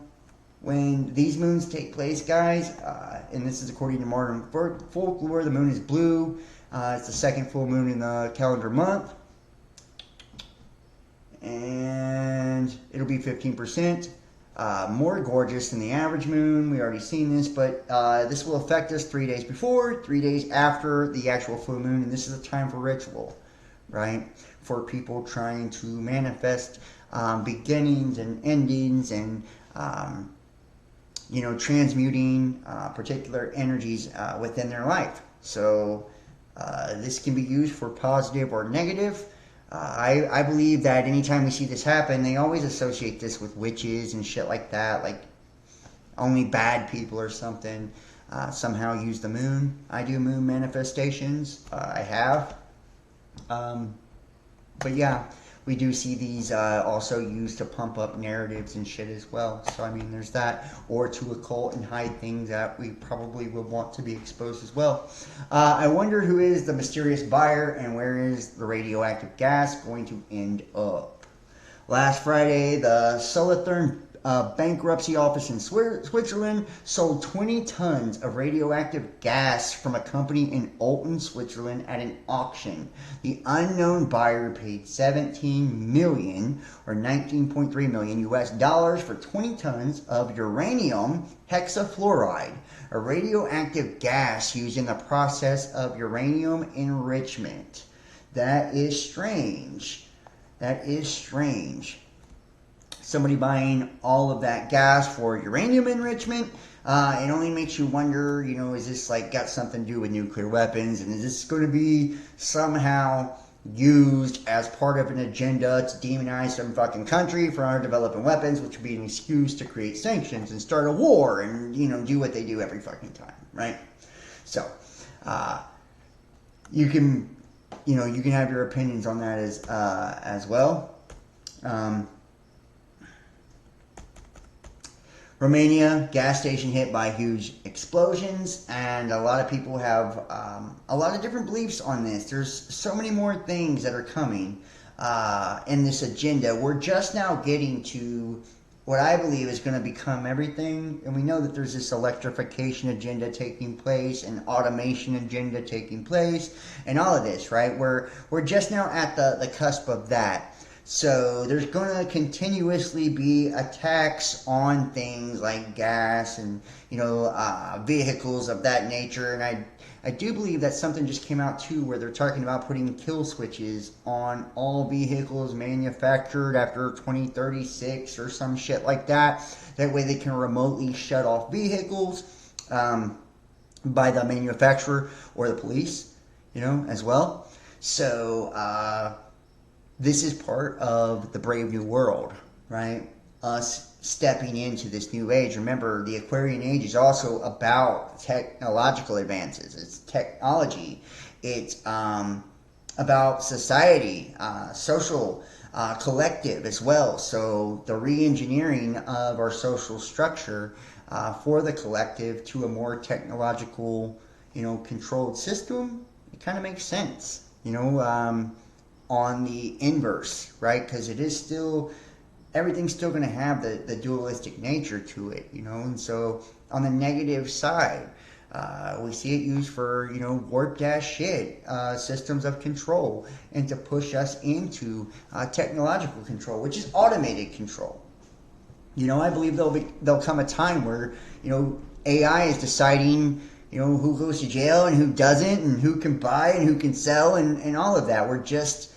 When these moons take place, guys, and this is according to modern folklore, the moon is blue. It's the second full moon in the calendar month. And it'll be 15%. More gorgeous than the average moon. We already seen this, but this will affect us 3 days before, 3 days after the actual full moon, and this is a time for ritual, right? For people trying to manifest beginnings and endings and, transmuting particular energies within their life. So this can be used for positive or negative. I believe that anytime we see this happen, they always associate this with witches and shit like that, like only bad people or something somehow use the moon. I do moon manifestations. I have. But yeah, we do see these also used to pump up narratives and shit as well. So, I mean, there's that. Or to occult and hide things that we probably would want to be exposed as well. I wonder who is the mysterious buyer and where is the radioactive gas going to end up. Last Friday, the Solothurn bankruptcy office in Switzerland sold 20 tons of radioactive gas from a company in Olten, Switzerland at an auction. The unknown buyer paid $17 million or $19.3 million US dollars for 20 tons of uranium hexafluoride, a radioactive gas used in the process of uranium enrichment. That is strange. That is strange. Somebody buying all of that gas for uranium enrichment, it only makes you wonder, is this like got something to do with nuclear weapons, and is this going to be somehow used as part of an agenda to demonize some fucking country for developing weapons, which would be an excuse to create sanctions and start a war and, do what they do every fucking time, right? So, you can have your opinions on that as well. Romania, gas station hit by huge explosions, and a lot of people have a lot of different beliefs on this. There's so many more things that are coming in this agenda. We're just now getting to what I believe is going to become everything, and we know that there's this electrification agenda taking place, and automation agenda taking place, and all of this, right? We're just now at the cusp of that. So there's going to continuously be attacks on things like gas and, vehicles of that nature. And I do believe that something just came out too where they're talking about putting kill switches on all vehicles manufactured after 2036 or some shit like that. That way they can remotely shut off vehicles by the manufacturer or the police, as well. So, this is part of the Brave New World, right? Us stepping into this new age. Remember, the Aquarian Age is also about technological advances. It's technology. It's about society, social, collective as well. So the re-engineering of our social structure for the collective to a more technological, controlled system, it kind of makes sense, on the inverse, right? Because it is still, everything's still going to have the dualistic nature to it, and so on the negative side, we see it used for, warped ass shit, systems of control, and to push us into technological control, which is automated control. I believe there'll come a time where, AI is deciding, who goes to jail and who doesn't, and who can buy and who can sell, and all of that. We're just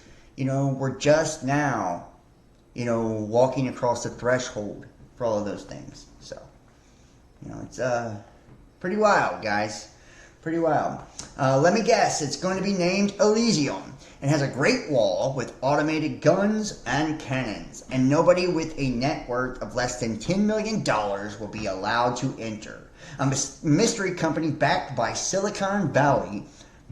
now, walking across the threshold for all of those things. So, it's pretty wild, guys. Pretty wild. Let me guess, it's going to be named Elysium and has a great wall with automated guns and cannons, and nobody with a net worth of less than $10 million will be allowed to enter. A mystery company backed by Silicon Valley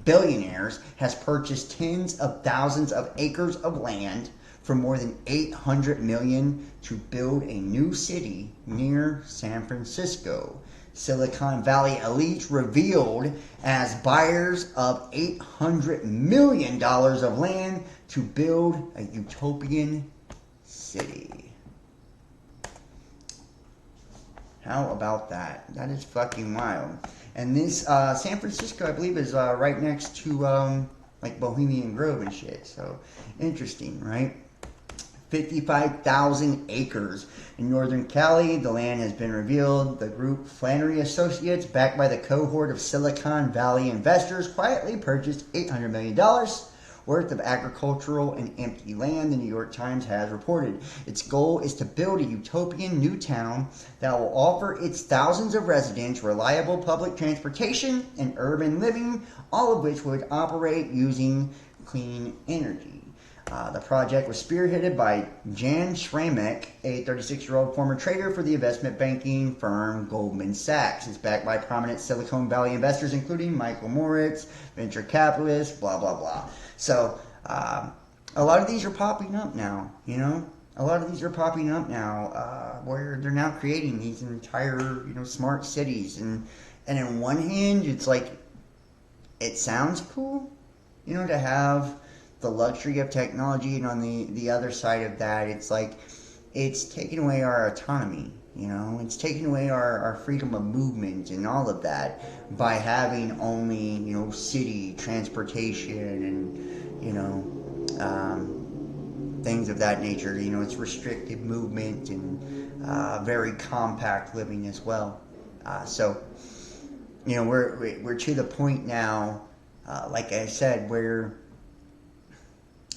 billionaires has purchased tens of thousands of acres of land for more than $800 million to build a new city near San Francisco. Silicon Valley elite revealed as buyers of $800 million of land to build a utopian city. How about that? That is fucking wild. And this San Francisco, I believe, is right next to like Bohemian Grove and shit. So interesting, right? 55,000 acres in Northern Cali. The land has been revealed. The group Flannery Associates, backed by the cohort of Silicon Valley investors, quietly purchased $800 million worth of agricultural and empty land, the New York Times has reported. Its goal is to build a utopian new town that will offer its thousands of residents reliable public transportation and urban living, all of which would operate using clean energy. The project was spearheaded by Jan Schramek, a 36-year-old former trader for the investment banking firm Goldman Sachs. It's backed by prominent Silicon Valley investors, including Michael Moritz, venture capitalists, blah, blah, blah. So, a lot of these are popping up now, you know? A lot of these are popping up now, where they're now creating these entire, you know, smart cities. And on one hand, it's like, it sounds cool, you know, to have the luxury of technology, and on the other side of that, it's like, it's taking away our autonomy, you know, it's taking away our freedom of movement and all of that by having only, you know, city transportation and, you know, things of that nature. You know, it's restricted movement and very compact living as well. So, you know, we're to the point now, like I said, where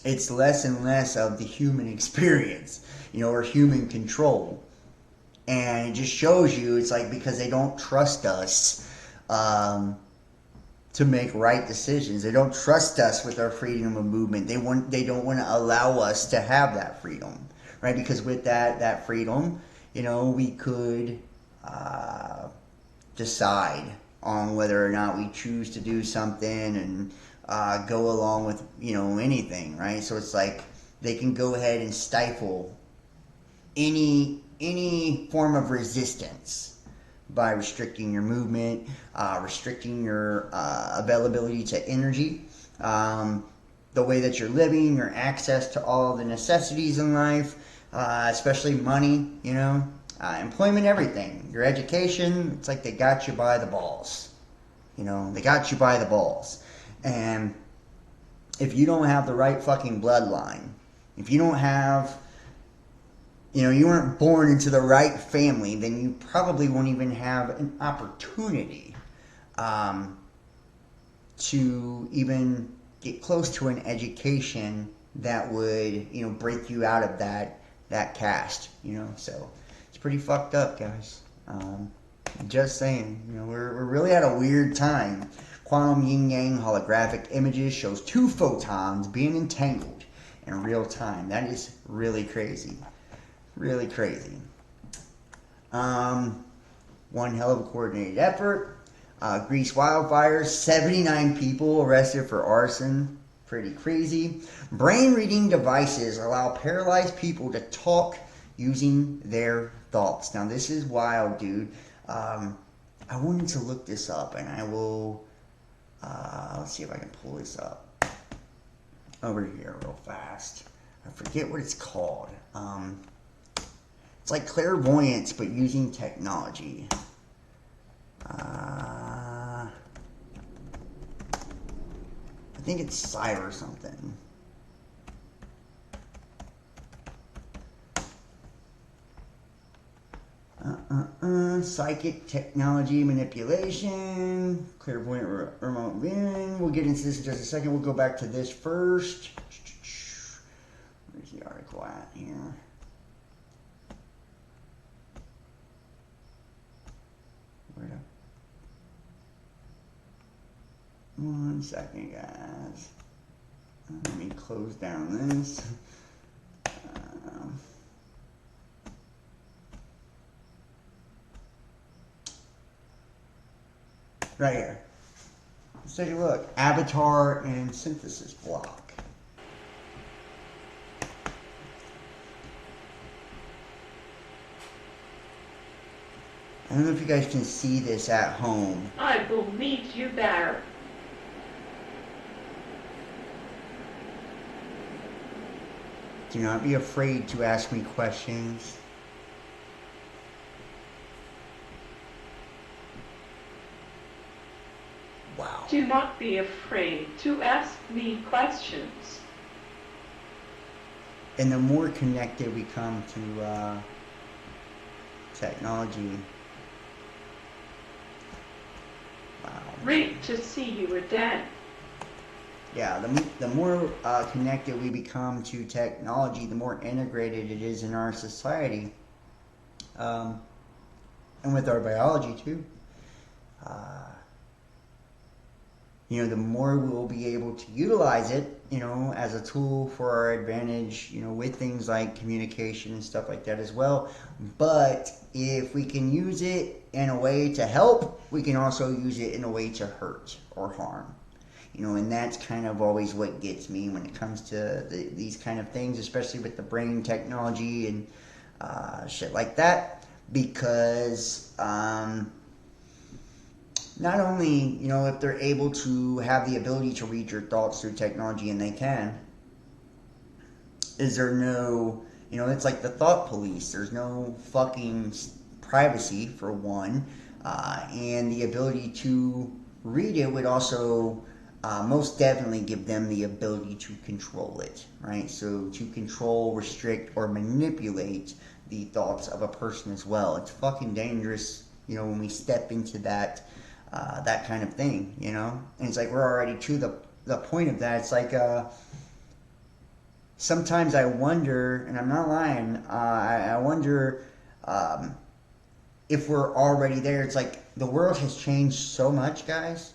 it's less and less of the human experience, you know, or human control. And it just shows you, it's like, because they don't trust us to make right decisions. They don't trust us with our freedom of movement. They don't want to allow us to have that freedom, right? Because with that freedom, you know, we could decide on whether or not we choose to do something and go along with, you know, anything, right? So it's like they can go ahead and stifle any form of resistance by restricting your movement, restricting your availability to energy, the way that you're living, your access to all the necessities in life, especially money, you know, employment, everything, your education. It's like they got you by the balls, you know, they got you by the balls. And if you don't have the right fucking bloodline, if you don't have, you know, you weren't born into the right family, then you probably won't even have an opportunity to even get close to an education that would, you know, break you out of that caste, you know. So it's pretty fucked up, guys. Just saying, you know, we're really at a weird time. Quantum yin-yang holographic images shows two photons being entangled in real time. That is really crazy. Really crazy. One hell of a coordinated effort. Greece wildfires, 79 people arrested for arson. Pretty crazy. Brain reading devices allow paralyzed people to talk using their thoughts. Now this is wild, dude. I wanted to look this up, and I will... let's see if I can pull this up over here real fast. I forget what it's called. It's like clairvoyance, but using technology. I think it's Psy or something. Psychic technology manipulation, clairvoyant remote viewing. We'll get into this in just a second. We'll go back to this first. Where's the article at here? One second, guys. Let me close down this. Right here. Let's take a look. Avatar and synthesis block. I don't know if you guys can see this at home. I will meet you there. Do not be afraid to ask me questions. Wow. Do not be afraid to ask me questions. And the more connected we come to technology, wow. Great to see you again. Yeah, the more connected we become to technology, the more integrated it is in our society, and with our biology too. The more we'll be able to utilize it, as a tool for our advantage, with things like communication and stuff like that as well. But if we can use it in a way to help, we can also use it in a way to hurt or harm. And that's kind of always what gets me when it comes to these kind of things, especially with the brain technology and shit like that. Because not only, if they're able to have the ability to read your thoughts through technology, and they can, is there no, it's like the thought police. There's no fucking privacy, for one. And the ability to read it would also most definitely give them the ability to control it, right? So to control, restrict, or manipulate the thoughts of a person as well. It's fucking dangerous, when we step into that kind of thing, And it's like we're already to the point of that. It's like sometimes I wonder, and I'm not lying, I wonder if we're already there. It's like the world has changed so much, guys.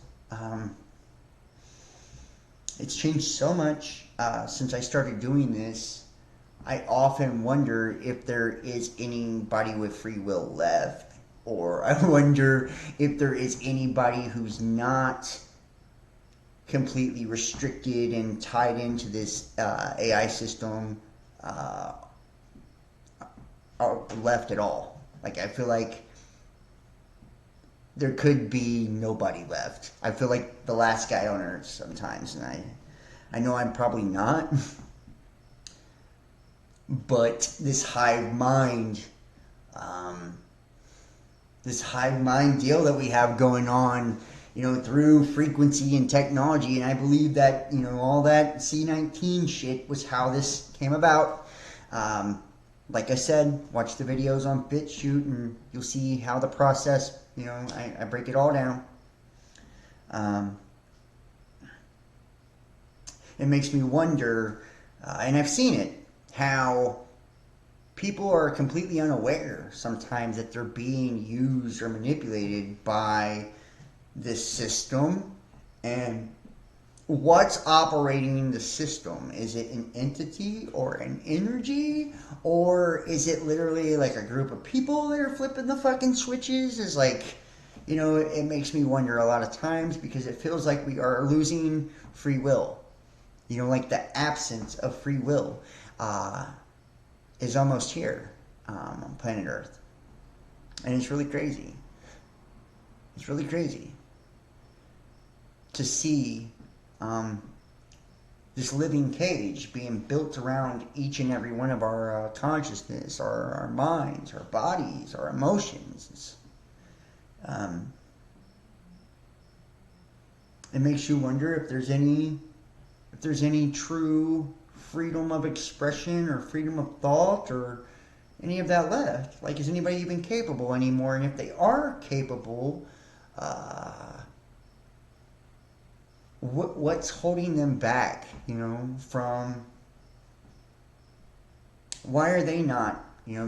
It's changed so much since I started doing this. I often wonder if there is anybody with free will left, or I wonder if there is anybody who's not completely restricted and tied into this AI system left at all. Like, I feel like there could be nobody left. I feel like the last guy on Earth sometimes, and I know I'm probably not. But this hive mind deal that we have going on, through frequency and technology, and I believe that, all that C-19 shit was how this came about. Like I said, watch the videos on BitChute and you'll see how the process, I break it all down. It makes me wonder, and I've seen it, how people are completely unaware sometimes that they're being used or manipulated by this system. And what's operating the system? Is it an entity or an energy? Or is it literally like a group of people that are flipping the fucking switches? Is like, it makes me wonder a lot of times, because it feels like we are losing free will. Like the absence of free will is almost here on planet Earth. And it's really crazy. It's really crazy to see this living cage being built around each and every one of our consciousness, our minds, our bodies, our emotions. It makes you wonder if there's any true freedom of expression or freedom of thought or any of that left. Like, is anybody even capable anymore? And if they are capable, what's holding them back, from, why are they not,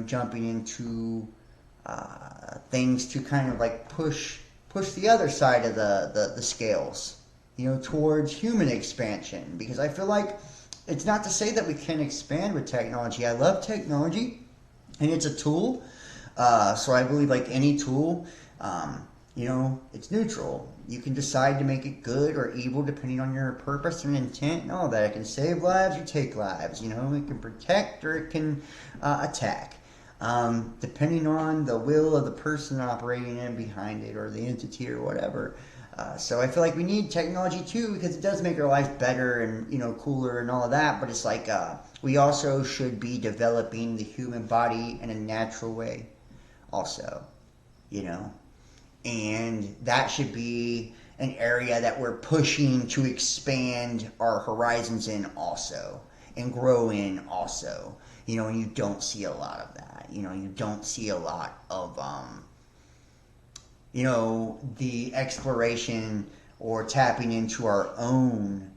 jumping into things to kind of like push the other side of the scales, towards human expansion? Because I feel like it's not to say that we can't expand with technology. I love technology, and it's a tool. So I believe, like any tool, it's neutral. You can decide to make it good or evil depending on your purpose and intent and all that. It can save lives or take lives. It can protect or it can attack, depending on the will of the person operating in behind it, or the entity or whatever. So I feel like we need technology too, because it does make our life better and cooler and all of that. But it's like we also should be developing the human body in a natural way, also, and that should be an area that we're pushing to expand our horizons in also, and grow in also. You know, and you don't see a lot of that. You know, you don't see a lot of, you know, the exploration or tapping into our own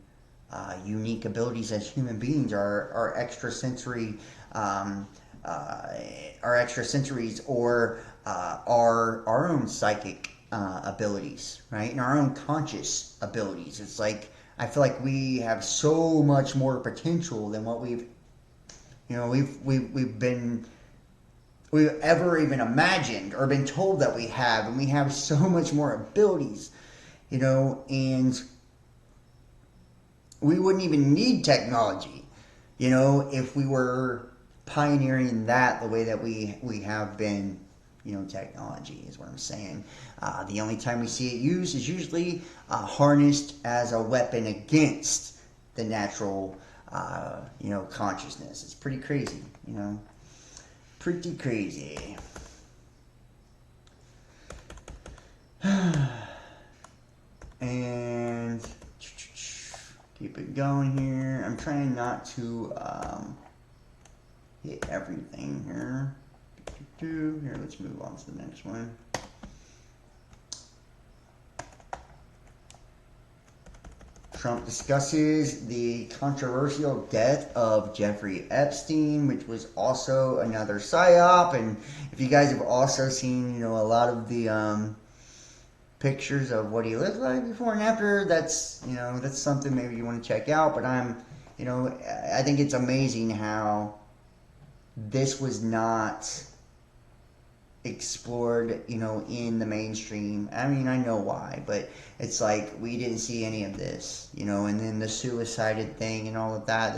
unique abilities as human beings, our extrasensory, or our own psychic abilities, right? And our own conscious abilities. It's like, I feel like we have so much more potential than what we've ever even imagined or been told that we have. And we have so much more abilities, you know, and we wouldn't even need technology, you know, if we were pioneering that the way that we have been. You know, technology is what I'm saying. The only time we see it used is usually harnessed as a weapon against the natural, you know, consciousness. It's pretty crazy, you know. Pretty crazy. And keep it going here. I'm trying not to hit everything here. Here, let's move on to the next one. Trump discusses the controversial death of Jeffrey Epstein, which was also another psyop. And if you guys have also seen, you know, a lot of the pictures of what he looked like before and after, that's, you know, that's something maybe you want to check out. But you know, I think it's amazing how this was not explored, you know, in the mainstream. I mean, I know why, but it's like we didn't see any of this, you know. And then the suicided thing and all of that,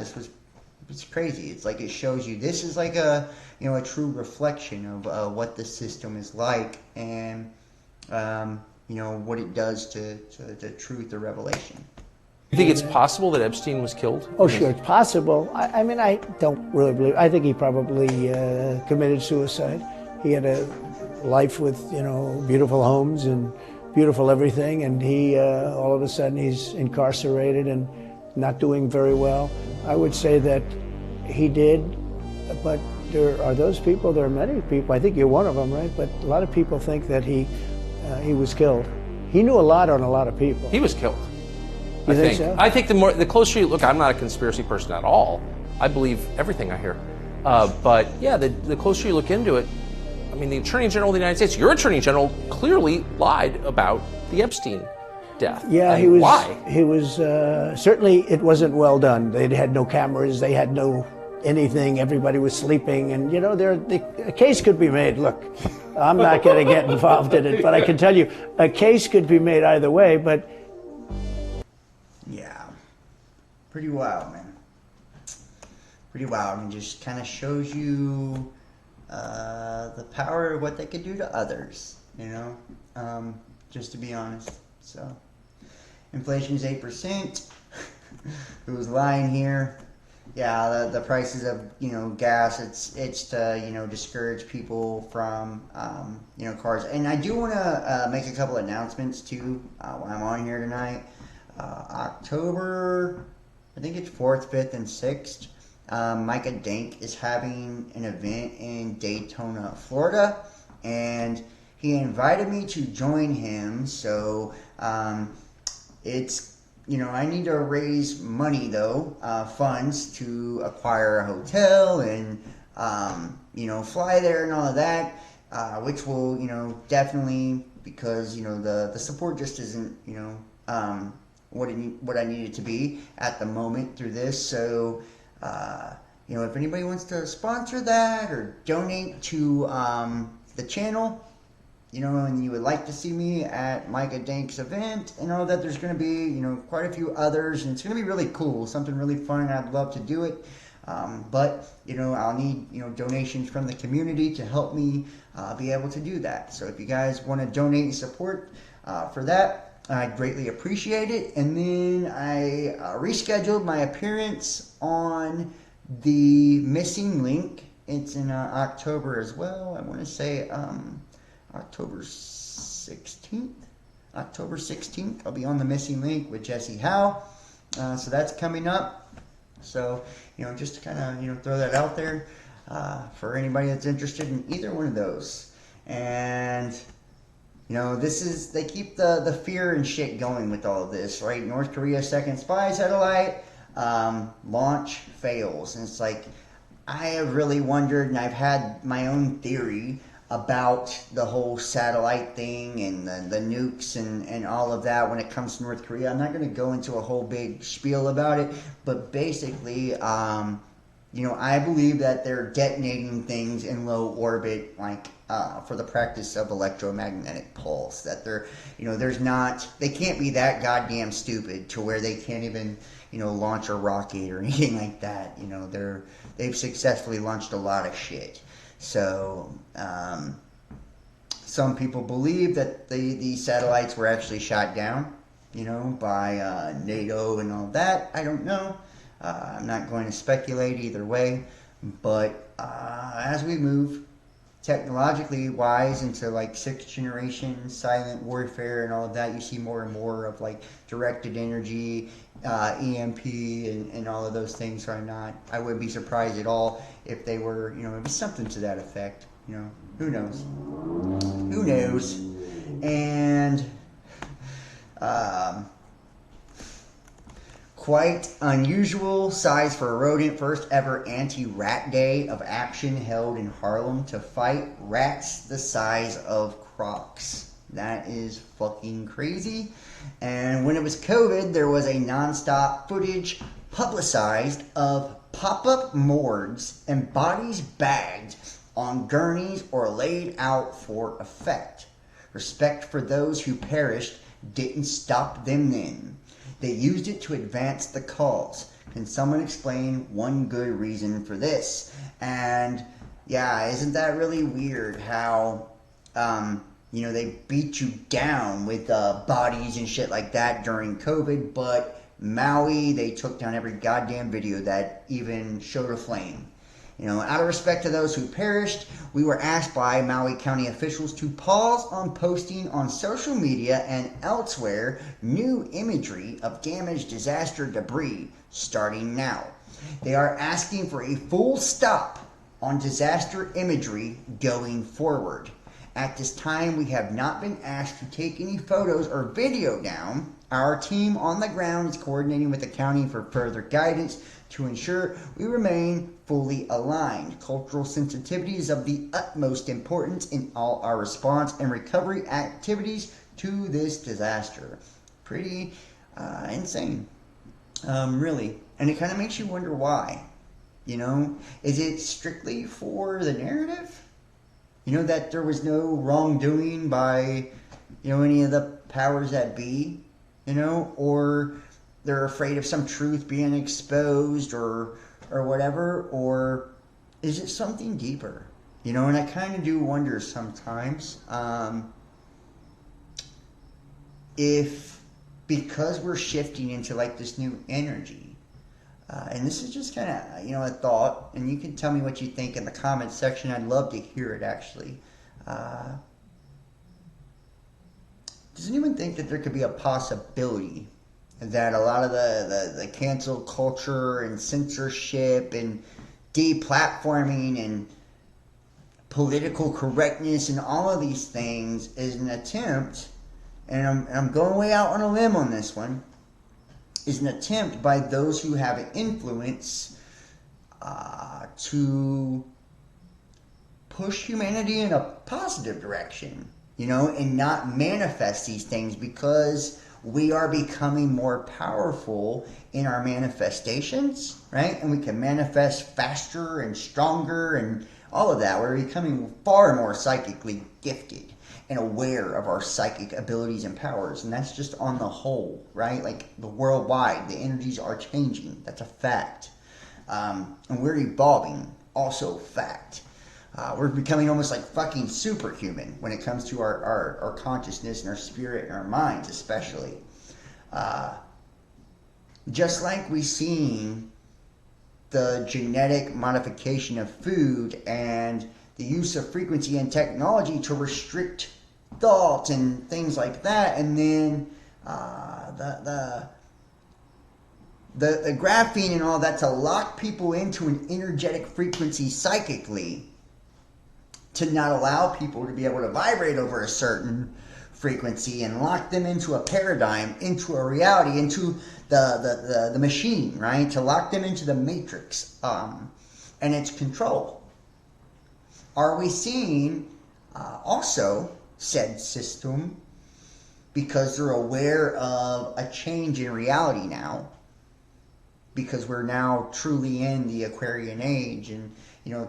it's crazy. It's like it shows you this is like a, you know, a true reflection of what the system is like, and you know, what it does to the truth or revelation. You think it's possible that Epstein was killed? Oh, sure, it's possible. I mean, I don't really believe. I think he probably committed suicide. He had a life with, you know, beautiful homes and beautiful everything, and he all of a sudden he's incarcerated and not doing very well. I would say that he did, but there are those people. There are many people. I think you're one of them, right? But a lot of people think that he was killed. He knew a lot on a lot of people. He was killed. You think so? I think the closer you look, I'm not a conspiracy person at all. I believe everything I hear. But yeah, the closer you look into it, I mean, the Attorney General of the United States, your Attorney General, clearly lied about the Epstein death. Yeah, he was. Why? He was certainly. It wasn't well done. They had no cameras. They had no anything. Everybody was sleeping, and you know, a case could be made. Look, I'm not going to get involved in it, but I can tell you, a case could be made either way. But yeah, pretty wild, man. Pretty wild, and just kind of shows you the power of what they could do to others, you know, just to be honest. So, inflation is 8%. Who's lying here? Yeah, the prices of, you know, gas, it's to, you know, discourage people from, you know, cars. And I do want to make a couple announcements too while I'm on here tonight. October, I think it's 4th, 5th, and 6th. Micah Dank is having an event in Daytona, Florida, and he invited me to join him. So it's, you know, I need to raise money though, funds to acquire a hotel and you know, fly there and all of that, which will, you know, definitely, because, you know, the support just isn't, you know, what I need it to be at the moment through this. So you know, if anybody wants to sponsor that or donate to the channel, you know, and you would like to see me at Micah Dank's event, and all that, there's going to be, you know, quite a few others, and it's going to be really cool, something really fun. I'd love to do it, but, you know, I'll need, you know, donations from the community to help me be able to do that. So if you guys want to donate and support for that, I'd greatly appreciate it. And then I rescheduled my appearance on the Missing Link. It's in October as well. I want to say October 16th. October 16th, I'll be on The Missing Link with Jesse Howe. So that's coming up. So, just to kind of, throw that out there for anybody that's interested in either one of those. And, they keep the fear and shit going with all of this, right? North Korea's second spy satellite launch fails. And it's like, I have really wondered, and I've had my own theory about the whole satellite thing and the nukes and all of that when it comes to North Korea. I'm not going to go into a whole big spiel about it, but basically, I believe that they're detonating things in low orbit, like for the practice of electromagnetic pulse. That they can't be that goddamn stupid to where they can't even, launch a rocket or anything like that. They've successfully launched a lot of shit. So, some people believe that these satellites were actually shot down, by NATO and all that. I don't know. I'm not going to speculate either way. But as we move technologically wise into like 6th generation silent warfare and all of that, you see more and more of like directed energy, EMP and all of those things. So I wouldn't be surprised at all if they were, maybe something to that effect. Who knows? Who knows? And quite unusual size for a rodent. First ever anti-rat day of action held in Harlem to fight rats the size of crocs. That is fucking crazy. And when it was COVID, there was a non-stop footage publicized of pop-up morgues and bodies bagged on gurneys or laid out for effect. Respect for those who perished didn't stop them then. They used it to advance the cause. Can someone explain one good reason for this? And yeah, isn't that really weird how, they beat you down with bodies and shit like that during COVID, but Maui, they took down every goddamn video that even showed a flame. Out of respect to those who perished, we were asked by Maui County officials to pause on posting on social media and elsewhere new imagery of damaged disaster debris starting now. They are asking for a full stop on disaster imagery going forward. At this time, we have not been asked to take any photos or video down. Our team on the ground is coordinating with the county for further guidance to ensure we remain fully aligned. Cultural sensitivity is of the utmost importance in all our response and recovery activities to this disaster. Pretty insane, really. And it kind of makes you wonder why. Is it strictly for the narrative? That there was no wrongdoing by, any of the powers that be, or they're afraid of some truth being exposed or whatever, or is it something deeper? And I kind of do wonder sometimes if, because we're shifting into like this new energy, and this is just kind of, a thought, and you can tell me what you think in the comments section. I'd love to hear it, actually. Does anyone think that there could be a possibility that a lot of the cancel culture and censorship and deplatforming and political correctness and all of these things is an attempt, and I'm going way out on a limb on this one, is an attempt by those who have influence to push humanity in a positive direction, and not manifest these things because we are becoming more powerful in our manifestations, right? And we can manifest faster and stronger and all of that. We're becoming far more psychically gifted and aware of our psychic abilities and powers. And that's just on the whole, right? Like the worldwide, the energies are changing. That's a fact. And we're evolving, also fact. We're becoming almost like fucking superhuman when it comes to our consciousness and our spirit and our minds especially. Just like we've seen the genetic modification of food and the use of frequency and technology to restrict thought and things like that, and then the graphene and all that to lock people into an energetic frequency psychically, to not allow people to be able to vibrate over a certain frequency and lock them into a paradigm, into a reality, into the machine, right? To lock them into the matrix and its control. Are we seeing also said system, because they're aware of a change in reality now, because we're now truly in the Aquarian age, and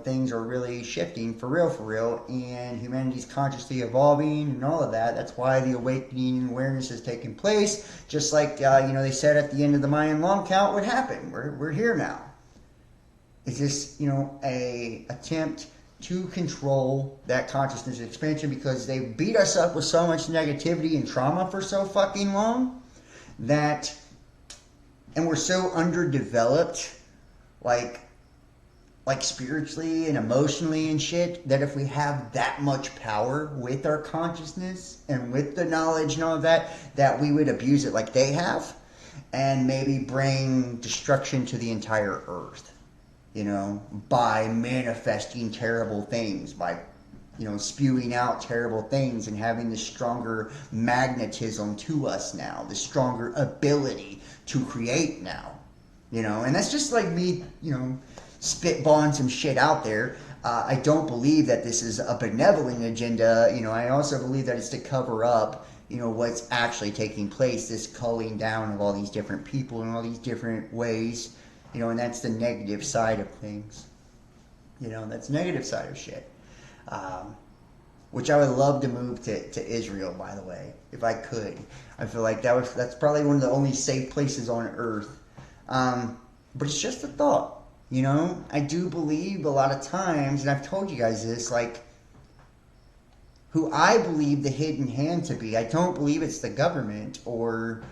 things are really shifting for real, and humanity's consciously evolving and all of that. That's why the awakening and awareness is taking place. Just like they said at the end of the Mayan long count would happen. We're here now. Is this a attempt to control that consciousness expansion, because they beat us up with so much negativity and trauma for so fucking long that, and we're so underdeveloped, like spiritually and emotionally and shit, that if we have that much power with our consciousness and with the knowledge and all of that, that we would abuse it like they have, and maybe bring destruction to the entire earth, by manifesting terrible things, by spewing out terrible things and having this stronger magnetism to us now, this stronger ability to create now, and that's just like me, spitballing some shit out there. I don't believe that this is a benevolent agenda. I also believe that it's to cover up, what's actually taking place, this culling down of all these different people in all these different ways, and that's the negative side of things. That's the negative side of shit. Which I would love to move to Israel, by the way, if I could. I feel like that's probably one of the only safe places on earth. But it's just a thought. I do believe a lot of times, and I've told you guys this, like, who I believe the hidden hand to be. I don't believe it's the government or,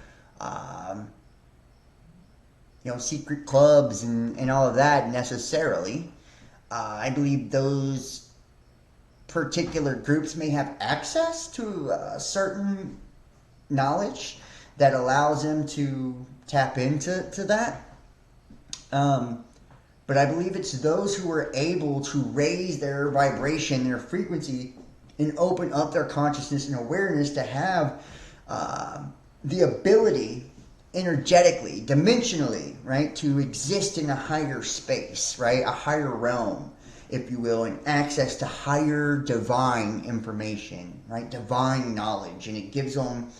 secret clubs and all of that necessarily. I believe those particular groups may have access to certain knowledge that allows them to tap into that. But I believe it's those who are able to raise their vibration, their frequency, and open up their consciousness and awareness to have the ability energetically, dimensionally, right, to exist in a higher space, right, a higher realm, if you will, and access to higher divine information, right, divine knowledge, and it gives them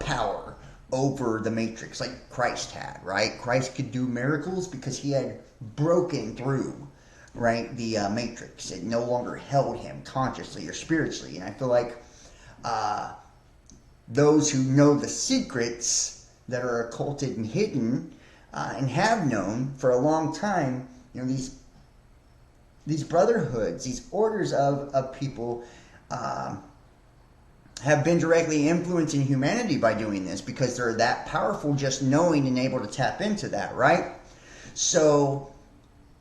power over the matrix like Christ had, right? Christ could do miracles because he had broken through, right, the matrix. It no longer held him consciously or spiritually. And I feel like those who know the secrets that are occulted and hidden and have known for a long time, these brotherhoods, these orders of people have been directly influencing humanity by doing this, because they're that powerful, just knowing and able to tap into that, right? So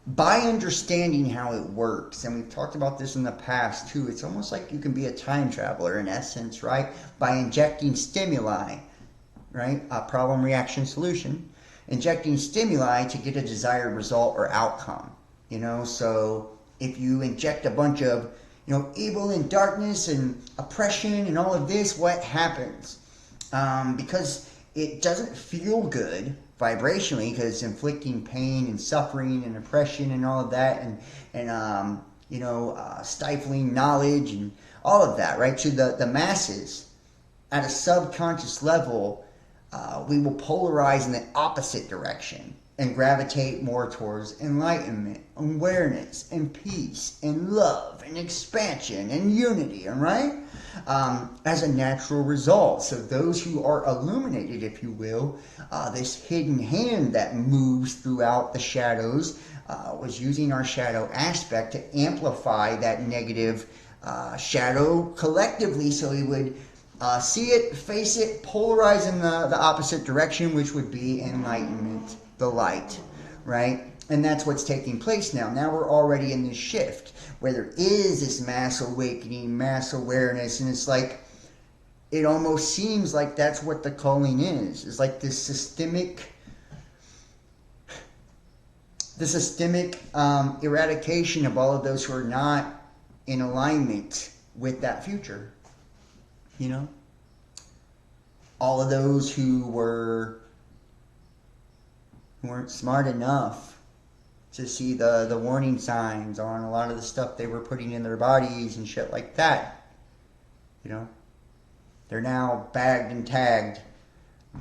by understanding how it works, and we've talked about this in the past too, it's almost like you can be a time traveler in essence, right? By injecting stimuli, right? A problem, reaction, solution. Injecting stimuli to get a desired result or outcome, So if you inject a bunch of evil and darkness and oppression and all of this, what happens? Because it doesn't feel good vibrationally, because it's inflicting pain and suffering and oppression and all of that, and stifling knowledge and all of that, right? To the masses, at a subconscious level, we will polarize in the opposite direction and gravitate more towards enlightenment, awareness, and peace, and love, and expansion, and unity, all right? As a natural result. So those who are illuminated, if you will, this hidden hand that moves throughout the shadows, was using our shadow aspect to amplify that negative shadow collectively, so he would see it, face it, polarize in the opposite direction, which would be enlightenment, the light, right? And that's what's taking place now. Now we're already in this shift where there is this mass awakening, mass awareness, and it's like it almost seems like that's what the calling is. It's like this systemic eradication of all of those who are not in alignment with that future. You know? All of those who weren't smart enough to see the warning signs on a lot of the stuff they were putting in their bodies and shit like that. You know? They're now bagged and tagged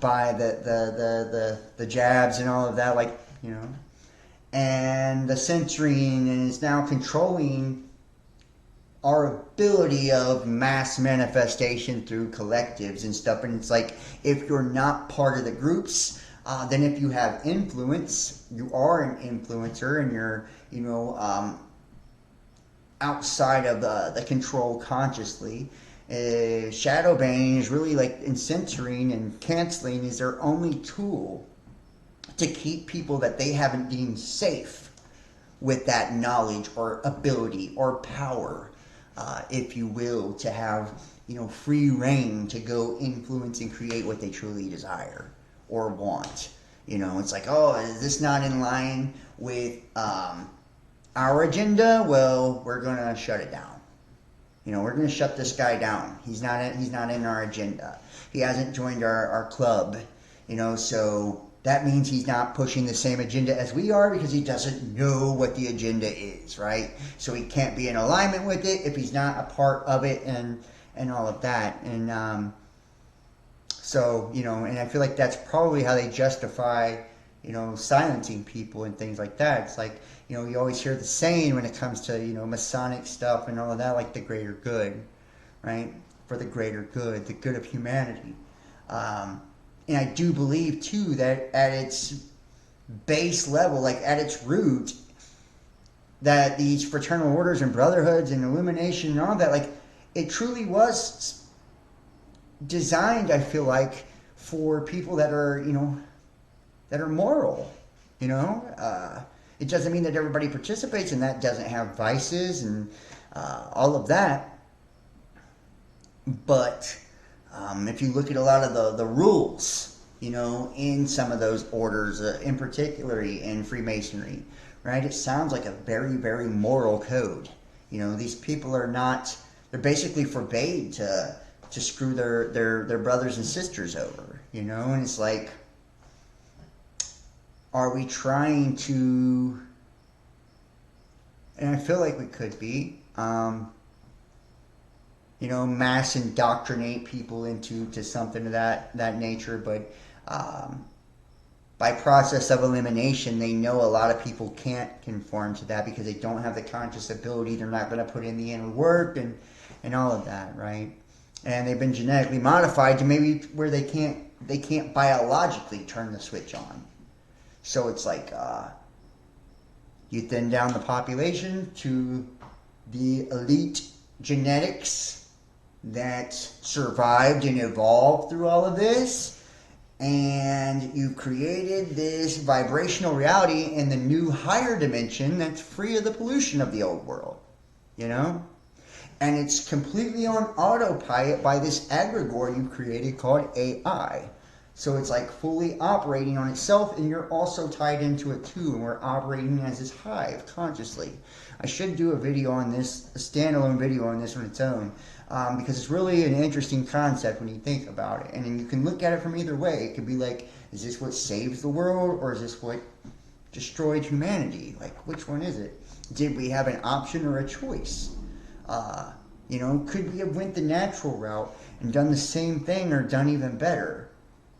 by the jabs and all of that, like, you know. And the censoring is now controlling our ability of mass manifestation through collectives and stuff. And it's like, if you're not part of the groups, then if you have influence, you are an influencer, and you're, you know, outside of the control consciously. Shadow banning is really like, in censoring and canceling is their only tool to keep people that they haven't deemed safe with that knowledge or ability or power, if you will, to have, you know, free reign to go influence and create what they truly desire or want. You know, it's like, oh, is this not in line with our agenda? Well, we're gonna shut it down. You know, we're going to shut this guy down. He's not in our agenda. He hasn't joined our club. You know, so that means he's not pushing the same agenda as we are, because he doesn't know what the agenda is, right? So he can't be in alignment with it if he's not a part of it, and all of that. And so, you know, and I feel like that's probably how they justify, you know, silencing people and things like that. It's like, you know, you always hear the saying when it comes to, you know, Masonic stuff and all of that, like the greater good, right? For the greater good, the good of humanity. And I do believe, too, that at its base level, like at its root, that these fraternal orders and brotherhoods and illumination and all that, like, it truly was designed, I feel like, for people that are, you know, that are moral, you know? It doesn't mean that everybody participates in that, doesn't have vices and all of that. But if you look at a lot of the rules, you know, in some of those orders, in particular in Freemasonry, right? It sounds like a very, very moral code. You know, these people are not, they're basically forbade to screw their brothers and sisters over, you know? And it's like, are we trying to, and I feel like we could be, you know, mass indoctrinate people into something of that nature, but by process of elimination, they know a lot of people can't conform to that because they don't have the conscious ability, they're not going to put in the inner work and all of that, right? And they've been genetically modified to maybe where they can't biologically turn the switch on. So it's like, you thin down the population to the elite genetics that survived and evolved through all of this, and you've created this vibrational reality in the new higher dimension that's free of the pollution of the old world, you know? And it's completely on autopilot by this egregore you've created called AI. So it's like fully operating on itself, and you're also tied into it too, and we're operating as this hive consciously. I should do a video on this, a standalone video on this on its own, because it's really an interesting concept when you think about it. And then you can look at it from either way. It could be like, is this what saves the world, or is this what destroyed humanity? Like, which one is it? Did we have an option or a choice? You know, could we have went the natural route and done the same thing, or done even better?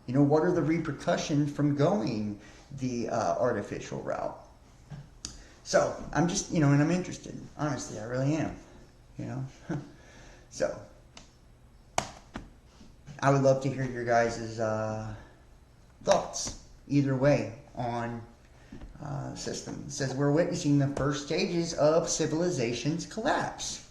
You know, what are the repercussions from going the artificial route? So, I'm just, you know, and I'm interested. Honestly, I really am. You know? So, I would love to hear your guys' thoughts, either way, on the system. It says, we're witnessing the first stages of civilization's collapse.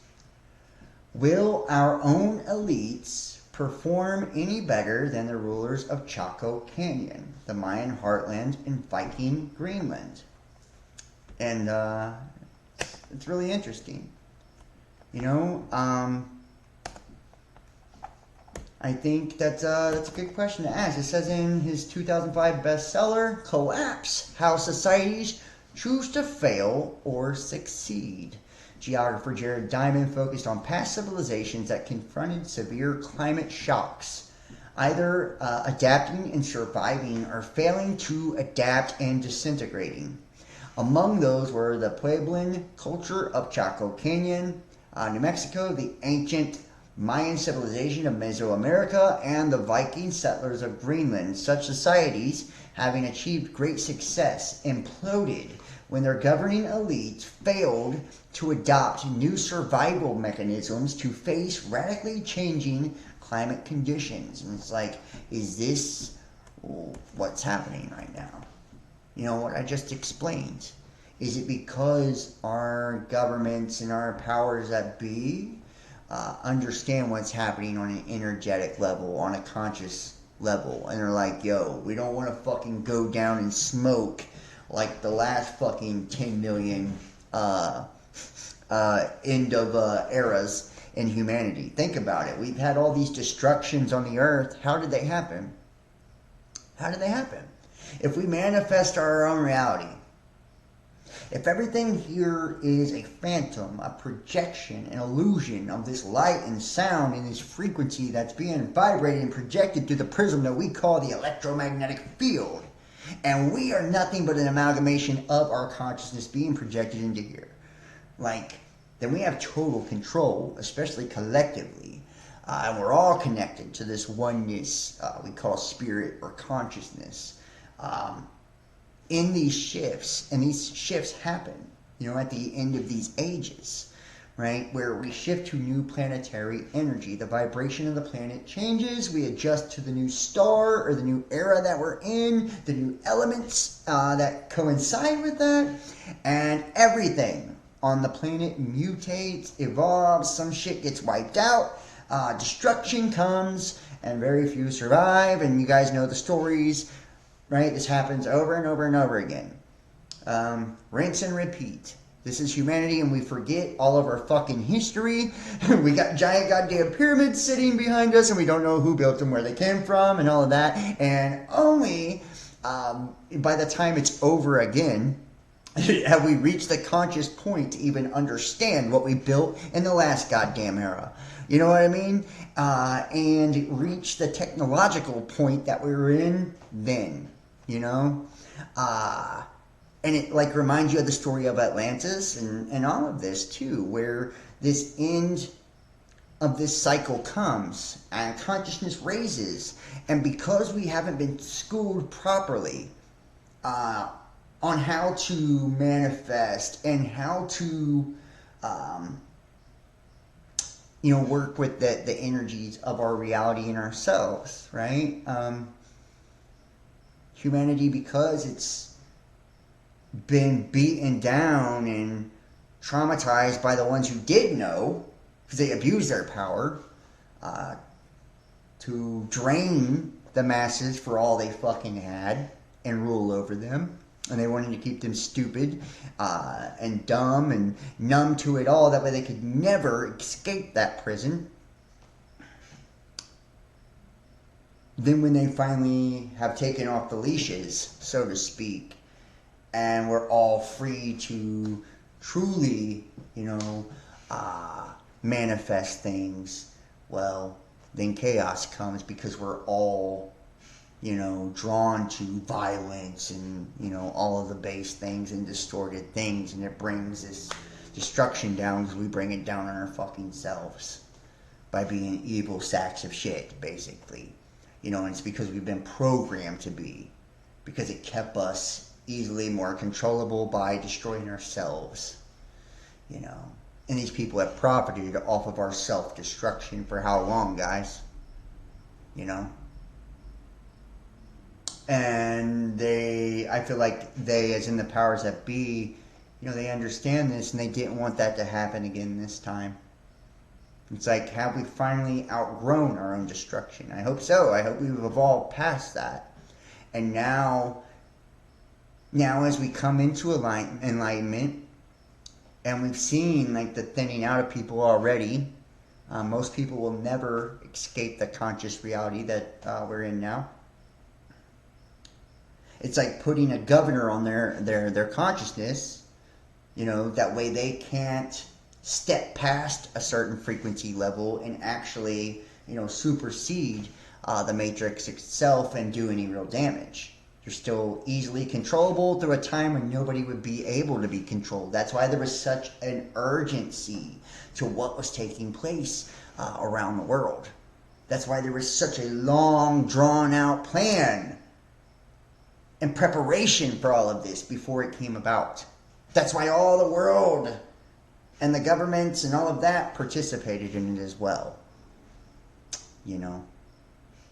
Will our own elites perform any better than the rulers of Chaco Canyon, the Mayan heartland, and Viking Greenland? And it's really interesting. You know, I think that's a good question to ask. It says in his 2005 bestseller, Collapse, How Societies Choose to Fail or Succeed. Geographer Jared Diamond focused on past civilizations that confronted severe climate shocks, either adapting and surviving or failing to adapt and disintegrating. Among those were the Puebloan culture of Chaco Canyon, New Mexico, the ancient Mayan civilization of Mesoamerica, and the Viking settlers of Greenland. Such societies, having achieved great success, imploded when their governing elites failed to adopt new survival mechanisms to face radically changing climate conditions. And it's like, is this what's happening right now? You know, what I just explained. Is it because our governments and our powers that be understand what's happening on an energetic level, on a conscious level, and they're like, yo, we don't want to fucking go down in smoke like the last fucking 10 million end of eras in humanity. Think about it. We've had all these destructions on the earth. How did they happen? How did they happen? If we manifest our own reality, if everything here is a phantom, a projection, an illusion of this light and sound and this frequency that's being vibrated and projected through the prism that we call the electromagnetic field, and we are nothing but an amalgamation of our consciousness being projected into here, then we have total control, especially collectively, and we're all connected to this oneness we call spirit or consciousness. In these shifts, and these shifts happen, at the end of these ages, right, where we shift to new planetary energy. The vibration of the planet changes. We adjust to the new star or the new era that we're in, the new elements that coincide with that, and everything on the planet mutates, evolves. Some shit gets wiped out. Destruction comes, and very few survive. And you guys know the stories. Right? This happens over and over and over again. Rinse and repeat. This is humanity, and we forget all of our fucking history. We got giant goddamn pyramids sitting behind us, and we don't know who built them, where they came from, and all of that. And only by the time it's over again have we reached the conscious point to even understand what we built in the last goddamn era. You know what I mean? And reach the technological point that we were in then. And it reminds you of the story of Atlantis and all of this too, where this end of this cycle comes and consciousness raises, and because we haven't been schooled properly on how to manifest and how to work with the energies of our reality in ourselves, right? Humanity, because it's been beaten down and traumatized by the ones who did know, because they abused their power to drain the masses for all they fucking had and rule over them. And they wanted to keep them stupid and dumb and numb to it all. That way they could never escape that prison. Then when they finally have taken off the leashes, so to speak, and we're all free to truly, manifest things, well, then chaos comes, because we're all, drawn to violence and, all of the base things and distorted things, and it brings this destruction down because we bring it down on our fucking selves by being evil sacks of shit, basically. And it's because we've been programmed to be, because it kept us easily more controllable by destroying ourselves, And these people have profited off of our self-destruction for how long, guys? And I feel like they, as in the powers that be, they understand this, and they didn't want that to happen again this time. It's like, have we finally outgrown our own destruction? I hope so. I hope we've evolved past that. And now as we come into enlightenment, and we've seen the thinning out of people already, Most people will never escape the conscious reality that we're in now. It's like putting a governor on their consciousness, that way they can't step past a certain frequency level and actually, supersede the matrix itself and do any real damage. You're still easily controllable through a time when nobody would be able to be controlled. That's why there was such an urgency to what was taking place around the world. That's why there was such a long, drawn-out plan and preparation for all of this before it came about. That's why all the world and the governments and all of that participated in it as well.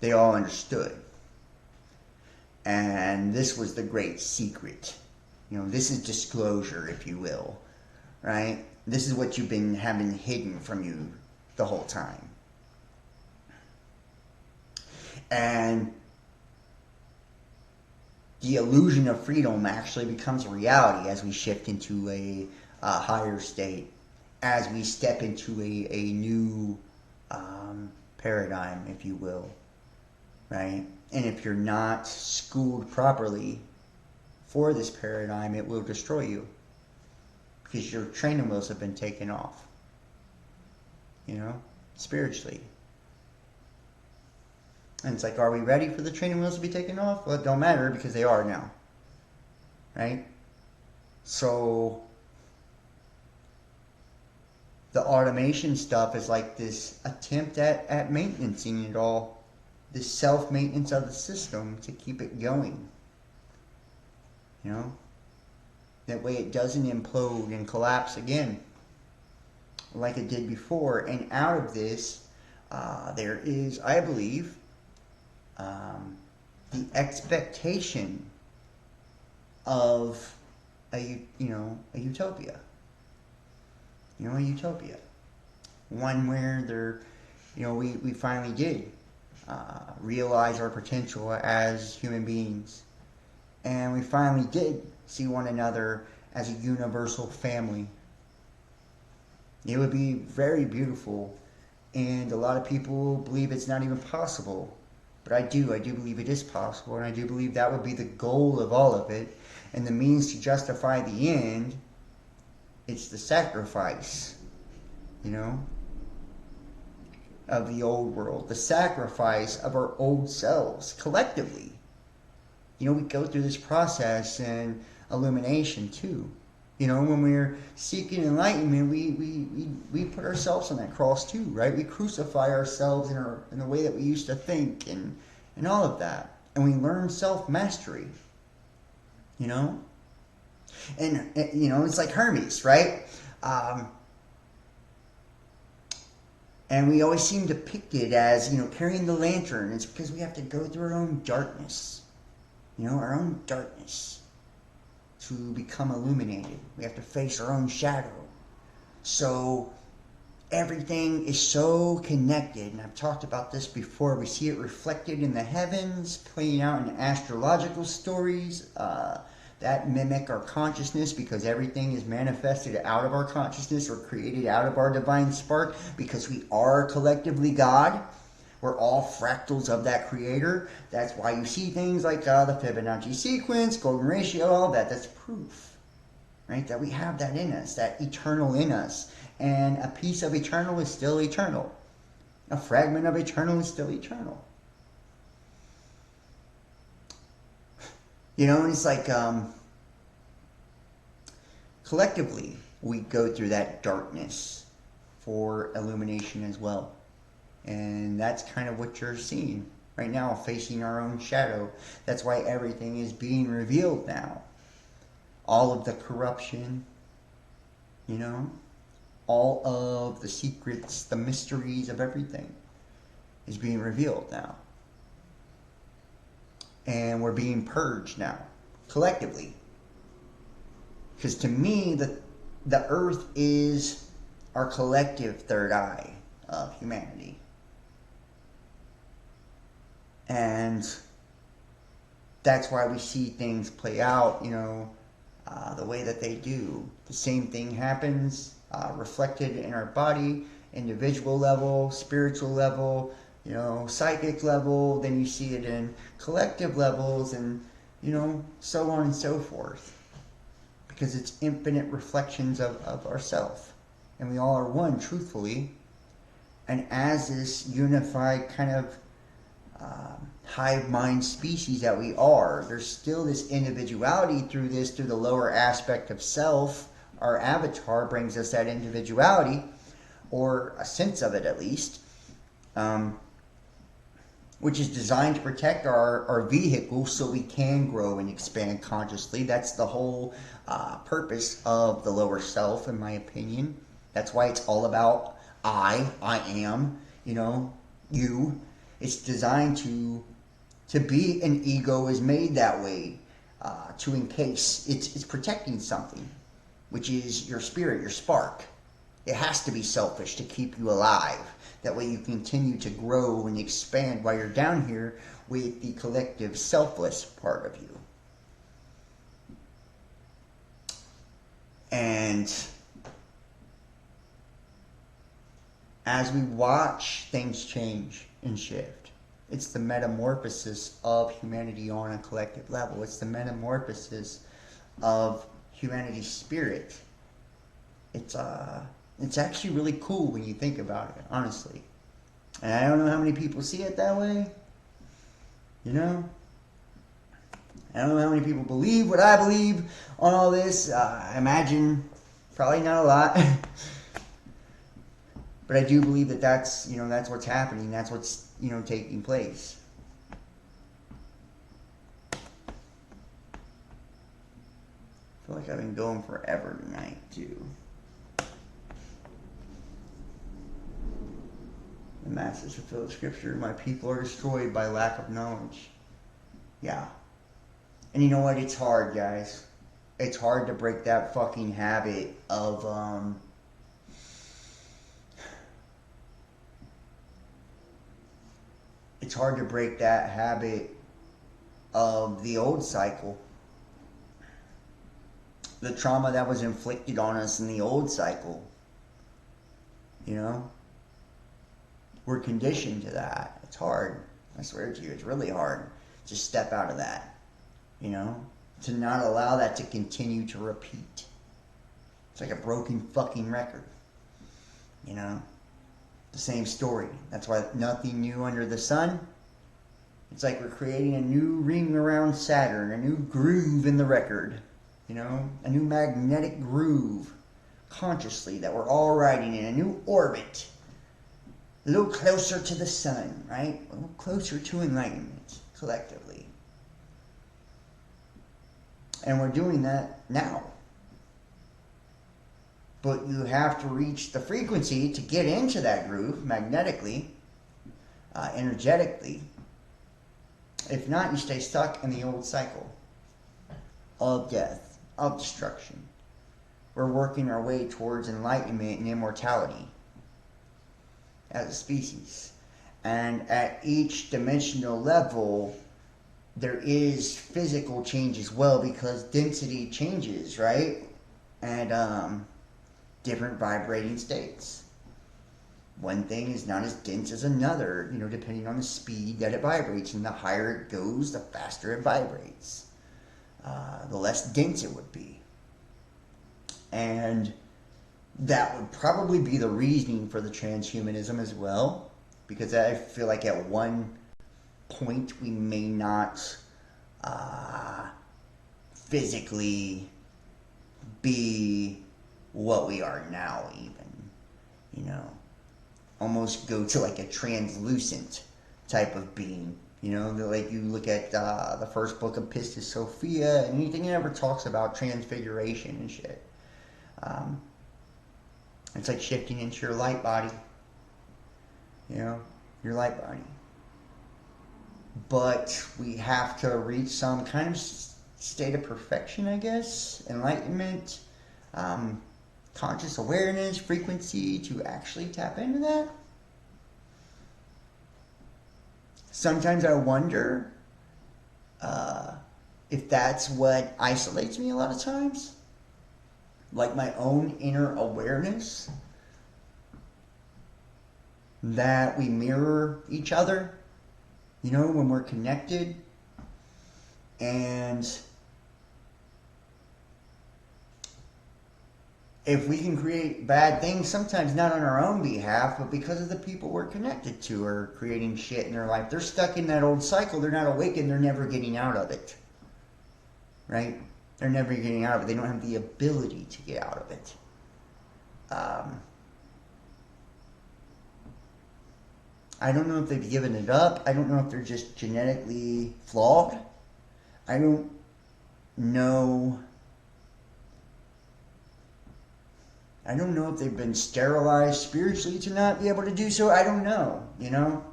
They all understood. And this was the great secret. This is disclosure, if you will, right? This is what you've been having hidden from you the whole time. And the illusion of freedom actually becomes a reality as we shift into a higher state, as we step into a new paradigm, if you will, right? And if you're not schooled properly for this paradigm, it will destroy you because your training wheels have been taken off, spiritually. And it's like, are we ready for the training wheels to be taken off? Well, it don't matter because they are now. Right? So the automation stuff is like this attempt at maintaining it all. This self-maintenance of the system to keep it going. That way it doesn't implode and collapse again like it did before. And out of this, there is, I believe, the expectation of a utopia. A utopia. One where we finally did realize our potential as human beings. And we finally did see one another as a universal family. It would be very beautiful. And a lot of people believe it's not even possible. But I do believe it is possible, and I do believe that would be the goal of all of it. And the means to justify the end, it's the sacrifice, of the old world. The sacrifice of our old selves, collectively. We go through this process and illumination, too. When we're seeking enlightenment, we put ourselves on that cross too, right? We crucify ourselves in the way that we used to think and all of that. And we learn self-mastery, And, it's like Hermes, right? And we always seem depicted as, carrying the lantern. It's because we have to go through our own darkness, our own darkness. To become illuminated. We have to face our own shadow. So everything is so connected, and I've talked about this before. We see it reflected in the heavens, playing out in astrological stories that mimic our consciousness, because everything is manifested out of our consciousness or created out of our divine spark, because we are collectively God. We're all fractals of that creator. That's why you see things like the Fibonacci sequence, golden ratio, all that. That's proof, right? That we have that in us, that eternal in us. And a piece of eternal is still eternal. A fragment of eternal is still eternal. It's like collectively we go through that darkness for illumination as well. And that's kind of what you're seeing right now, facing our own shadow. That's why everything is being revealed now. All of the corruption, all of the secrets, the mysteries of everything is being revealed now. And we're being purged now, collectively. Because to me, the earth is our collective third eye of humanity. And that's why we see things play out, the way that they do. The same thing happens reflected in our body individual level, spiritual level, psychic level, then you see it in collective levels, and, so on and so forth. Because it's infinite reflections of ourself. And we all are one, truthfully. And as this unified kind of hive mind species that we are, there's still this individuality through the lower aspect of self. Our avatar brings us that individuality, or a sense of it at least, which is designed to protect our vehicle so we can grow and expand consciously. That's the whole purpose of the lower self, in my opinion. That's why it's all about I am, you. It's designed to be an ego is made that way, to encase. It's protecting something, which is your spirit, your spark. It has to be selfish to keep you alive. That way you continue to grow and expand while you're down here with the collective selfless part of you. And as we watch things change and shift, it's the metamorphosis of humanity on a collective level. It's the metamorphosis of humanity's spirit. It's actually really cool when you think about it, honestly. And I don't know how many people see it that way. I don't know how many people believe what I believe on all this. I imagine probably not a lot. But I do believe that's what's happening. That's what's, taking place. I feel like I've been going forever tonight, too. The masses fulfill the scripture. My people are destroyed by lack of knowledge. Yeah. And you know what? It's hard, guys. It's hard to break that fucking habit of, it's hard to break that habit of the old cycle. The trauma that was inflicted on us in the old cycle. We're conditioned to that. It's hard. I swear to you, it's really hard to step out of that. To not allow that to continue to repeat. It's like a broken fucking record. The same story. That's why nothing new under the sun. It's like we're creating a new ring around Saturn, a new groove in the record. A new magnetic groove, consciously, that we're all riding in, a new orbit. A little closer to the sun, right? A little closer to enlightenment, collectively. And we're doing that now. But you have to reach the frequency to get into that groove, magnetically, energetically. If not, you stay stuck in the old cycle of death, of destruction. We're working our way towards enlightenment and immortality as a species. And at each dimensional level, there is physical change as well, because density changes, right? And different vibrating states. One thing is not as dense as another, depending on the speed that it vibrates. And the higher it goes, the faster it vibrates. The less dense it would be. And that would probably be the reasoning for the transhumanism as well, because I feel like at one point we may not physically be what we are now, even, almost go to like a translucent type of being. Like you look at the first book of Pistis Sophia, and anything it ever talks about transfiguration and shit. It's like shifting into your light body. Your light body. But we have to reach some kind of state of perfection, I guess. Enlightenment. Conscious awareness, frequency, to actually tap into that. Sometimes I wonder if that's what isolates me a lot of times. Like my own inner awareness that we mirror each other, you know, when we're connected. And if we can create bad things, sometimes not on our own behalf, but because of the people we're connected to are creating shit in their life. They're stuck in that old cycle. They're not awakened. They're never getting out of it. Right? They're never getting out of it. They don't have the ability to get out of it. I don't know if they've given it up. I don't know if they're just genetically flawed. I don't know. I don't know if they've been sterilized spiritually to not be able to do so. I don't know, you know.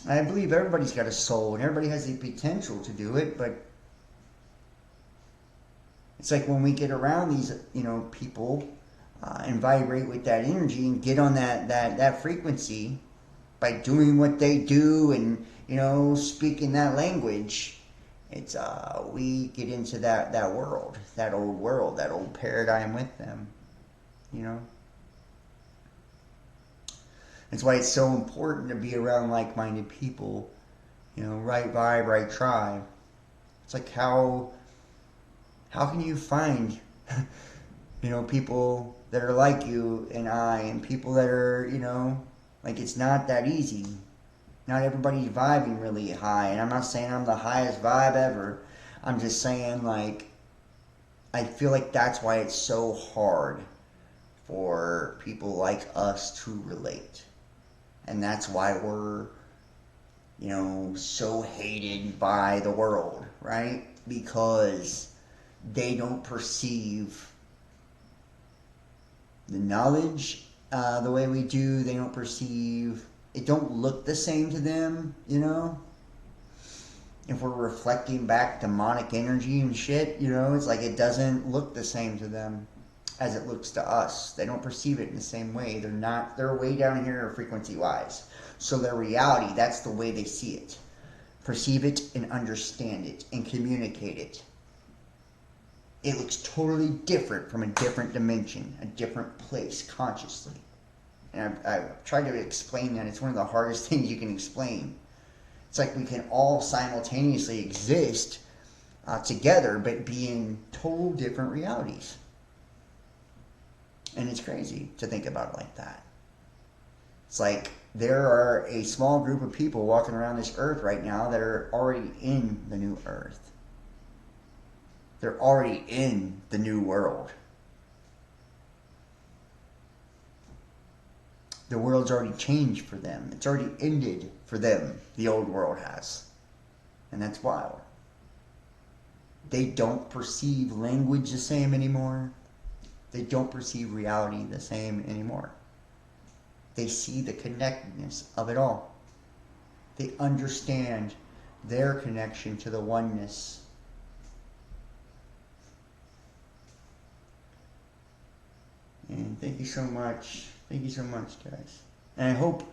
I believe everybody's got a soul and everybody has the potential to do it, but it's like when we get around these, you know, people and vibrate with that energy and get on that frequency by doing what they do and, you know, speaking that language, it's we get into that world, that old paradigm with them, you know. That's why it's so important to be around like-minded people, you know, right vibe, right tribe. It's like how can you find, you know, people that are like you and I, and people that are, you know, like, it's not that easy. Not everybody's vibing really high, and I'm not saying I'm the highest vibe ever. I'm just saying, like, I feel like that's why it's so hard for people like us to relate. And that's why we're, you know, so hated by the world, right? Because they don't perceive the knowledge the way we do. They don't perceive, it don't look the same to them, you know? If we're reflecting back demonic energy and shit, you know, it's like it doesn't look the same to them as it looks to us. They don't perceive it in the same way. They're way down here frequency-wise. So their reality, that's the way they see it. Perceive it and understand it and communicate it. It looks totally different from a different dimension, a different place, consciously. And I've tried to explain that. It's one of the hardest things you can explain. It's like we can all simultaneously exist together, but be in total different realities. And it's crazy to think about it like that. It's like there are a small group of people walking around this earth right now that are already in the new earth. They're already in the new world. The world's already changed for them. It's already ended for them. The old world has. And that's wild. They don't perceive language the same anymore. They don't perceive reality the same anymore. They see the connectedness of it all. They understand their connection to the oneness. And thank you so much. Thank you so much, guys. And I hope,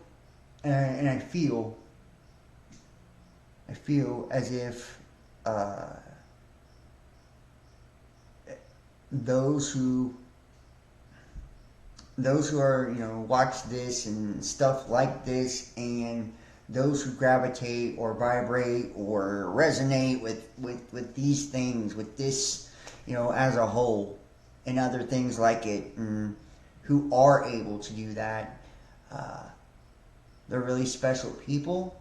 and I feel as if those who are, you know, watch this and stuff like this, and those who gravitate or vibrate or resonate with these things, with this, you know, as a whole, and other things like it, and who are able to do that, they're really special people.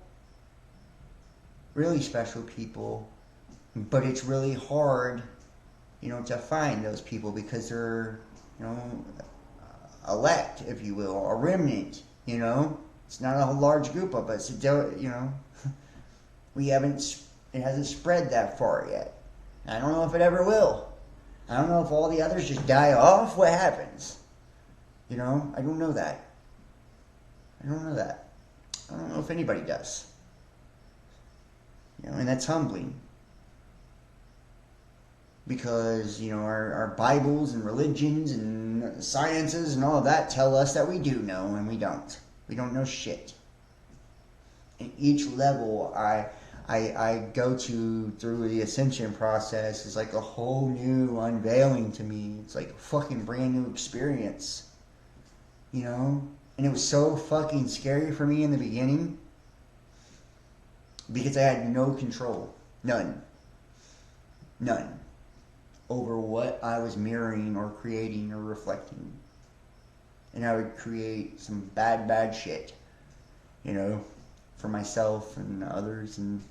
Really special people. But it's really hard, you know, to find those people because they're, you know, elect, if you will, a remnant, you know. It's not a large group of us. You know, it hasn't spread that far yet. I don't know if it ever will. I don't know if all the others just die off. What happens? You know, I don't know that. I don't know if anybody does. You know, and that's humbling. Because, you know, our Bibles and religions and sciences and all of that tell us that we do know, and we don't. We don't know shit. And each level I go to through the ascension process is like a whole new unveiling to me. It's like a fucking brand new experience. You know? And it was so fucking scary for me in the beginning because I had no control. None. Over what I was mirroring or creating or reflecting. And I would create some bad shit, you know, for myself and others. And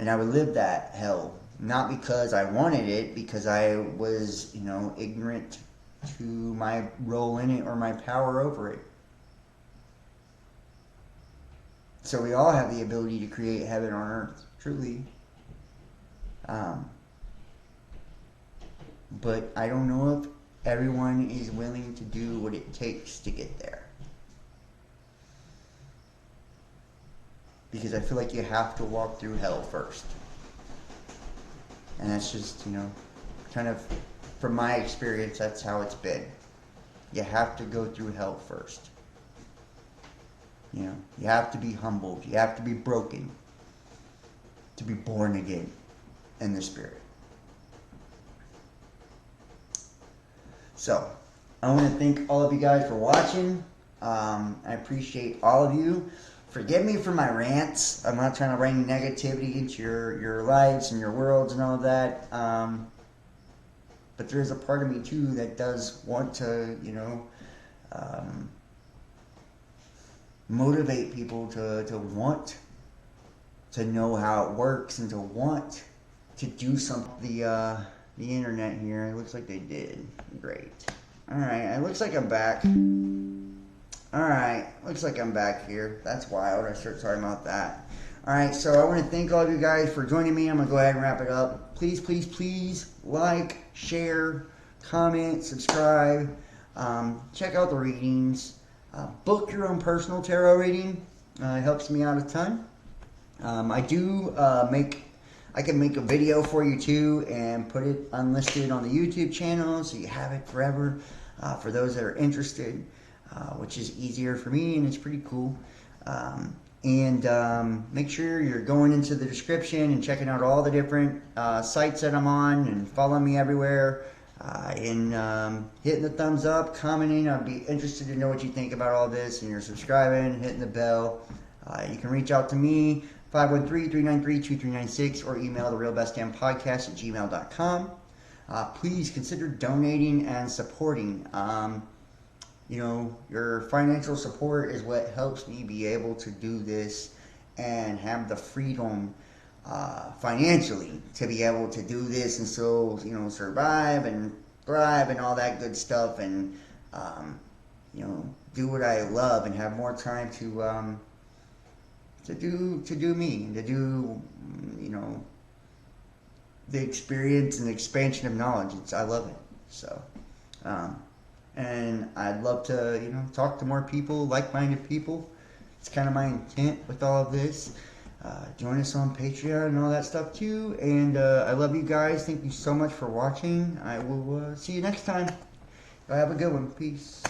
I would live that hell. Not because I wanted it, because I was, you know, ignorant to my role in it or my power over it. So we all have the ability to create heaven on earth, truly. But I don't know if everyone is willing to do what it takes to get there. Because I feel like you have to walk through hell first. And that's just, you know, kind of, from my experience, that's how it's been. You have to go through hell first. You know, you have to be humbled. You have to be broken to be born again in the Spirit. So, I want to thank all of you guys for watching. I appreciate all of you. Forgive me for my rants. I'm not trying to bring negativity into your lives and your worlds and all of that. But there's a part of me too that does want to, you know, motivate people to want to know how it works and to want to do something. The internet here, it looks like they did. Great. Alright, it looks like I'm back. Alright, looks like I'm back here. That's wild. Sorry about that. Alright, so I want to thank all of you guys for joining me. I'm going to go ahead and wrap it up. Please, please, please like, share, comment, subscribe. Check out the readings. Book your own personal tarot reading. It helps me out a ton. I can make a video for you too and put it unlisted on the YouTube channel so you have it forever for those that are interested, which is easier for me and it's pretty cool. Make sure you're going into the description and checking out all the different sites that I'm on and following me everywhere and hitting the thumbs up, commenting. I'd be interested to know what you think about all this, and you're subscribing, hitting the bell. You can reach out to me 513-393-2396 or email therealbestdamnpodcast@gmail.com. Please consider donating and supporting. You know, your financial support is what helps me be able to do this and have the freedom financially to be able to do this and still, you know, survive and thrive and all that good stuff, and you know, do what I love and have more time to do me and to do, you know, the experience and the expansion of knowledge. I love it. So, and I'd love to, you know, talk to more people, like-minded people. It's kind of my intent with all of this. Join us on Patreon and all that stuff too. And I love you guys. Thank you so much for watching. I will see you next time. Have a good one. Peace.